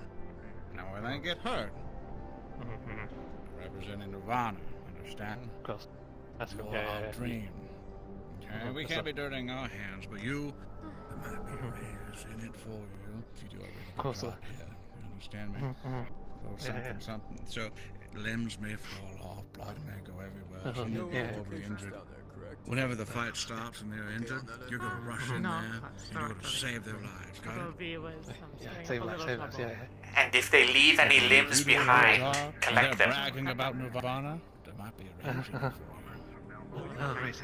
Now when they get hurt, representing Nirvana, understand? Of course. That's You're good. Yeah, our yeah, yeah. dream. Okay, we Yes, can't sir. be dirtying our hands, but you, there might be rares in it for you. If you do everything Of course, sir. right here. You understand me? Mhm. So Yeah, something, yeah. something. So limbs may fall off, blood may go everywhere. Uh-huh. Some people Yeah. are totally injured. Whenever the fight stops and they're injured, you're gonna rush in there and you're gonna save their lives. Got it? Yeah, save lives, yeah, yeah. And if they leave any limbs You do a good behind, job, and collect they're them. bragging about Nirvana, there might be a range in it for you. Oh, right.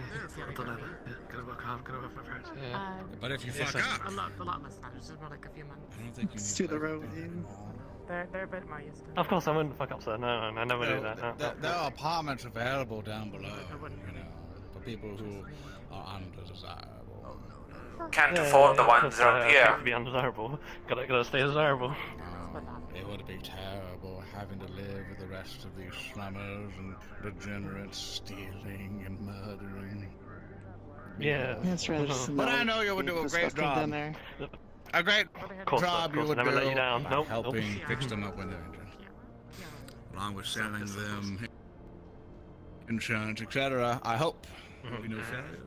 I don't know that. Yeah, gotta work hard, gotta work hard. Yeah. But if you Yes, fuck sir. up, A lot less time. It's just more like a few months. I don't think you Let's need do the to road with you. They're a bit more used to it. Of course, I wouldn't fuck up, sir. No, I never do that. No. There are apartments available down below, you know, for people who are undesirable. Can't afford the ones up To here. be undesirable. Gotta stay desirable. It would be terrible having to live with the rest of these slummers and degenerates stealing and murdering. Yeah. That's right. But I know you would do a great job. There. A great Course, job of you course, would never do let you down. by Nope, helping nope. fix them up when they're injured. Along with selling them insurance, etc. I hope. We know failures.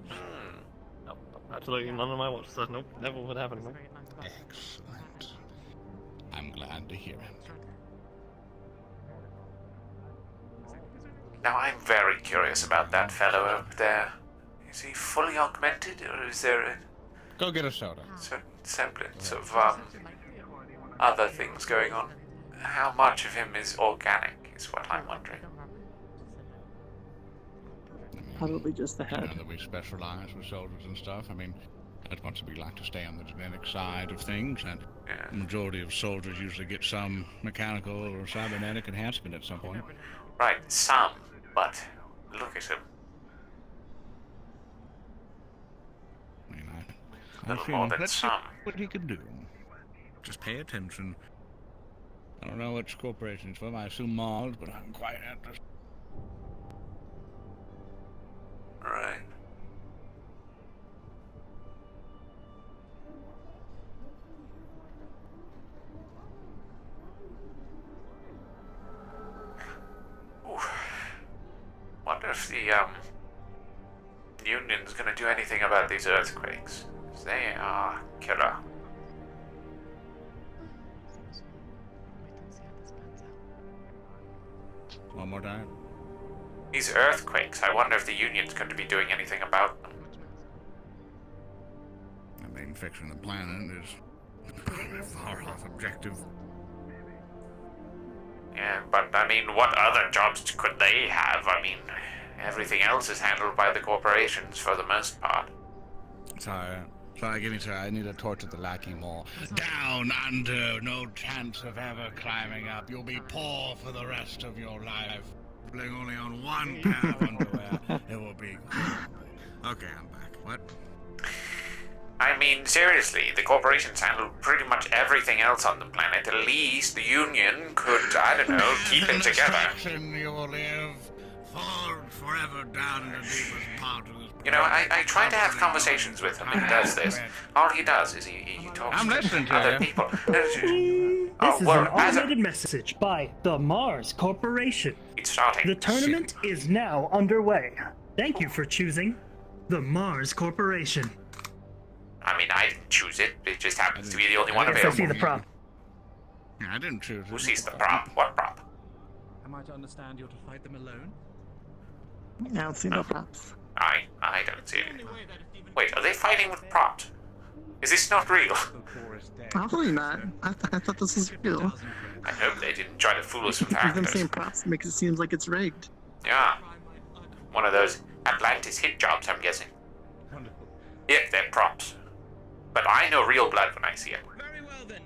Nope, absolutely none of my watch says nope, never would happen. Nope. Excellent. I'm glad to hear it. Now I'm very curious about that fellow up there. Is he fully augmented, or is there a Go get a soda. certain semblance of other things going on. How much of him is organic is what I'm wondering. Probably just the You head. know, that we specialize with soldiers and stuff. I mean, that's much we like to stay on the genetic side of things, and the majority of soldiers usually get some mechanical or cybernetic enhancement at some point. Right, some, but look at him. I mean, A little more than let's see some. what he can do. Just pay attention. I don't know which corporation it's from. I assume Mars, but I'm quite interested. Right. Ooh. Wonder if the Union's gonna do anything about these earthquakes. They are killer. One more time. These earthquakes, I wonder if the Union's going to be doing anything about them. I mean, fixing the planet is a far-off objective. Yeah, but I mean, what other jobs could they have? I mean, everything else is handled by the corporations for the most part. Sorry, give me sorry. I need to torture the lackey more. Down under, no chance of ever climbing up. You'll be poor for the rest of your life. Living only on one pair of underwear. It will be. Okay, I'm back. What? I mean, seriously, the corporations handle pretty much everything else on the planet. At least the Union could, I don't know, keep it together. You will live forever down in the deepest part of this. You know, I try to have conversations with him, and he does this. All he does is he talks to other people. This is an automated message by the Mars Corporation. It's starting. The tournament is now underway. Thank you for choosing the Mars Corporation. I mean, I didn't choose it. It just happens to be the only one Yes, I available. see the prop. I didn't choose it. Who sees the prop? What prop? Am I to understand you're to fight them alone? I don't see no props. I don't see it. Wait, are they fighting with props? Is this not real? Probably not. I thought this was real. I hope they didn't try to fool us with Even actors. saying props makes it seem like it's rigged. Yeah. One of those Atlantis hit jobs, I'm guessing. Wonderful. Yep, they're props. But I know real blood when I see it. Very well then.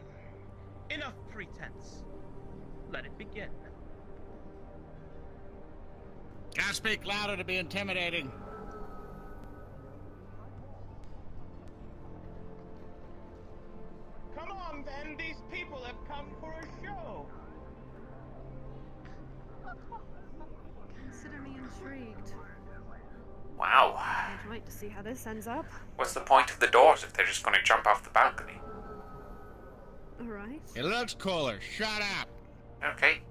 Enough pretense. Let it begin. Gotta speak louder to be intimidating. Come on then, these people have come for a show. Consider me intrigued. Wow. Can't wait to see how this ends up. What's the point of the doors if they're just going to jump off the balcony? Alright. It looks cooler. Shut up. Okay.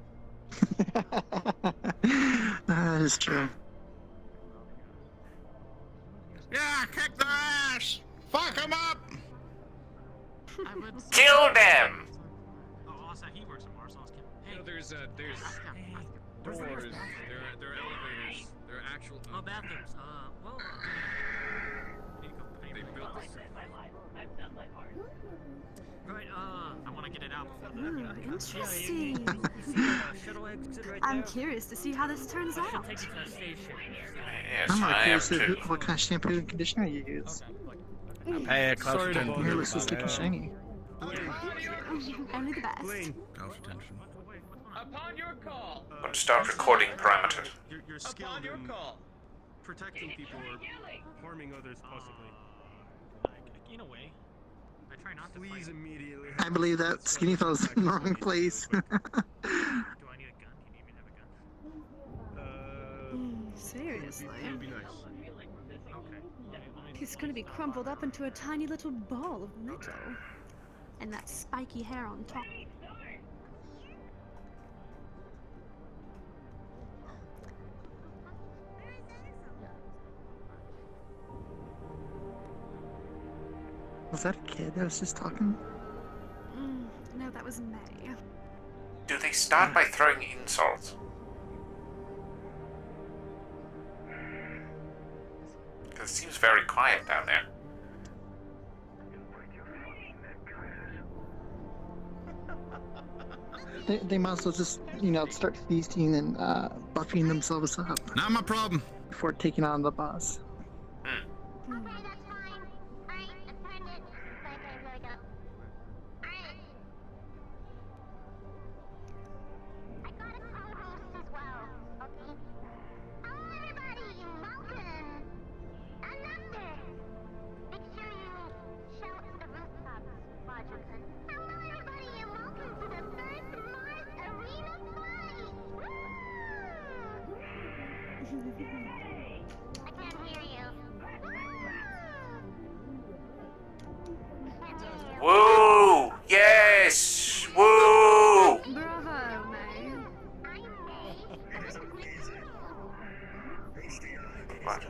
That is true. Yeah, kick their ass. Fuck them up. Kill them! Oh, also, he works at Mars. You know, there's doors, there are elevators, there are actual... Oh, bathrooms, well... They built this... Right, I want to get it out before the... Interesting. I'm curious to see how this turns out. Yes, I'm not I am curious too. what kind of shampoo and conditioner you use. Pay close Your attention. hair looks so sticky shiny. Only the best. Close attention. Upon your call. Let's start recording parameters. You're skilled Upon your in call. protecting people or harming others, possibly. In a way. I try not to Please immediately. I believe that skinny fellow's in the wrong place. Do I need a gun? Can you even have a gun? Seriously. It'd be nice. He's gonna be crumpled up into a tiny little ball of metal. And that spiky hair on top. Was that a kid that was just talking? No, that was May. Do they start by throwing insults? Because it seems very quiet down there. They might as well just, start feasting and buffing themselves up. Not my problem. Before taking on the boss. Woo! Yes! Woo! Bravo, mate. What?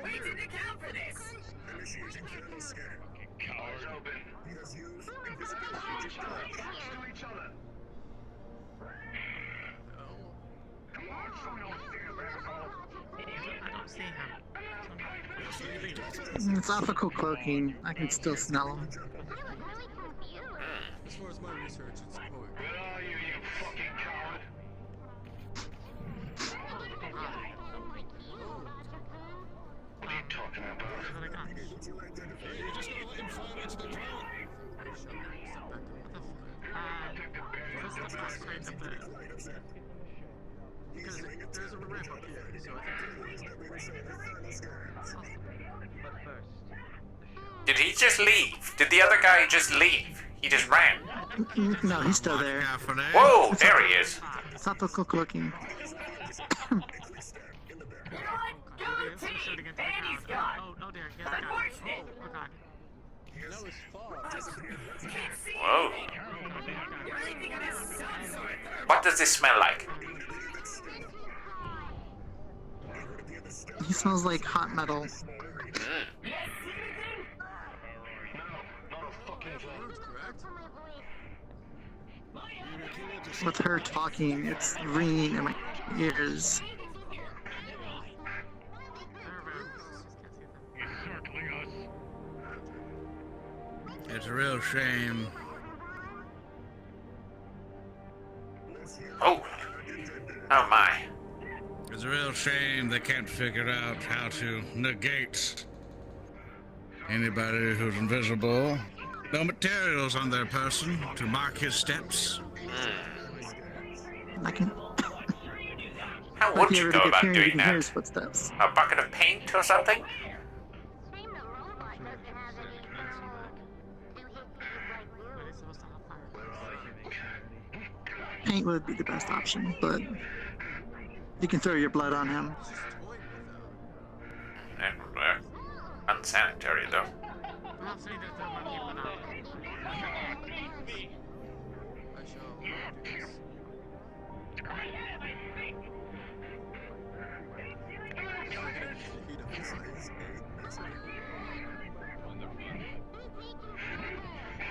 We didn't account for this! Initiating fatal scan. Eyes open. He has used invisibility to each other. Come on, someone else I don't see him. It's optical cloaking. I can still smell them. As far as my research, it's poet. Where are you, you fucking coward? What are you talking about? You just gotta let him fly into the cloud. Because there's a ramp up here, so I Did he just leave? Did the other guy just leave? He just ran. No, he's still there. Whoa, there he is. It's optical cloaking. Oh dear, he has a gun. Oh god. That was far. Whoa. What does this smell like? He smells like hot metal. With her talking, it's ringing in my ears. It's a real shame. Oh. Oh my. It's a real shame they can't figure out how to negate anybody who's invisible. No materials on their person to mark his steps. I can. How would you go about doing Hear his that? footsteps. A bucket of paint or something? Paint would be the best option, but you can throw your blood on him. And, unsanitary though.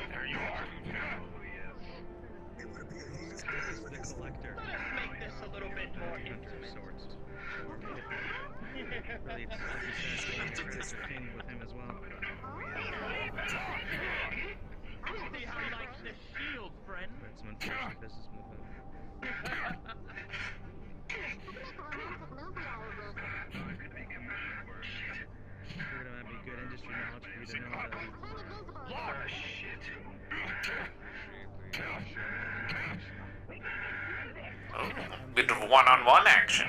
There you are. Let's make this a little bit more intimate. Really, it's like you said, with him as well. bit of one-on-one action.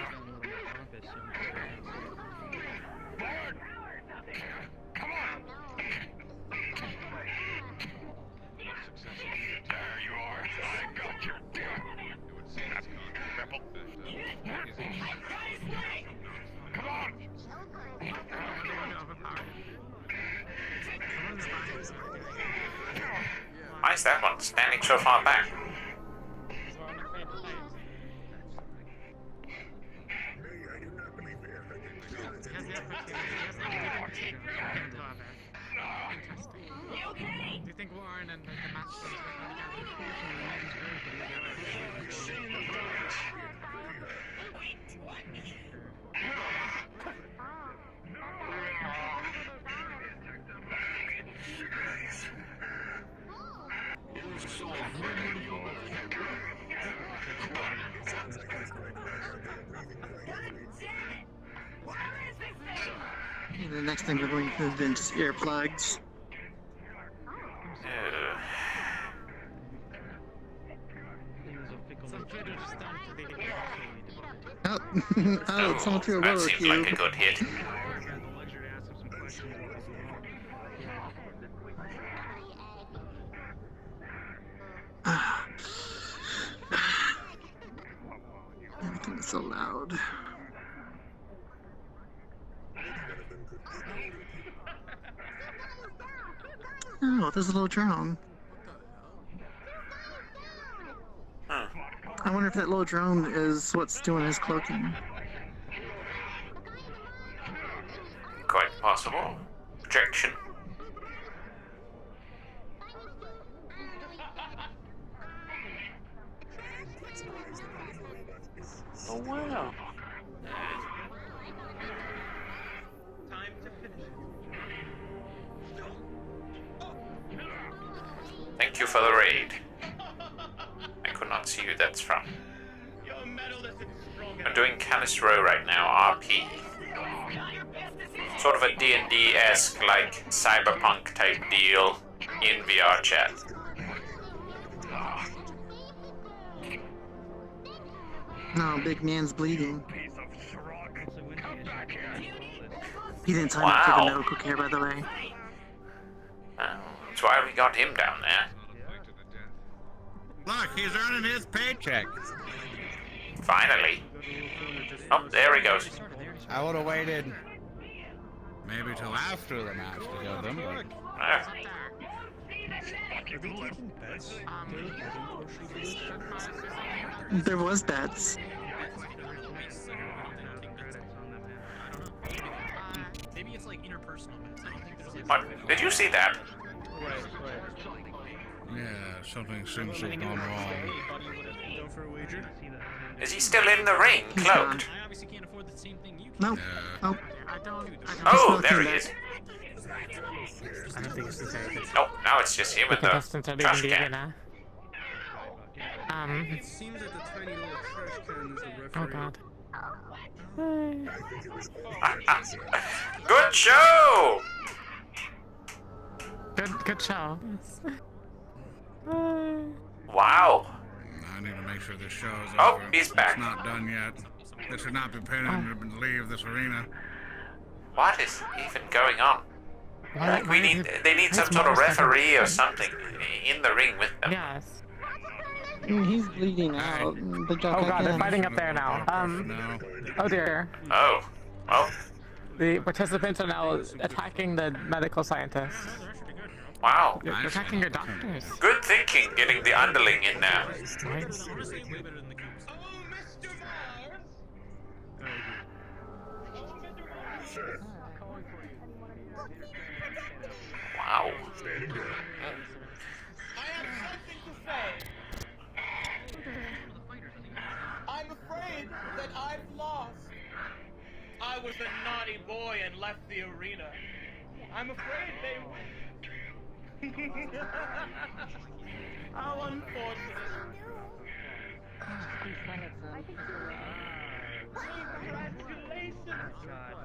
There you are. I got your Come on! Why is that one standing so far back? Do you think Warren and the match The next thing we're going to move into earplugs. Oh, oh, someone threw a that roller seems cube. like a good hit. Everything is so loud. Oh, there's a little drone. I wonder if that little drone is what's doing his cloaking. Quite possible. Projection. Oh wow. time to finish? Thank you for the raid. I could not see who that's from. I'm doing Callous Row right now, RP. Sort of a D&D-esque, like, cyberpunk type deal in VR chat. No, big man's bleeding. He didn't sign up for the medical care, by the way. That's why we got him down there. Look, he's earning his paycheck. Finally. Oh, there he goes. I would have waited maybe till after the match to get them, but... There was bets. Maybe it's like interpersonal bets. I don't think there's like... What? Did you see that? Yeah, something seems to have gone wrong. Go for a wager? Is he still in the ring, cloaked? I obviously can't afford the same thing you No. can. Oh. Oh, there he is. I don't think it's the same. Nope, now it's just him and the trash can. It seems that the tiny little trash can is the referee. Oh god. Good show! Good show. Wow. I need to make sure this show is Oh, over. he's back. It's not done yet. They should not be paying him to leave this arena. What is even going on? Why, They need some sort of referee or something in the ring with them. Yes. He's bleeding out. Oh god, they're fighting up there now. Oh dear. Oh. Well. The participants are now attacking the medical scientists. Wow. They're attacking your doctors. Good thinking, getting the underling in there. Wow. I'm afraid that I've lost. I was a naughty boy and left the arena. I'm afraid they... How unfortunate. Congratulations!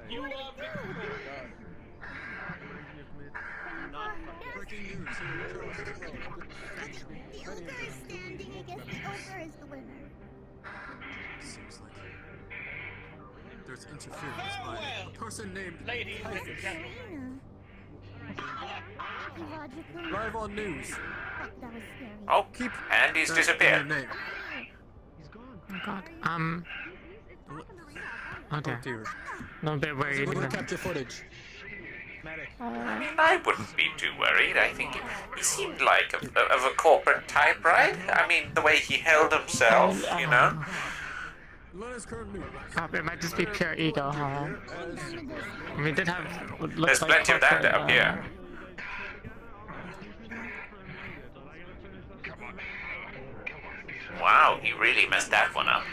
You are victorious. Breaking news. The ogre is standing against the ogre is the winner. seems like there's interference by a person named Ladies and gentlemen. Live on news. Oh, and he's disappeared. Oh god. Oh dear. No, I'm a bit worried. We're gonna capture footage. I mean, I wouldn't be too worried. I think he seemed like of a corporate type, right? I mean, the way he held himself, you know? It might just be pure ego, huh? We did have. There's plenty of that up here. Wow, he really messed that one up.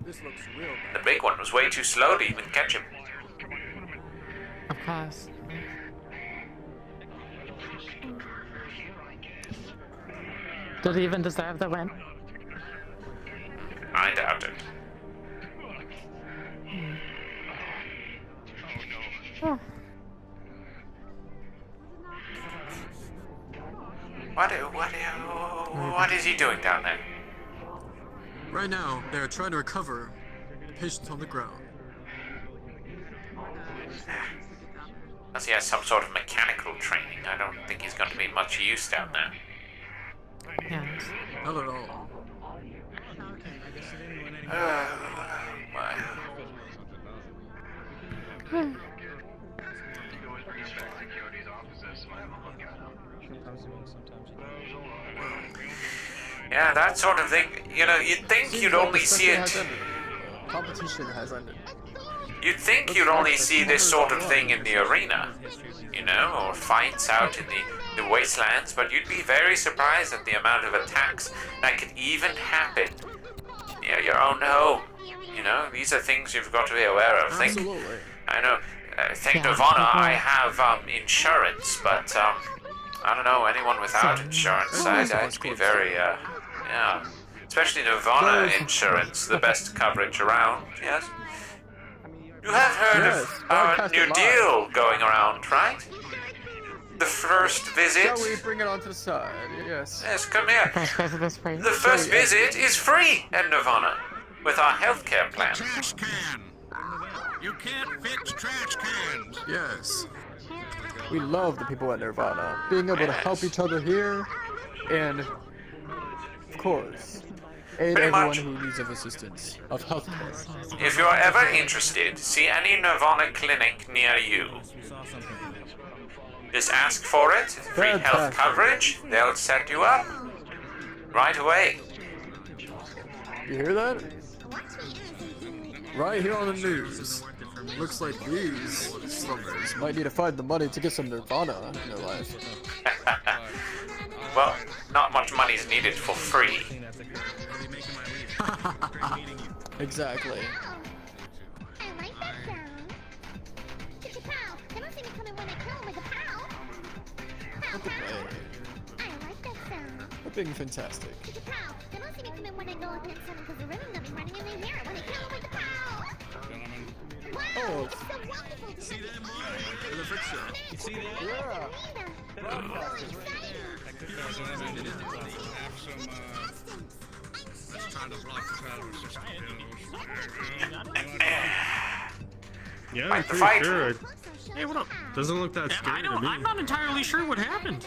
The big one was way too slow to even catch him. Of course. Did he even deserve the win? I doubt it. Oh. What is he doing down there? Right now, they're trying to recover patients on the ground. Unless he has some sort of mechanical training, I don't think he's going to be much use down there. Yes. Not at all. Yeah, that sort of thing. You know, you'd think you'd only see it. Competition has ended. You'd think you'd only see this sort of thing in the arena, you know, or fights out in the wastelands, but you'd be very surprised at the amount of attacks that could even happen near your own home. You know, these are things you've got to be aware of. Absolutely. I know, thank Nirvana, I have insurance, but I don't know, anyone without insurance, I'd be very, yeah. Especially Nirvana insurance, the best coverage around, yes. You have heard of our new deal going around, right? The first visit. Shall we bring it onto the side? Yes. Yes, come here. The first visit is free at Nirvana with our healthcare plan. Trash can. You can't fix trash cans. Yes. We love the people at Nirvana. Being able to help each other here, and of course, aid everyone who needs of assistance, of healthcare. If you're ever interested, see any Nirvana clinic near you. Just ask for it, free health coverage, they'll set you up right away. You hear that? Right here on the news. Looks like these slummers might need to find the money to get some Nirvana in their life. Well, not much money is needed for free. Exactly. We're being fantastic. Oh, See that, Mark? The fixer. You see that? yeah. Let's try to block the power system. Yeah, Fight I'm the pretty fight. sure. Hey, what up? Doesn't look that scary to me. I'm not entirely sure what happened.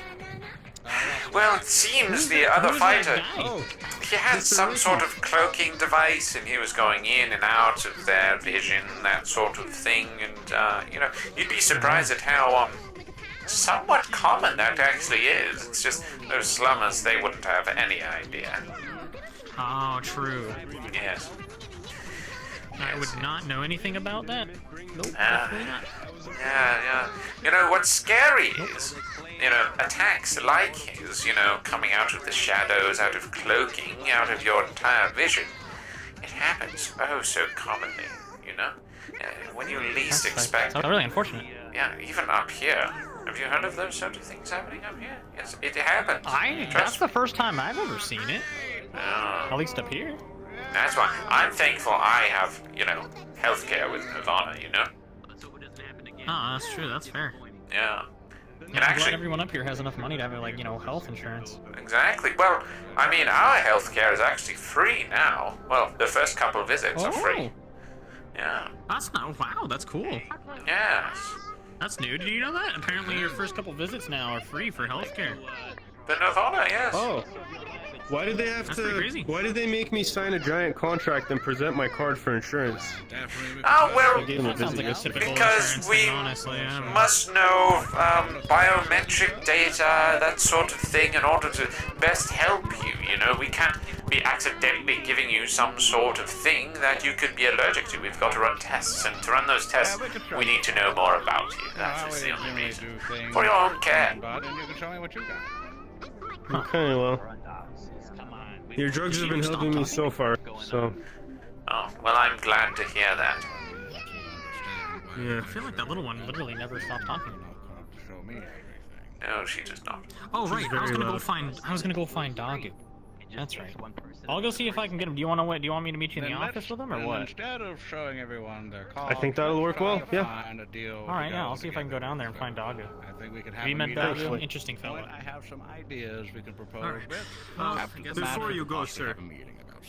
Well, it seems the other who's that fighter, guy? he had some sort of cloaking device and he was going in and out of their vision, that sort of thing, and, you know, you'd be surprised at how, somewhat common that actually is. It's just, those slummers, they wouldn't have any idea. Oh, true. Yes. I would not know anything about that. Nope, Ah. definitely not. Yeah. You know, what's scary is, you know, attacks like his, you know, coming out of the shadows, out of cloaking, out of your entire vision. It happens oh so commonly, you know? When you least expect That's it. really unfortunate. Yeah, even up here. Have you heard of those sort of things happening up here? Yes, it happens. That's the first time I've ever seen it. Oh. At least up here. That's why I'm thankful I have, you know, healthcare with Nirvana, you know? Oh, that's true. That's fair. Yeah. Yeah, I'm glad everyone up here has enough money to have, like, you know, health insurance. Exactly. Well, I mean, our healthcare is actually free now. Well, the first couple visits are free. Yeah. That's not. Wow, that's cool. Yes. That's new. Did you know that? Apparently, your first couple visits now are free for healthcare. The Nirvana, yes. Oh. Why did they have to? Why did they make me sign a giant contract and present my card for insurance? Oh, well, because we must know biometric data, that sort of thing, in order to best help you, you know? We can't be accidentally giving you some sort of thing that you could be allergic to. We've got to run tests, and to run those tests, we need to know more about you. That is the only reason. For your own care. Okay, well. Your drugs have been helping me so far, so... Oh, well, I'm glad to hear that. Yeah. I feel like that little one literally never stopped talking. No, she does not. Oh, right, I was gonna go find Dagu. That's right. I'll go see if I can get him. Do you want me to meet you in the office with him, or what? Instead of showing everyone their call, I think that'll work well, yeah. Alright, yeah, I'll see if I can go down there and find Dagu. I think we could have you met Dagu? Interesting fellow. I have some ideas we can propose. Right. Well, before you go, sir.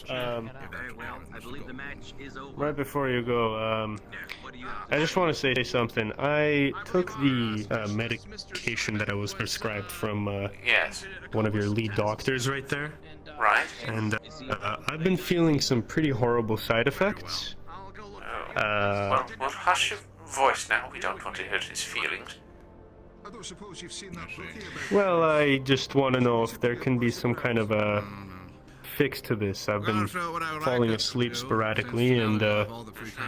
Very well. I believe the match is over. Right before you go, I just want to say something. I took the medication that I was prescribed from one of your lead doctors right there. Right. And I've been feeling some pretty horrible side effects. Well, hush your voice now. We don't want to hurt his feelings. I don't suppose you've seen that bookie about... Well, I just want to know if there can be some kind of a fix to this. I've been falling asleep sporadically and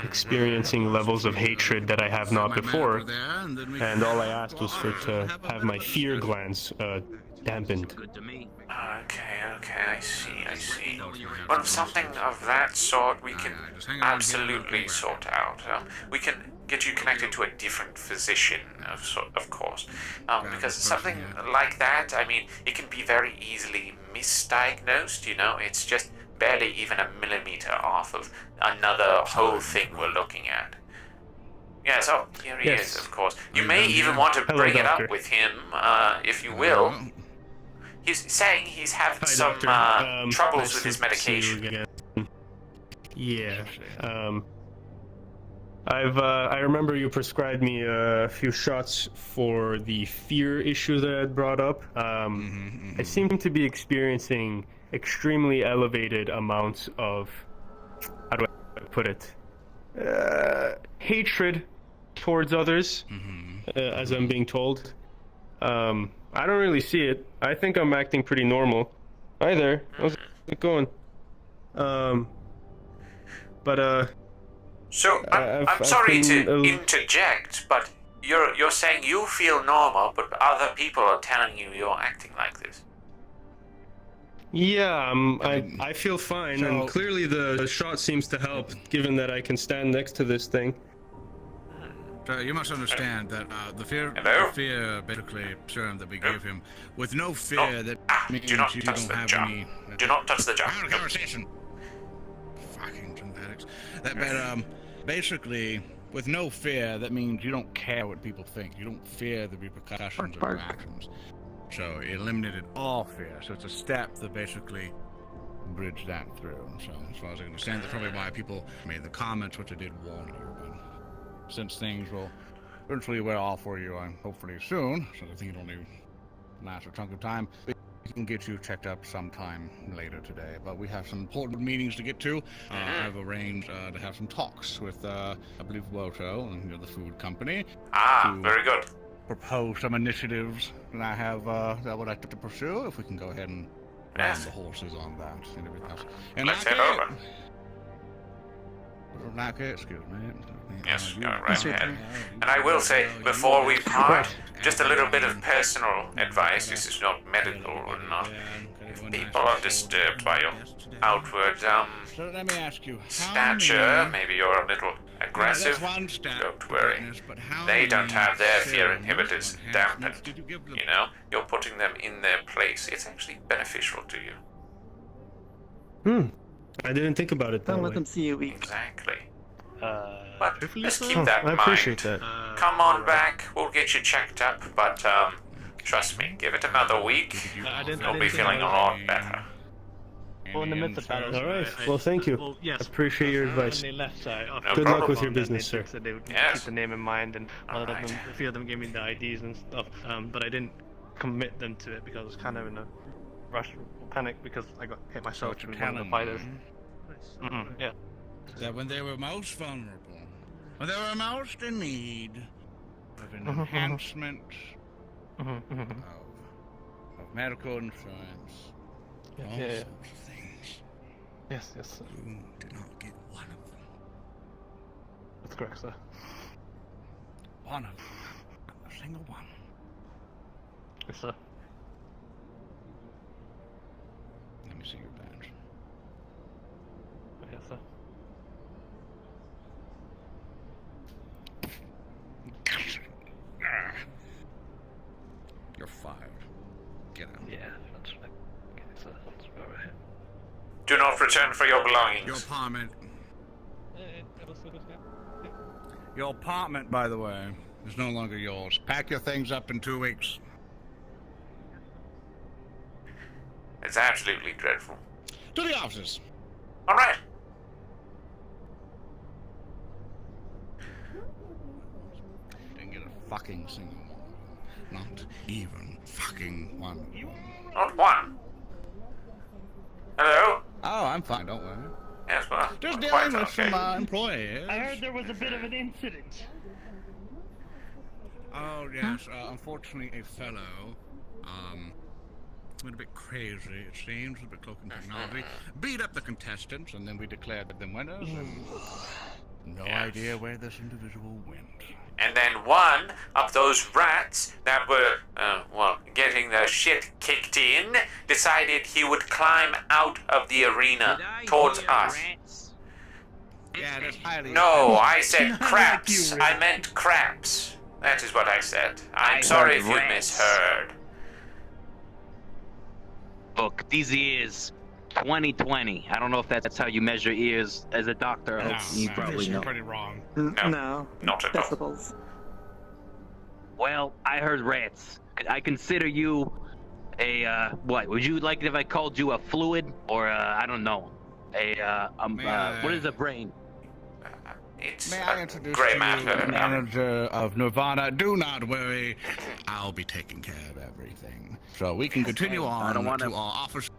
experiencing levels of hatred that I have not before. And all I asked was to have my fear glands dampened. Okay, I see. Well, something of that sort we can absolutely sort out. We can get you connected to a different physician, of course. Because something like that, I mean, it can be very easily misdiagnosed, you know? It's just barely even a millimeter off of another whole thing we're looking at. Yes, oh, here he is, of course. You may even want to bring it up with him, if you will. He's saying he's having some troubles with his medication. Yeah. I remember you prescribed me a few shots for the fear issue that I had brought up. I seem to be experiencing extremely elevated amounts of, how do I put it, hatred towards others, as I'm being told. I don't really see it. I think I'm acting pretty normal. Hi there. How's it going? So I'm sorry to interject, but you're saying you feel normal, but other people are telling you you're acting like this. Yeah, I feel fine, and clearly the shot seems to help, given that I can stand next to this thing. So you must understand that the fear basically serum that we gave him, with no fear, that means you don't have any. Do not touch the jar. Conversation. Fucking synthetics. But basically, with no fear, that means you don't care what people think. You don't fear the repercussions of your actions. So it eliminated all fear. So it's a step that basically bridged that through. So as far as I understand, that's probably why people made the comments, which I did warn you. Since things will eventually wear off for you, hopefully soon, so I think it'll only last a chunk of time, we can get you checked up sometime later today. But we have some important meetings to get to. I've arranged to have some talks with, I believe, Woto and the food company. Very good. Propose some initiatives that I have that I would like to pursue. If we can go ahead and run the horses on that and everything else. And let's head over. Excuse me. Yes, go right ahead. And I will say, before we part, just a little bit of personal advice. This is not medical or not. If people are disturbed by your outward, so let me ask you, stature, maybe you're a little aggressive, don't worry. They don't have their fear inhibitors dampened. You know, you're putting them in their place. It's actually beneficial to you. I didn't think about it that way. Don't let them see you weak. Exactly. But hopefully just so. keep that in I mind. appreciate that. Come on back, we'll get you checked up, but trust me, give it another week, you'll be feeling a lot better. Well, in the midst of battle. Alright, well, thank you. Well, yes. Appreciate your When advice. they left, Good luck with your business, sir. Said they would Yes. keep the name in mind, and a few of them gave me the IDs and stuff. But I didn't commit them to it because I was kind of in a rush or panic because I got hit myself with one of the fighters. Yeah. That when they were most vulnerable, when they were most in need of an enhancement of medical insurance, all sorts of things. Yes, yes. You did not get one of them. That's correct, sir. One of them. Not a single one. Yes, sir. Let me see your badge. Yes, sir. You're fired. Get out. Yeah, that's right. Okay, so that's right. Do not return for your belongings. Your apartment. Your apartment, by the way, is no longer yours. Pack your things up in 2 weeks. It's absolutely dreadful. To the offices. All right. Didn't get a fucking single one. Not even fucking one. Not one. Hello? Oh, I'm fine, don't worry. Yes, well, Just quite dealing with okay. some employees. I heard there was a bit of an incident. Oh, yes, unfortunately a fellow, went a bit crazy, it seems, a bit cloak and technology, beat up the contestants, and then we declared them winners, and no idea where this individual went. And then one of those rats that were, getting their shit kicked in, decided he would climb out of the arena towards us. Yeah, that's highly... No, I said craps. I meant craps. That is what I said. I'm sorry if you misheard. Look, these ears, 2020. I don't know if that's how you measure ears as a doctor. No, You probably know. pretty wrong. No. Not at all. Decibels. Well, I heard rats. I consider you a, what? Would you like it if I called you a fluid? Or, I don't know. What is a brain? It's May I introduce gray to matter. you the manager of Nirvana? Do not worry, I'll be taking care of everything. So we can continue on I don't wanna... to our offices.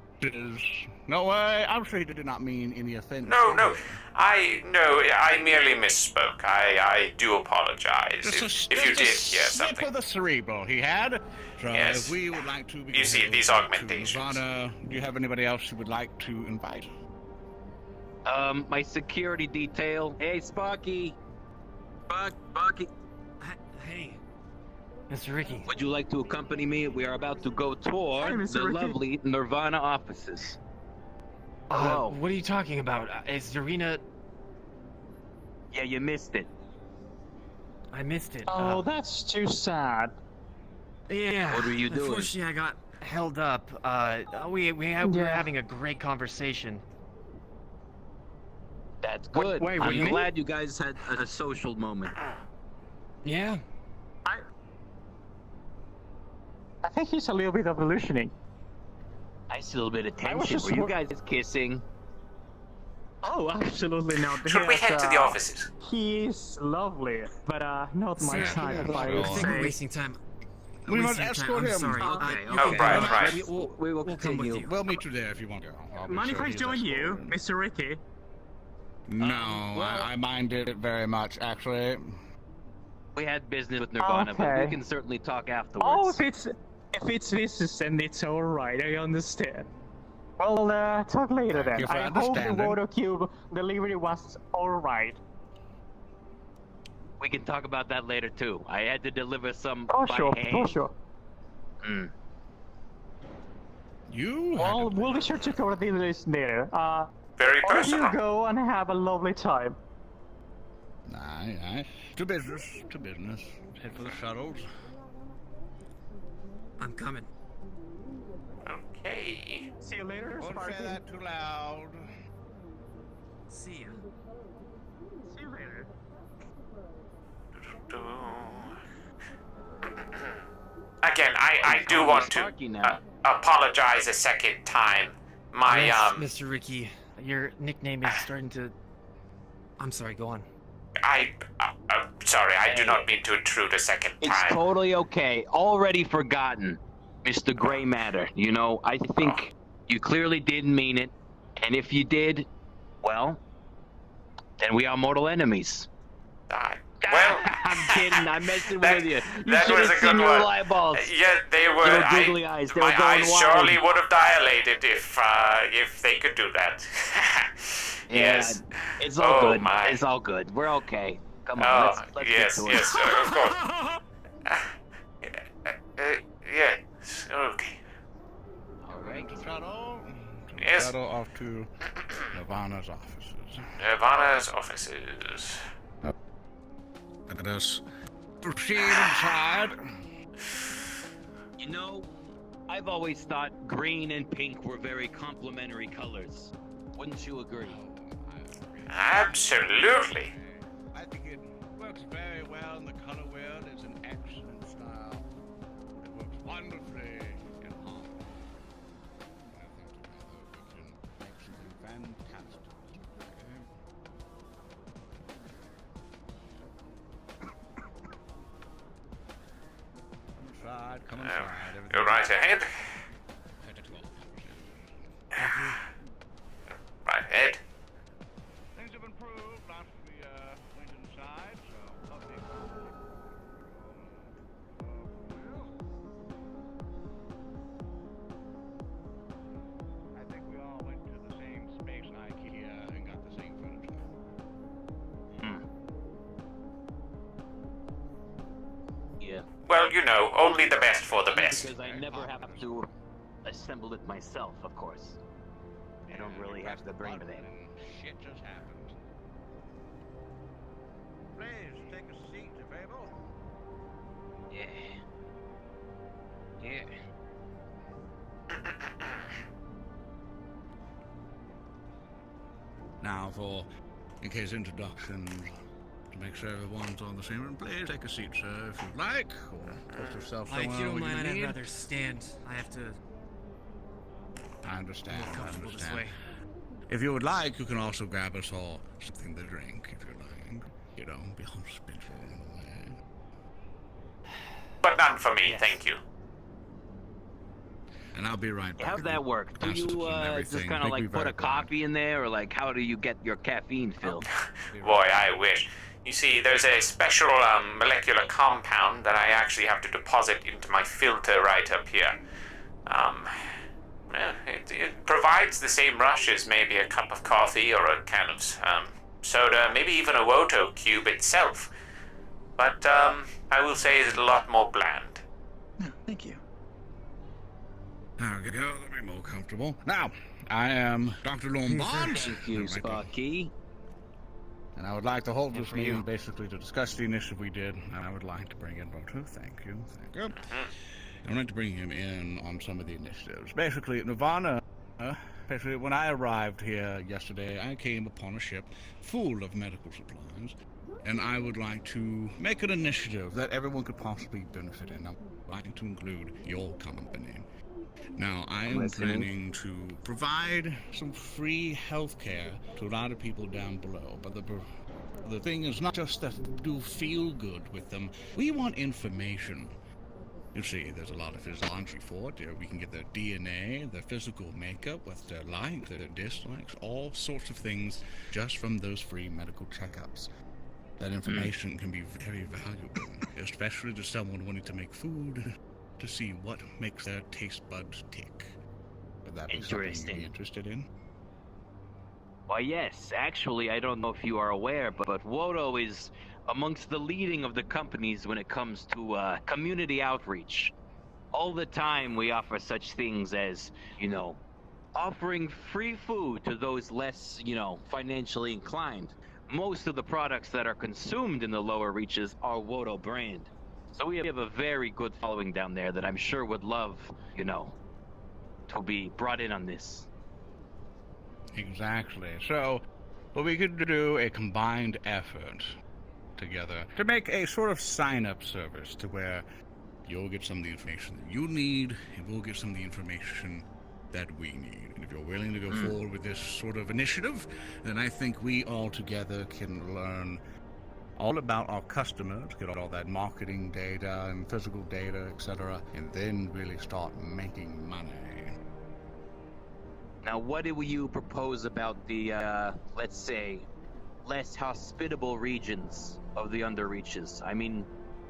No way, I'm sure he did not mean any offense. No, I merely misspoke. I do apologize if you did hear something. Slip of the cerebral he had. So Yes. if we would like to... You see, these augmentations. Nirvana, do you have anybody else you would like to invite? My security detail. Hey, Sparky. Sparky. Hey, Mr. Ricky. Would you like to accompany me? We are about to go tour the lovely Nirvana offices. What are you talking about? Is Zarina... Yeah, you missed it. I missed it. Oh, that's too sad. Yeah. What were you doing? Unfortunately, I got held up. We were having a great conversation. That's good. Wait, what do you I'm mean? glad you guys had a social moment. Yeah. I think he's a little bit of hallucinating. I see a little bit of I was tension. just Were you wor- guys kissing? Oh, absolutely not. Should we head to the offices? He is lovely, but not my type. I think we're wasting time. We must Wasting time. escort I'm him. sorry. Oh, right. We will We'll come with continue. you. We'll meet you there if you want to go. Mind if I join you, Mr. Ricky? No, I mind it very much, actually. We had business with Nirvana, but we Okay. can certainly talk Oh, afterwards. if it's business, then it's alright. I understand. Well, talk later then. you for I hope the understanding. water cube delivery was alright. We can talk about that later too. I had to deliver some Oh, by sure. hand. Oh, sure. Mm. You? Well, we'll be sure to cover the list later. Very All of personal. you go and have a lovely time. Aye. To business. Head for the shuttles. I'm coming. Okay. See you later, Don't Sparky. say that too loud. See ya. See you later. Again, I do want to apologize a second time. My Yes, Mr. Ricky, your nickname is starting to. I'm sorry. Go on. Sorry, I do not mean to intrude a second time. It's totally okay. Already forgotten, Mr. Gray Matter. You know, I think you clearly didn't mean it. And if you did, well, then we are mortal enemies. Well, I'm kidding. I'm messing with you. You that should was have a good seen your one. eyeballs. Yeah, they were. Little googly eyes. They were My going eyes wild. surely would have dilated if they could do that. Yes. Yeah, it's all good. My. It's all good. We're okay. Come on, let's yes, get to yes, it. of course. Yes, okay. Alright, Shadow. Yes. Shadow off to Nirvana's offices. Nirvana's offices. Let us proceed inside. You know, I've always thought green and pink were very complementary colors. Wouldn't you agree? Absolutely. I think it works very well in the color wheel. It's an excellent style. It works wonderfully in harmony. I think together we can make something fantastic. Come inside. Go right ahead. Right ahead. Things have improved after we went inside, so lovely. I think we all went to the same space IKEA and got the same furniture. Yeah. Well, you know, only the best for the best. Because I never have to assemble it myself, of course. I don't really have to bring it in. Shit just happened. Please take a seat if able. Yeah. Yeah. Now for, in case introductions, to make sure everyone's on the same room, please take a seat, sir, if you'd like, or put yourself If somewhere you don't where mind, you I'd need. rather stand. I have to. I understand, More I comfortable this understand. way. If you would like, you can also grab us all something to drink, if you like. You know, be hospitable in a way. But none for me, thank you. And I'll be right back. How's that work? Do you just kind of like put a coffee in there, or like how do you get your caffeine filled? Boy, I wish. You see, there's a special molecular compound that I actually have to deposit into my filter right up here. It provides the same rush as maybe a cup of coffee or a can of soda, maybe even a Woto cube itself. But I will say it's a lot more bland. No, thank you. There we go, that'll be more comfortable. Now, I am Dr. Lombard. Thank you, Sparky. And I would like to hold this meeting basically to discuss the initiative we did, and I would like to bring in Voto. Thank you. I would like to bring him in on some of the initiatives. Basically, Nirvana, basically, when I arrived here yesterday, I came upon a ship full of medical supplies, and I would like to make an initiative that everyone could possibly benefit in. I'd like to include your company. Now, I am planning to provide some free healthcare to a lot of people down below, but the thing is not just that do feel good with them. We want information. You see, there's a lot of physiology for it. We can get their DNA, their physical makeup, what their likes, their dislikes, all sorts of things just from those free medical checkups. That information can be very valuable, especially to someone wanting to make food, to see what makes their taste buds tick. Would that be something you'd be interested in? Why, yes. Actually, I don't know if you are aware, but Woto is amongst the leading of the companies when it comes to community outreach. All the time we offer such things as, you know, offering free food to those less, you know, financially inclined. Most of the products that are consumed in the lower reaches are Woto brand. So we have a very good following down there that I'm sure would love, you know, to be brought in on this. Exactly. So, well, we could do a combined effort. together to make a sort of sign-up service to where you'll get some of the information that you need, and we'll get some of the information that we need. And if you're willing to go forward with this sort of initiative, then I think we all together can learn all about our customers, get all that marketing data and physical data, etc., and then really start making money. Now, what do you propose about the, let's say, less hospitable regions of the Underreaches? I mean,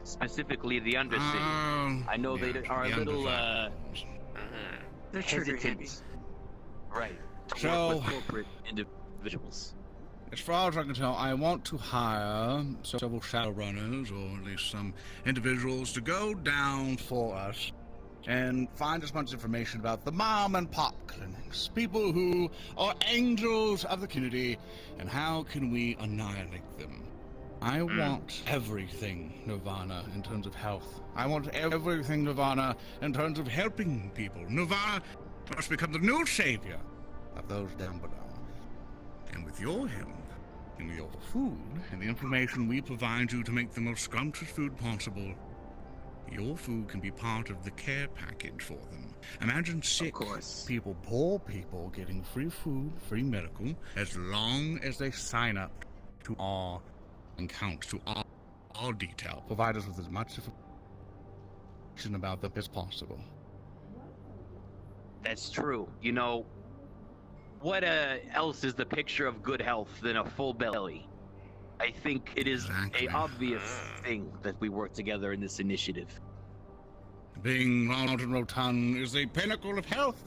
specifically the Undercity. I know they are a little, They're trigger happy. hesitant. Right. To So- work with corporate individuals. As far as I can tell, I want to hire several Shadowrunners, or at least some individuals, to go down for us and find as much information about the mom and pop clinics, people who are angels of the community, and how can we annihilate them. I want everything Nirvana in terms of health. I want everything Nirvana in terms of helping people. Nirvana must become the new savior of those down below. And with your help, and with your food, and the information we provide you to make the most scrumptious food possible, your food can be part of the care package for them. Imagine sick people, poor people, getting free food, free medical, as long as they sign up to our accounts, to all detail. Provide us with as much information about them as possible. That's true. You know, what else is the picture of good health than a full belly? I think it is a obvious thing that we work together in this initiative. Being round and rotund is the pinnacle of health.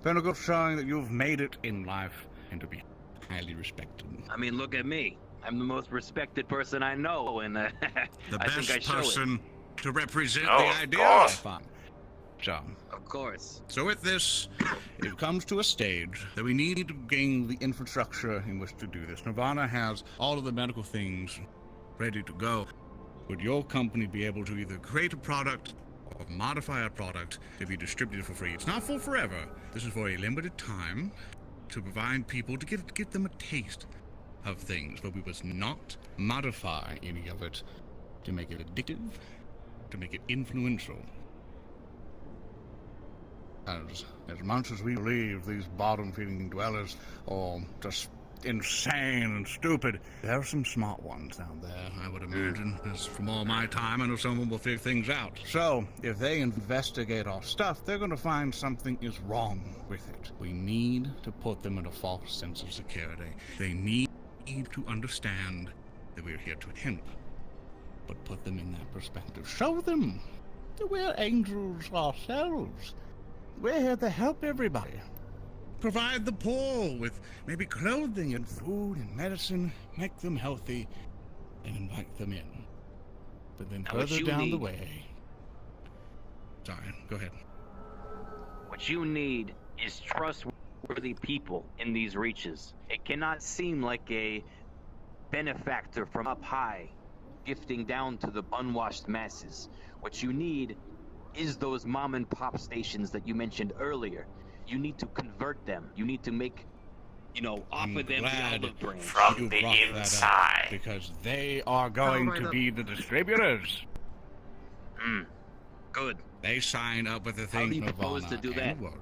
Pinnacle showing that you've made it in life and to be highly respected. I mean, look at me. I'm the most respected person I know, and The I best think I show person it. to represent Oh, the of idea course. of fun. John. Of course. So with this, it comes to a stage that we need to gain the infrastructure in which to do this. Nirvana has all of the medical things ready to go. Would your company be able to either create a product or modify a product to be distributed for free? It's not for forever. This is for a limited time to provide people to get them a taste of things, but we must not modify any of it to make it addictive, to make it influential. As much as we believe these bottom-feeding dwellers are just insane and stupid, there are some smart ones down there, I would imagine. As from all my time, I know someone will figure things out. So, if they investigate our stuff, they're going to find something is wrong with it. We need to put them in a false sense of security. They need to understand that we're here to help, but put them in that perspective. Show them that we're angels ourselves. We're here to help everybody. Provide the poor with maybe clothing and food and medicine, make them healthy, and invite them in. But then Now, what further you down the need- way... Sorry, go ahead. What you need is trustworthy people in these reaches. It cannot seem like a benefactor from up high gifting down to the unwashed masses. What you need is those mom and pop stations that you mentioned earlier. You need to convert them. You need to make, offer them the glad olive branch. you brought that up, because they are going to be the distributors. Good. They sign up with the How thing do you propose Nirvana to do and that? Wodo.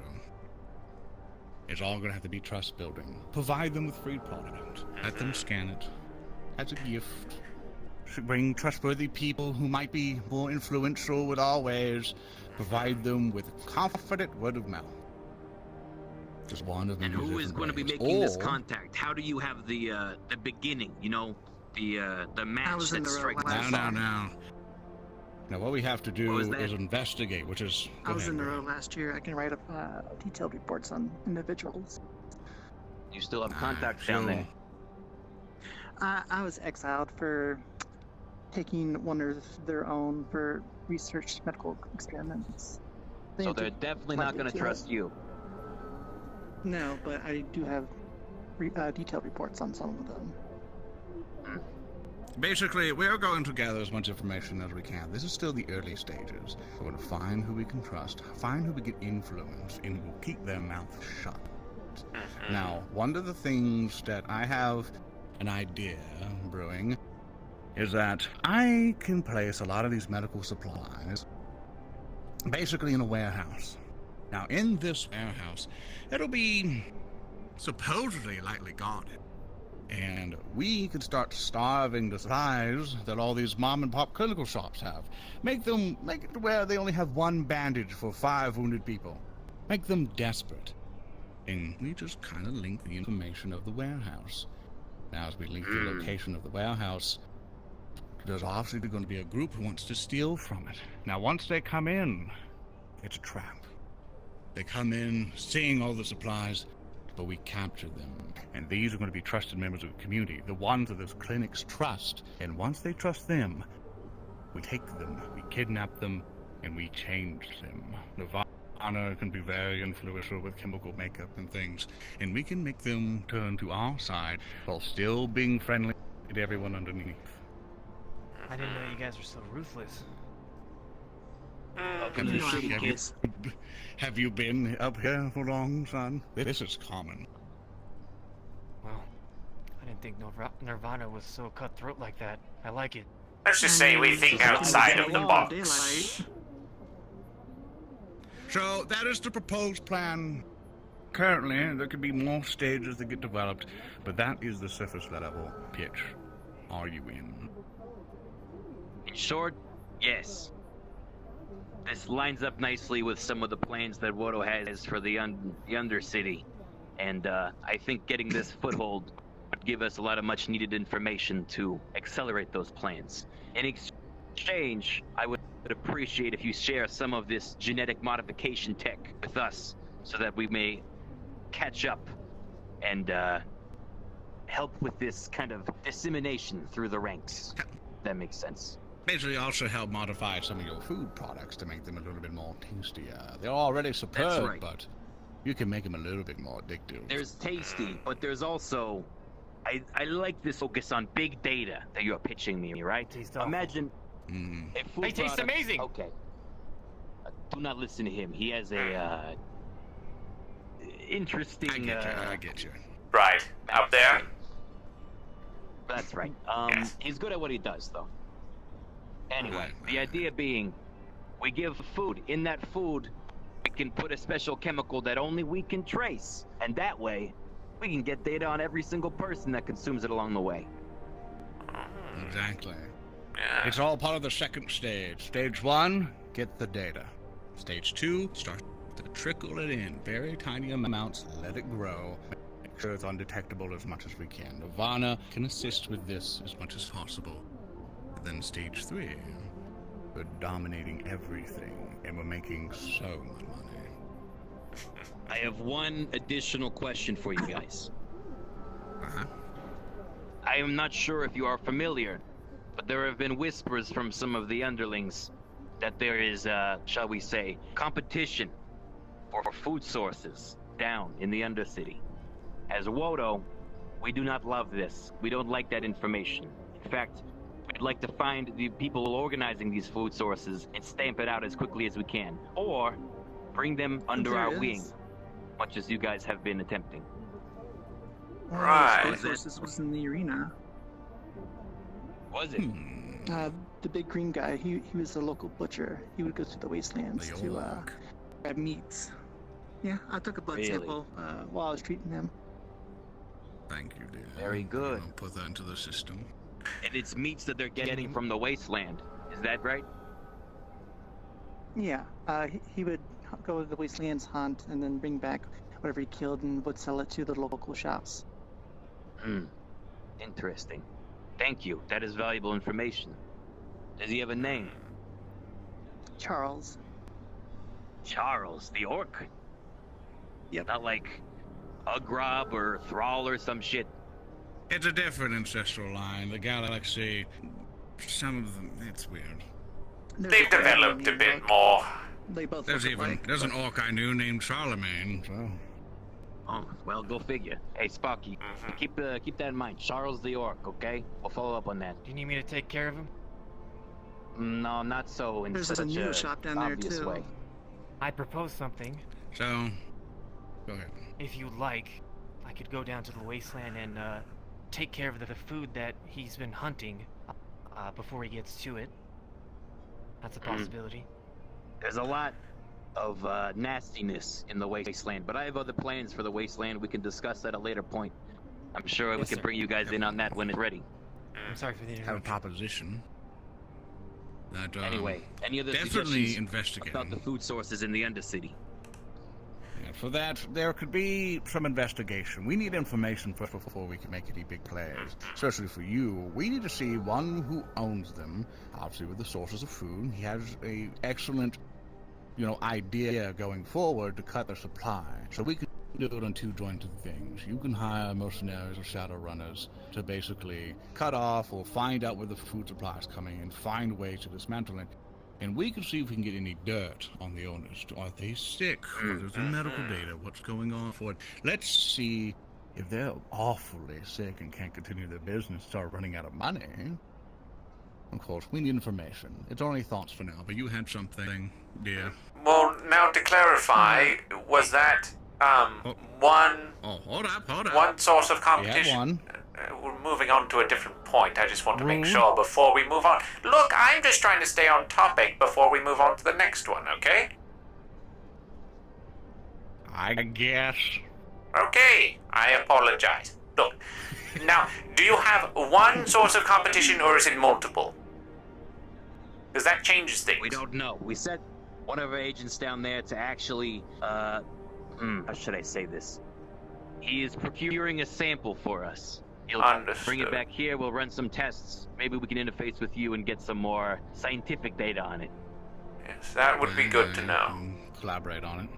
It's all going to have to be trust building. Provide them with free product. Let them scan it as a gift. Bring trustworthy people who might be more influential with our ways. Provide them with confident word of mouth. Just one of And many who is different going to be ways. making this Or- contact? How do you have the beginning? The match was in that the room strikes last the time. Now what we have to do was that? is investigate, which is... I go was ahead, in the Ray. row last year. I can write up detailed reports on individuals. You still have contacts down there. I was exiled for taking one of their own for research medical experiments. They So did they're definitely my not going to detail. trust you. No, but I do have detailed reports on some of them. Basically, we're going to gather as much information as we can. This is still the early stages. We're going to find who we can trust, find who we can influence, and we'll keep their mouth shut. Now, one of the things that I have an idea brewing is that I can place a lot of these medical supplies basically in a warehouse. Now, in this warehouse, it'll be supposedly lightly guarded. And we could start starving the supplies that all these mom-and-pop clinical shops have. Make it to where they only have one bandage for 5 wounded people. Make them desperate. And we just kind of link the information of the warehouse. Now, as we link the location of the warehouse, there's obviously going to be a group who wants to steal from it. Now, once they come in, it's a trap. They come in, seeing all the supplies, but we capture them. And these are going to be trusted members of the community, the ones that those clinics trust. And once they trust them, we take them, we kidnap them, and we change them. Nirvana can be very influential with chemical makeup and things, and we can make them turn to our side while still being friendly to everyone underneath. I didn't know you guys were so ruthless. Have you been up here for long, son? This is common. Well, I didn't think Nirvana was so cutthroat like that. I like it. Let's just say we think outside of the box. So, that is the proposed plan. Currently, there could be more stages that get developed, but that is the surface level pitch. Are you in? In short, yes. This lines up nicely with some of the plans that Wodo has for the Undercity. And I think getting this foothold would give us a lot of much needed information to accelerate those plans. In exchange, I would appreciate if you share some of this genetic modification tech with us so that we may catch up and help with this kind of dissemination through the ranks. That makes sense. Basically, also help modify some of your food products to make them a little bit more tastier. They're already superb, right, but you can make them a little bit more addictive. There's tasty, but there's also... I like this focus on big data that you're pitching me, right? Imagine... a food They taste product- amazing! Okay. Do not listen to him. He has a... interesting... I get you. Right. Up there? That's right. He's good at what he does, though. Anyway, the idea being, we give food. In that food, we can put a special chemical that only we can trace. And that way, we can get data on every single person that consumes it along the way. Exactly. It's all part of the second stage. Stage 1, get the data. Stage 2, start to trickle it in. Very tiny amounts, let it grow. Make sure it's undetectable as much as we can. Nirvana can assist with this as much as possible. Then stage 3, we're dominating everything, and we're making so much money. I have one additional question for you guys. I am not sure if you are familiar, but there have been whispers from some of the underlings that there is, shall we say, competition for food sources down in the Undercity. As Wodo, we do not love this. We don't like that information. In fact, we'd like to find the people organizing these food sources and stamp it out as quickly as we can. Or bring them under our wing, much as you guys have been attempting. Right. Food sources was in the arena. Was it? The big green guy, he was a local butcher. He would go through the wastelands to grab meats. Yeah, I took a blood sample while I was treating him. Thank you, dear. Very good. I'll put that into the system. And it's meats that they're getting from the wasteland. Is that right? Yeah, he would go to the wastelands, hunt, and then bring back whatever he killed and would sell it to the local shops. Interesting. Thank you. That is valuable information. Does he have a name? Charles. Charles, the orc? Yep. Not like Ugrob or Thrall or some shit. It's a different ancestral line. The galaxy, some of them, it's weird. They've developed a bit more. They both There's an orc I knew named Charlemagne, so... Oh, well, go figure. Hey, Sparky, keep that in mind. Charles the Orc, okay? We'll follow up on that. Do you need me to take care of him? No, not so in There's such a noodle shop down there, obvious too. way. I propose something. So, go ahead. If you like, I could go down to the wasteland and take care of the food that he's been hunting. before he gets to it. That's a possibility. There's a lot of nastiness in the wasteland, but I have other plans for the wasteland. We can discuss at a later point. I'm sure we can bring you guys in on that when it's ready. I'm sorry for the Have a interruption. proposition. That, Anyway, any other definitely suggestions investigate about the food sources in the Undercity? And for that, there could be some investigation. We need information first before we can make any big plays. Especially for you, we need to see one who owns them. Obviously, with the sources of food, he has a excellent, idea going forward to cut their supply. So we can do it on two jointed things. You can hire mercenaries or shadow runners to basically cut off or find out where the food supply is coming and find ways to dismantle it. And we can see if we can get any dirt on the owners. Are they sick? There's the medical data. What's going on for it? Let's see if they're awfully sick and can't continue their business, start running out of money. Of course, we need information. It's only thoughts for now, but you had something, dear. Well, now to clarify, was that one source of competition? Yeah, one. We're moving on to a different point. I just want to make sure before we move on. Look, I'm just trying to stay on topic before we move on to the next one, okay? I guess. Okay, I apologize. Look, now, do you have one source of competition or is it multiple? Because that changes things. We don't know. We sent one of our agents down there to actually, how should I say this? He is procuring a sample for us. He'll bring it back here, we'll run some tests. Maybe we can interface with you and get some more scientific data on it. Yes, that would be good to know. Collaborate on it.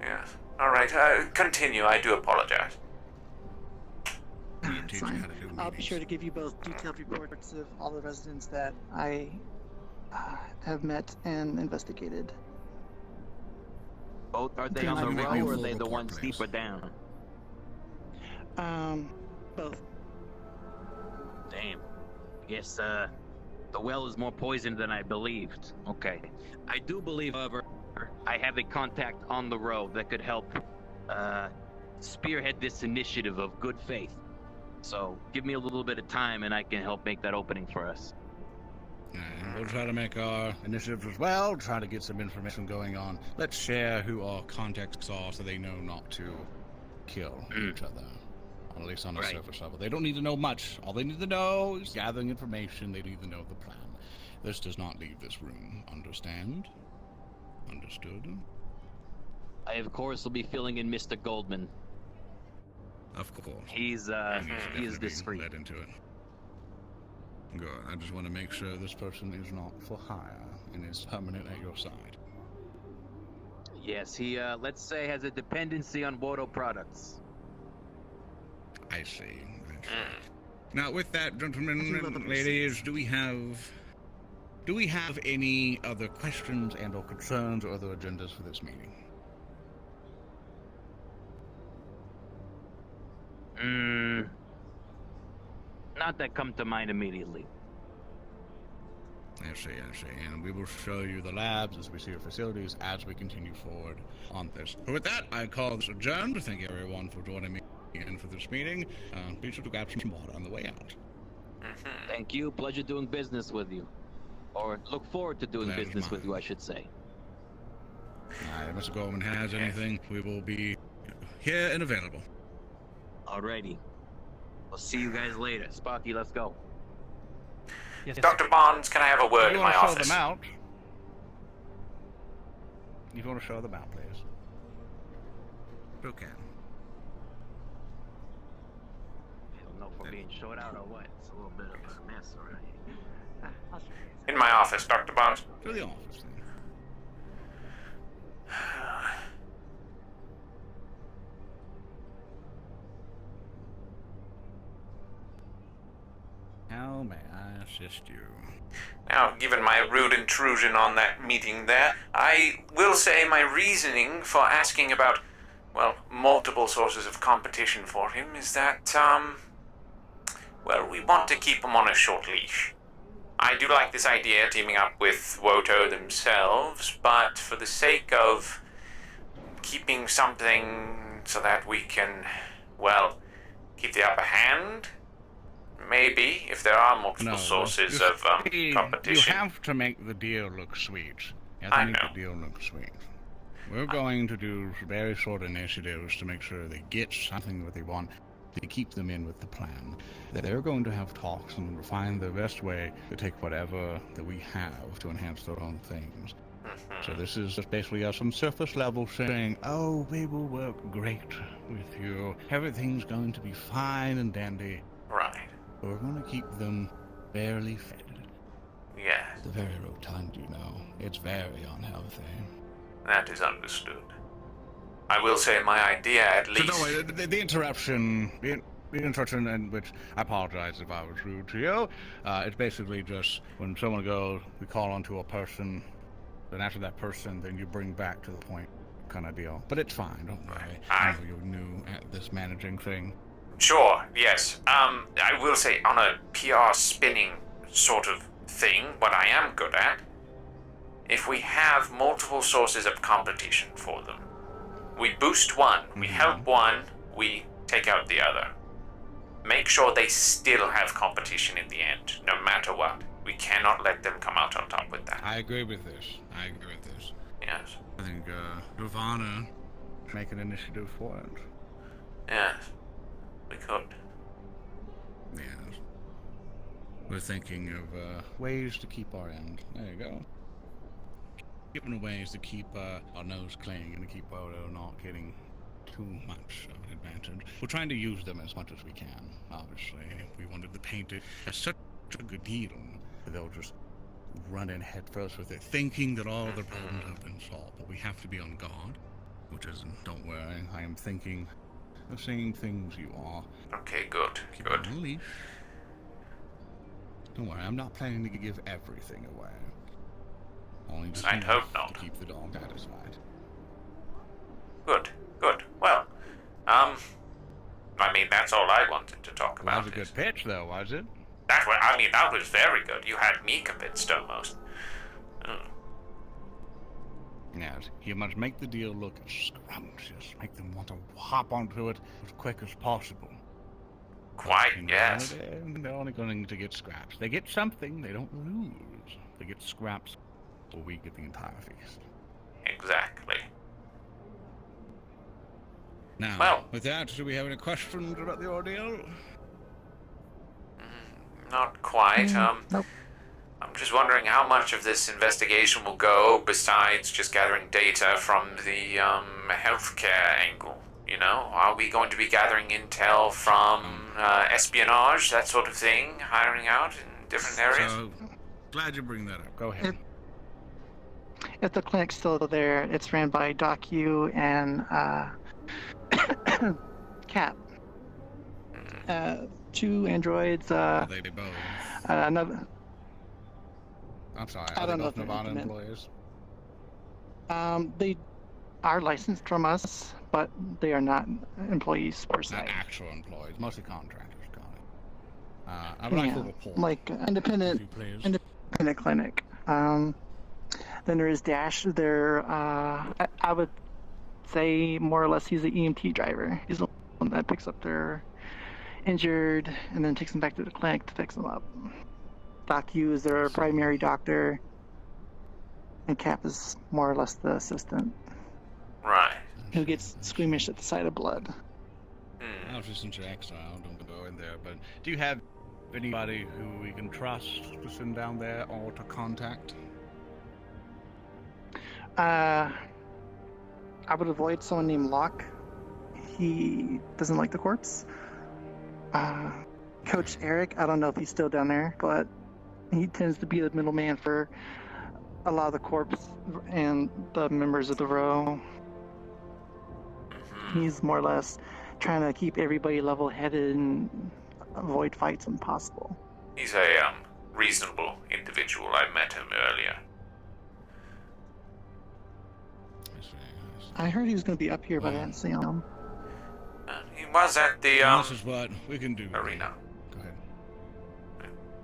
Yes. Alright, continue. I do apologize. It's fine. I'll be sure to give you both detailed reports of all the residents that I have met and investigated. Both, are they on the row or are they the ones deeper down? Both. Damn. Guess, the well is more poisoned than I believed. Okay. I do believe, however, I have a contact on the row that could help, spearhead this initiative of good faith. So, give me a little bit of time and I can help make that opening for us. And we'll try to make our initiatives as well, try to get some information going on. Let's share who our contacts are so they know not to kill each other. At least on a surface level. They don't need to know much. All they need to know is gathering information. They need to know the plan. This does not leave this room. Understand? Understood? I, of course, will be filling in Mr. Goldman. Of course. He is discreet. Led into it. Good. I just want to make sure this person is not for hire and is permanent at your side. Yes, he, let's say, has a dependency on Wodo products. I see. Now, with that, gentlemen and ladies, do we have any other questions and/or concerns or other agendas for this meeting? Not that come to mind immediately. I see. And we will show you the labs as we see your facilities as we continue forward on this. But with that, I call this adjourned. Thank you, everyone, for joining me in for this meeting. Be sure to grab some water on the way out. Thank you. Pleasure doing business with you. Or look forward to doing business with you, I should say. If Mr. Goldman has anything, we will be here and available. Alrighty. We'll see you guys later. Sparky, let's go. Yes. Dr. Bonds, can I have a word in my office? You want to show them out, please? Okay. I don't know if we're being short out or what. It's a little bit of a mess already. In my office, Dr. Bonds. To the office, then. How may I assist you? Now, given my rude intrusion on that meeting there, I will say my reasoning for asking about, well, multiple sources of competition for him is that, well, we want to keep him on a short leash. I do like this idea, teaming up with Woto themselves, but for the sake of keeping something so that we can, well, keep the upper hand, maybe if there are multiple No, sources you of see, competition. You have to make the deal look sweet. You have to I make know. the deal look sweet. We're going to do very short initiatives to make sure they get something that they want, to keep them in with the plan. That they're going to have talks and find the best way to take whatever that we have to enhance their own things. So this is just basically some surface level saying, oh, we will work great with you. Everything's going to be fine and dandy. Right. But we're going to keep them barely fed. Yeah. It's a very rotund, you know. It's very unhealthy. That is understood. I will say my idea, at least. So no, the interruption, the interruption, in which I apologize if I was rude to you. It's basically just when someone goes, we call onto a person, then after that person, then you bring back to the point, kind of deal. But it's fine, don't worry. I know you're new at this managing thing. Sure. Yes. I will say on a PR spinning sort of thing, what I am good at. If we have multiple sources of competition for them, we boost one, we help one, we take out the other. Make sure they still have competition in the end, no matter what. We cannot let them come out on top with that. I agree with this. Yes. I think Nirvana make an initiative for it. Yes. We could. Yes. We're thinking of ways to keep our end. There you go. Keeping ways to keep our nose clean and to keep our not getting too much of an advantage. We're trying to use them as much as we can, obviously. We wanted to paint it as such a good deal that they'll just run in head first with it, thinking that all their problems have been solved. But we have to be on guard, which isn't, don't worry, I am thinking the same things you are. Okay, good. Good. Don't worry, I'm not planning to give everything away. Only just I'd enough hope not. to keep the dog satisfied. Good. Good. Well, I mean, that's all I wanted to talk Well, about. that was a good pitch, though, was it? That was, I mean, that was very good. You had me convinced almost. Yes, you must make the deal look scrumptious. Make them want to hop onto it as quick as possible. Quite, You know, yes. They're only going to get scraps. They get something, they don't lose. They get scraps, or we get the entire feast. Exactly. Now, Well, with that, do we have any questions about the ordeal? Not quite. Nope. I'm just wondering how much of this investigation will go besides just gathering data from the healthcare angle. You know, are we going to be gathering intel from espionage, that sort of thing, hiring out in different areas? So, glad you bring that up. Go ahead. If the clinic's still there, it's ran by Doc U and Cap. Two androids. Are they both? Another. I'm sorry. I Are don't they know both if they're Nirvana implemented. employees? They are licensed from us, but they are not employees per se. Not actual employees, mostly contractors. Got it. I would like a report. Like independent clinic. Then there is Dash. I would say more or less he's an EMT driver. He's the one that picks up their injured and then takes them back to the clinic to fix them up. Doc U is their primary doctor, and Cap is more or less the assistant. Right. Who gets squeamish at the sight of blood. I'll just since you're exiled, don't go in there, but do you have anybody who we can trust to send down there or to contact? I would avoid someone named Locke. He doesn't like the corpse. Coach Eric, I don't know if he's still down there, but he tends to be the middleman for a lot of the corpse and the members of the row. He's more or less trying to keep everybody level-headed and avoid fights when possible. He's a reasonable individual. I met him earlier. I heard he was going to be up here, but I didn't see him. He was at the This is what we can do. arena. Go ahead.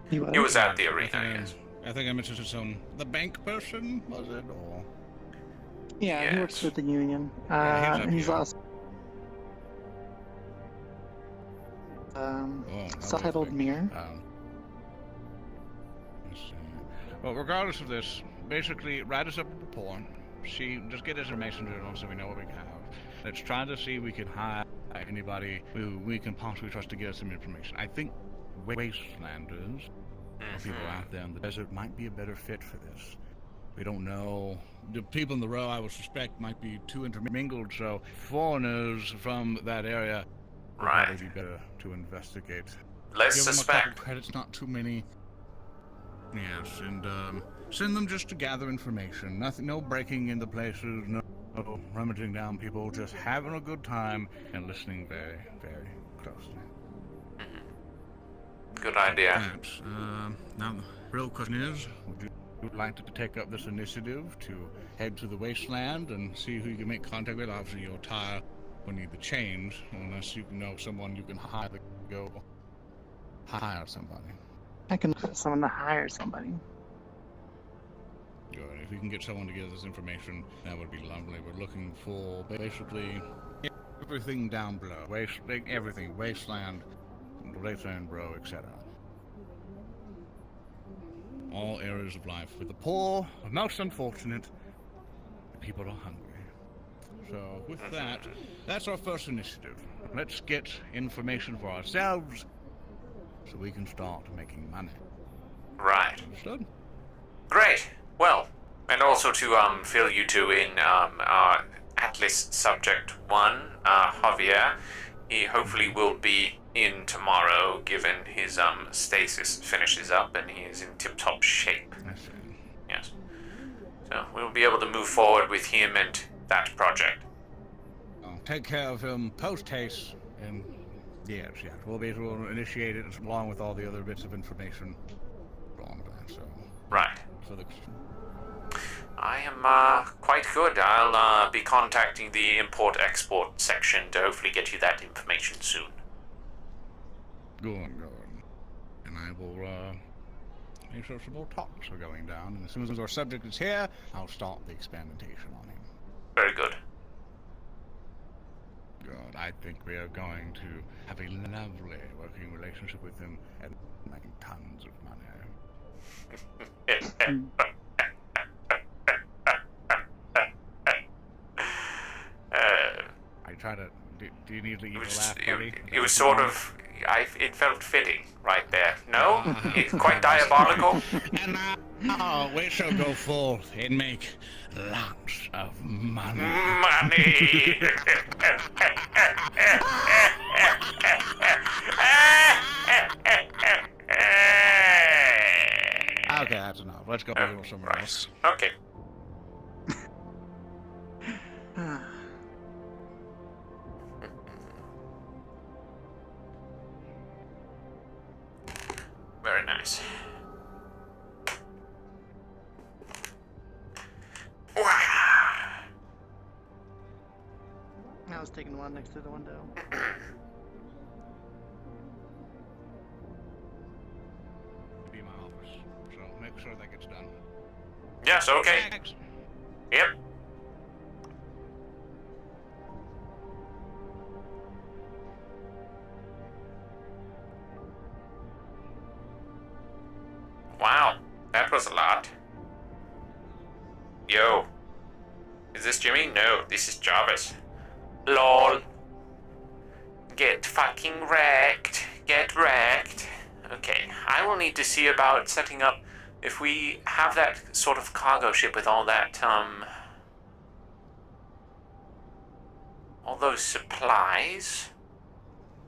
He was at the arena, yes. I think I mentioned his own. The bank person, was it? Or Yeah, he works with the union. Yeah, he was up and he's here. also Subtitled Mirror. Let's see. Well, regardless of this, basically, write us up a report. Just get information to us so we know what we have. Let's try to see if we can hire anybody who we can possibly trust to get us some information. I think wastelanders, or people out there in the desert, might be a better fit for this. We don't know. The people in the row, I would suspect, might be too intermingled, so foreigners from that area would probably be better to investigate. Let's Give suspect. them a couple credits, not too many. Yes, and send them just to gather information. Nothing, no breaking into places, no rummaging down people, just having a good time and listening very, very closely. Good idea. Now, the real question is, would you like to take up this initiative to head to the wasteland and see who you can make contact with? Obviously, your tire will need to change, unless you know someone you can hire to go hire somebody. I can get someone to hire somebody. Good. If we can get someone to give us information, that would be lovely. We're looking for basically everything down below. Everything. Wasteland, bro, etc. All areas of life. With the poor, the most unfortunate, the people are hungry. So with that, that's our first initiative. Let's get information for ourselves so we can start making money. Right. Understood? Great. Well, and also to fill you two in, our Atlas Subject 1, Javier, he hopefully will be in tomorrow, given his stasis finishes up and he is in tip-top shape. Yes. So we'll be able to move forward with him and that project. Take care of him post-haste, and yes, we'll be able to initiate it along with all the other bits of information. Right. I am quite good. I'll be contacting the import-export section to hopefully get you that information soon. Good. And I will make sure some more talks are going down, and as soon as our subject is here, I'll start the experimentation on him. Very good. Good. I think we are going to have a lovely working relationship with him and making tons of money. I try to. Do you need to even laugh, buddy? It was sort of. It felt fitting right there. No? It's quite diabolical. And now we shall go forth and make lots of money. Money! Okay, that's enough. Let's go somewhere else. Okay. Very nice. I was taking one next to the window. Be my office, so make sure that gets done. Yes, okay. Thanks. Yep. Wow, that was a lot. Yo. Is this Jimmy? No, this is Jarvis. LOL. Get fucking wrecked. Get wrecked. Okay, I will need to see about setting up, if we have that sort of cargo ship with all that, all those supplies.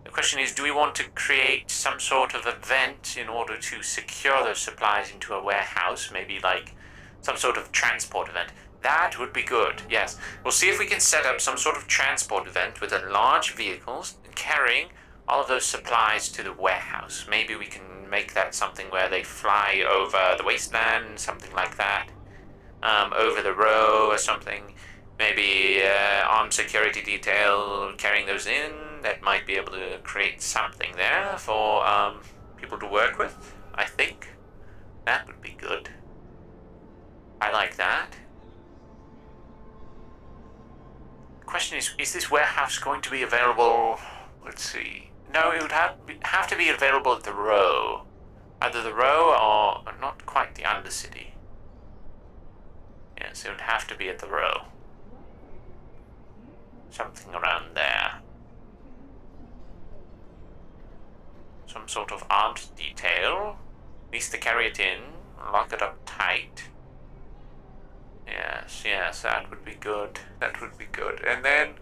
The question is, do we want to create some sort of event in order to secure those supplies into a warehouse? Maybe like some sort of transport event. That would be good, yes. We'll see if we can set up some sort of transport event with large vehicles carrying all of those supplies to the warehouse. Maybe we can make that something where they fly over the wasteland, something like that. Over the row or something. Maybe armed security detail carrying those in. That might be able to create something there for people to work with, I think. That would be good. I like that. The question is this warehouse going to be available, let's see, No, it would have to be available at the Row. Either the Row or not quite the Undercity. Yes, it would have to be at the Row. Something around there. Some sort of odd detail. At least to carry it in, lock it up tight. Yes, yes, that would be good. That would be good. And then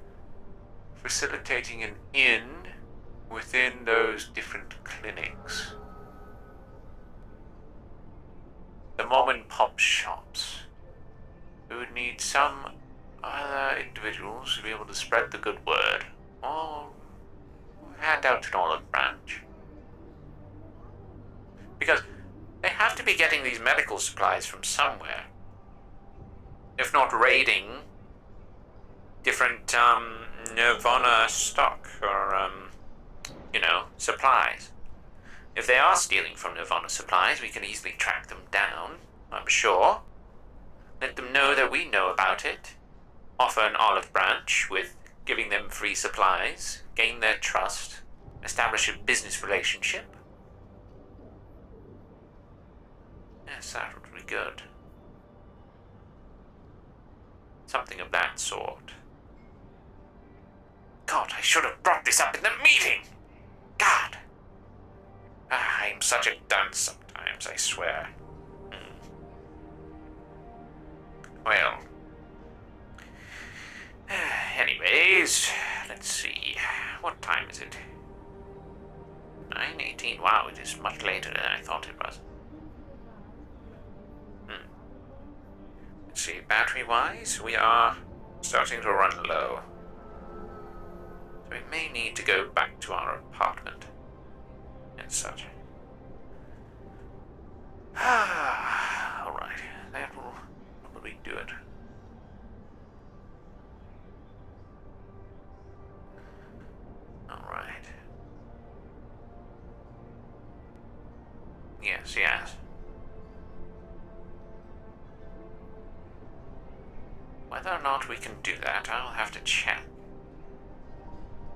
facilitating an inn within those different clinics. The mom and pop shops. We would need some other individuals to be able to spread the good word, or hand out an olive branch. Because they have to be getting these medical supplies from somewhere. If not raiding different Nirvana stock or, supplies. If they are stealing from Nirvana supplies, we can easily track them down, I'm sure. Let them know that we know about it. Offer an olive branch with giving them free supplies. Gain their trust. Establish a business relationship. Yes, that would be good. Something of that sort. God, I should have brought this up in the meeting! God! I'm such a dunce sometimes, I swear. Well. Anyways, let's see. What time is it? 9:18. Wow, it is much later than I thought it was. Let's see, battery-wise, we are starting to run low. So we may need to go back to our apartment and such. Alright, that will probably do it. Alright. Yes, yes. Whether or not we can do that, I'll have to chat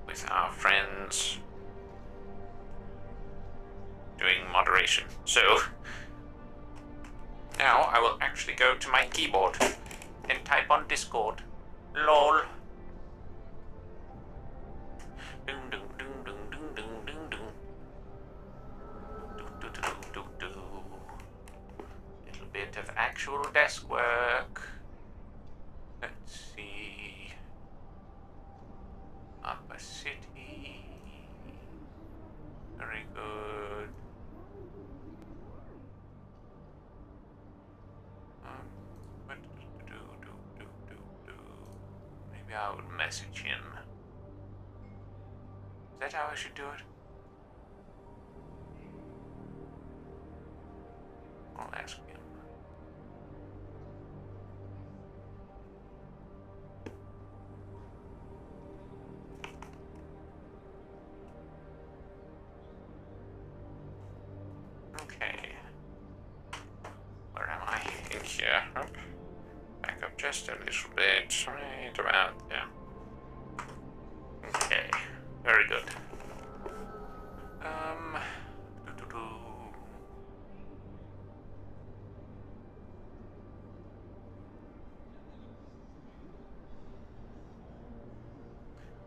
with our friends doing moderation. So, now I will actually go to my keyboard and type on Discord. LOL. Ding ding ding ding ding ding ding ding. Do do do do do. Little bit of actual desk work. Let's see. Upper City. Very good. Maybe I would message him. Is that how I should do it? I'll ask him. Okay. Where am I? In here. Back up just a little bit. Right about there. Okay. Very good.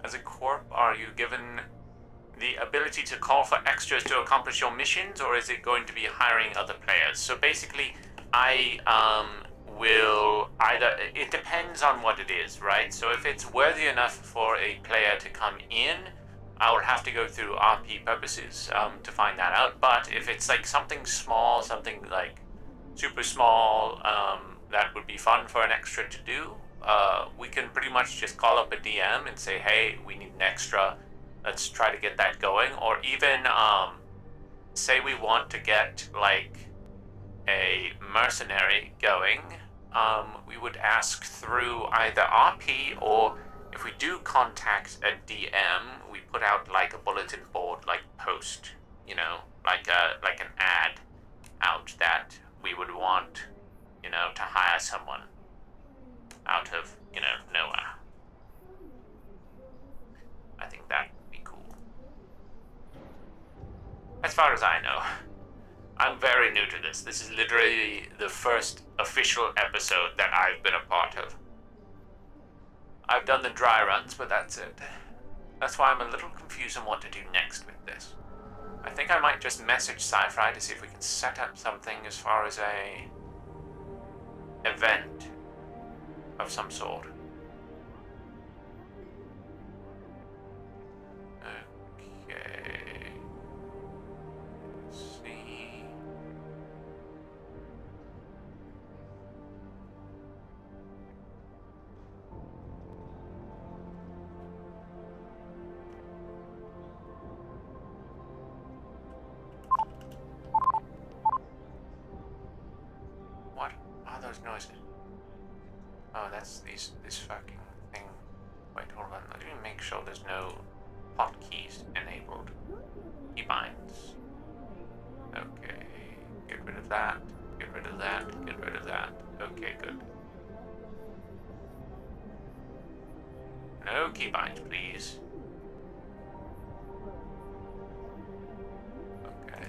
As a corp, are you given the ability to call for extras to accomplish your missions, or is it going to be hiring other players? So basically, I will either, it depends on what it is, right? So if it's worthy enough for a player to come in, I will have to go through RP purposes to find that out. But if it's like something small, something like super small, that would be fun for an extra to do, we can pretty much just call up a DM and say, hey, we need an extra. Let's try to get that going. Or even say we want to get like a mercenary going, we would ask through either RP, or if we do contact a DM, we put out like a bulletin board, like post, you know, like an ad out that we would want, you know, to hire someone out of, you know, nowhere. I think that would be cool. far as I know. I'm very new to this. This is literally the first official episode that I've been a part of. I've done the dry runs, but that's it. That's why I'm a little confused on what to do next with this. I think I might just message Sci-Fi to see if we can set up something as far as a event of some sort. Okay. Let's see. What are those noises? Oh, that's this fucking thing. Wait, hold on. Let me make sure there's no hotkeys enabled. Keybinds. Okay. Get rid of that. Get rid of that. Get rid of that. Okay, good. No keybinds, please. Okay.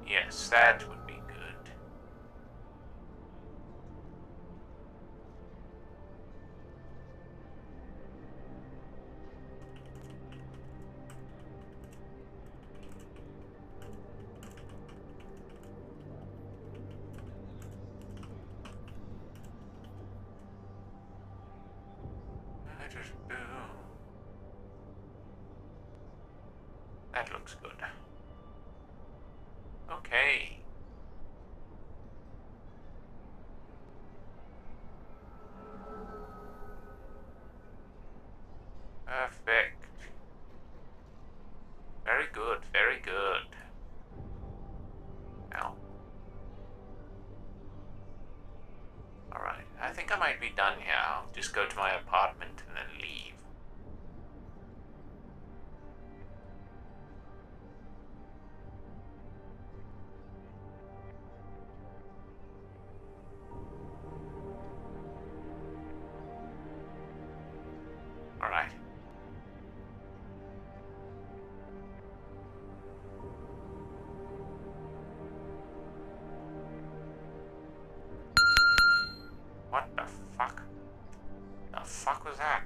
Yes, that would be good. That looks good. Okay. Perfect. Very good, very good. Now. Alright, I think I might be done here. I'll just go to my apartment and then leave. Alright. What the fuck? The fuck was that?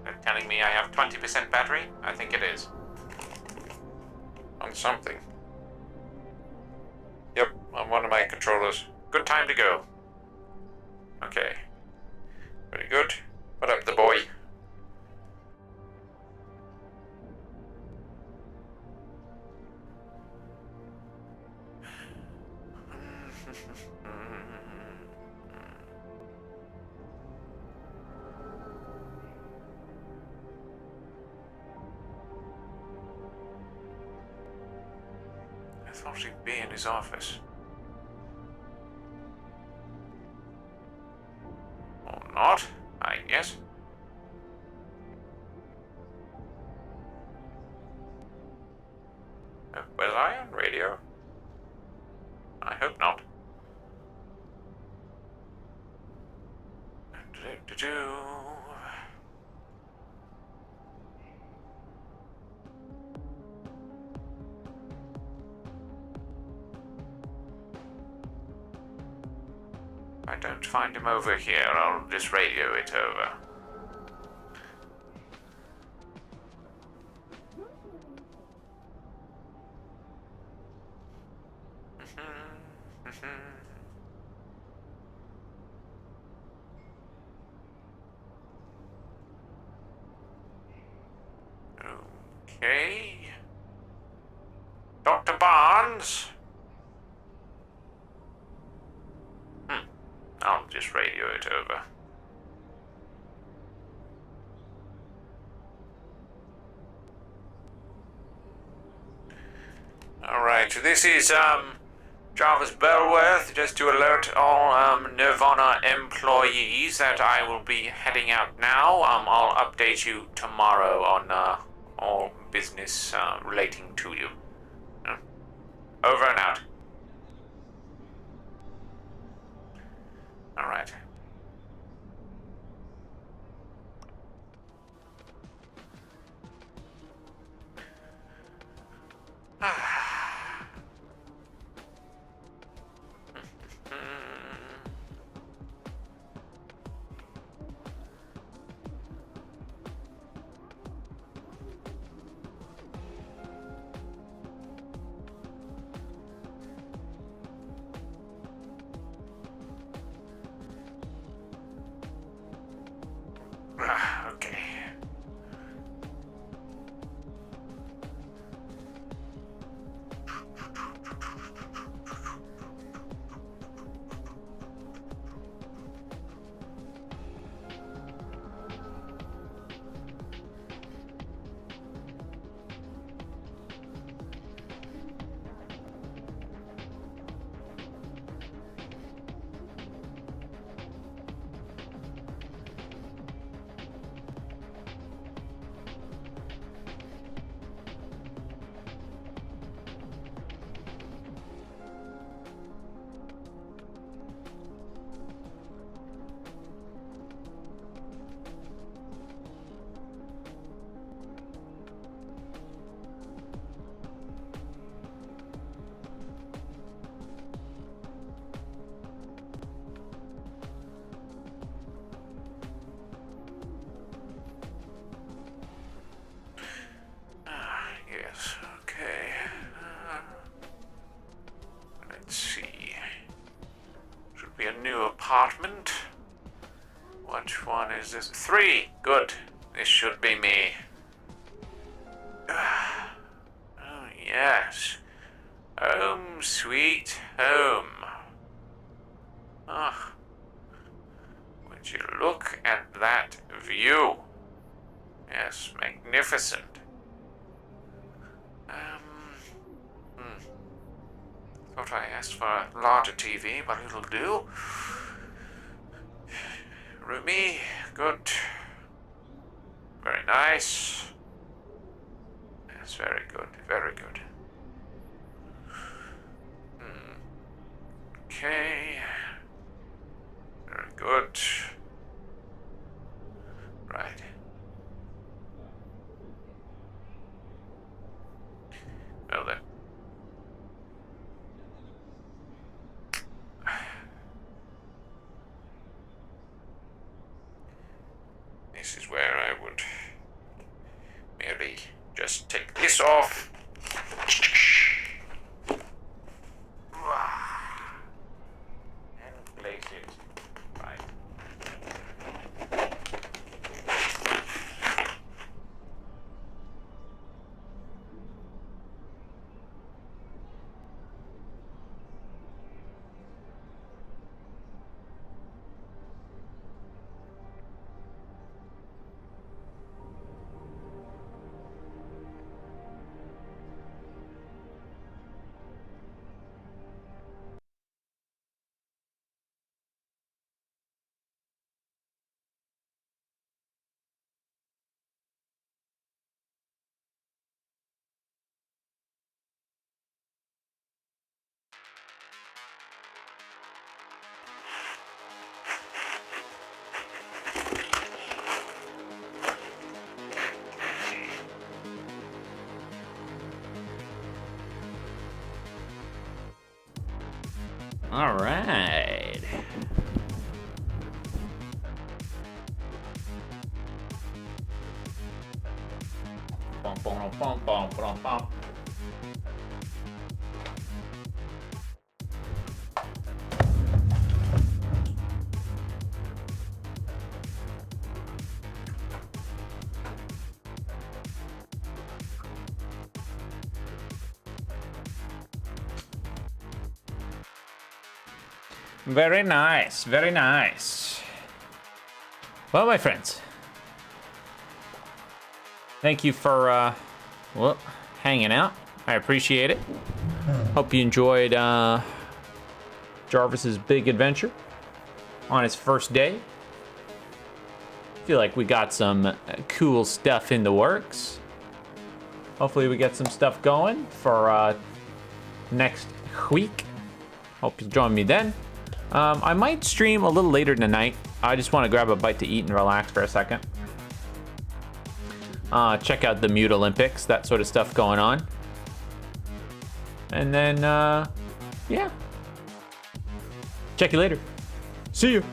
They're telling me I have 20% battery? I think it is. On something. Yep, on one of my controllers. Good time to go. Okay. Very good. What up, the boy? thought he'd be in his office. Or not, I guess. Was I on radio? I hope not. If I don't find him over here, I'll just radio it over. Okay. Dr. Barnes? I'll just radio it over. Alright, this is Jarvis Bellworth, just to alert all Nirvana employees that I will be heading out now. I'll update you tomorrow on all business relating to you. Over and out. Alright. Okay. Yes, okay. Let's see. Should be a new apartment. Which one is this? 3! Good. This should be me. Oh, yes. Home sweet home. Ah. Would you look at that view? Yes, magnificent. Thought I asked for a larger TV, but it'll do. Roomy, good. Very nice. Yes, very good, very good. Okay. Very good. Right. Well then. This is where I would merely just take this off. And place it right. All right. Bum, bum, bum, bum, bum, bum. Very nice, very nice. Well, my friends, thank you for well, hanging out. I appreciate it. Hope you enjoyed Jarvis's big adventure on his first day. Feel like we got some cool stuff in the works. Hopefully we get some stuff going for next week. Hope you'll join me then. I might stream a little later tonight. I just want to grab a bite to eat and relax for a second. Check out the Mute Olympics, that sort of stuff going on. And then, yeah. Check you later. See you.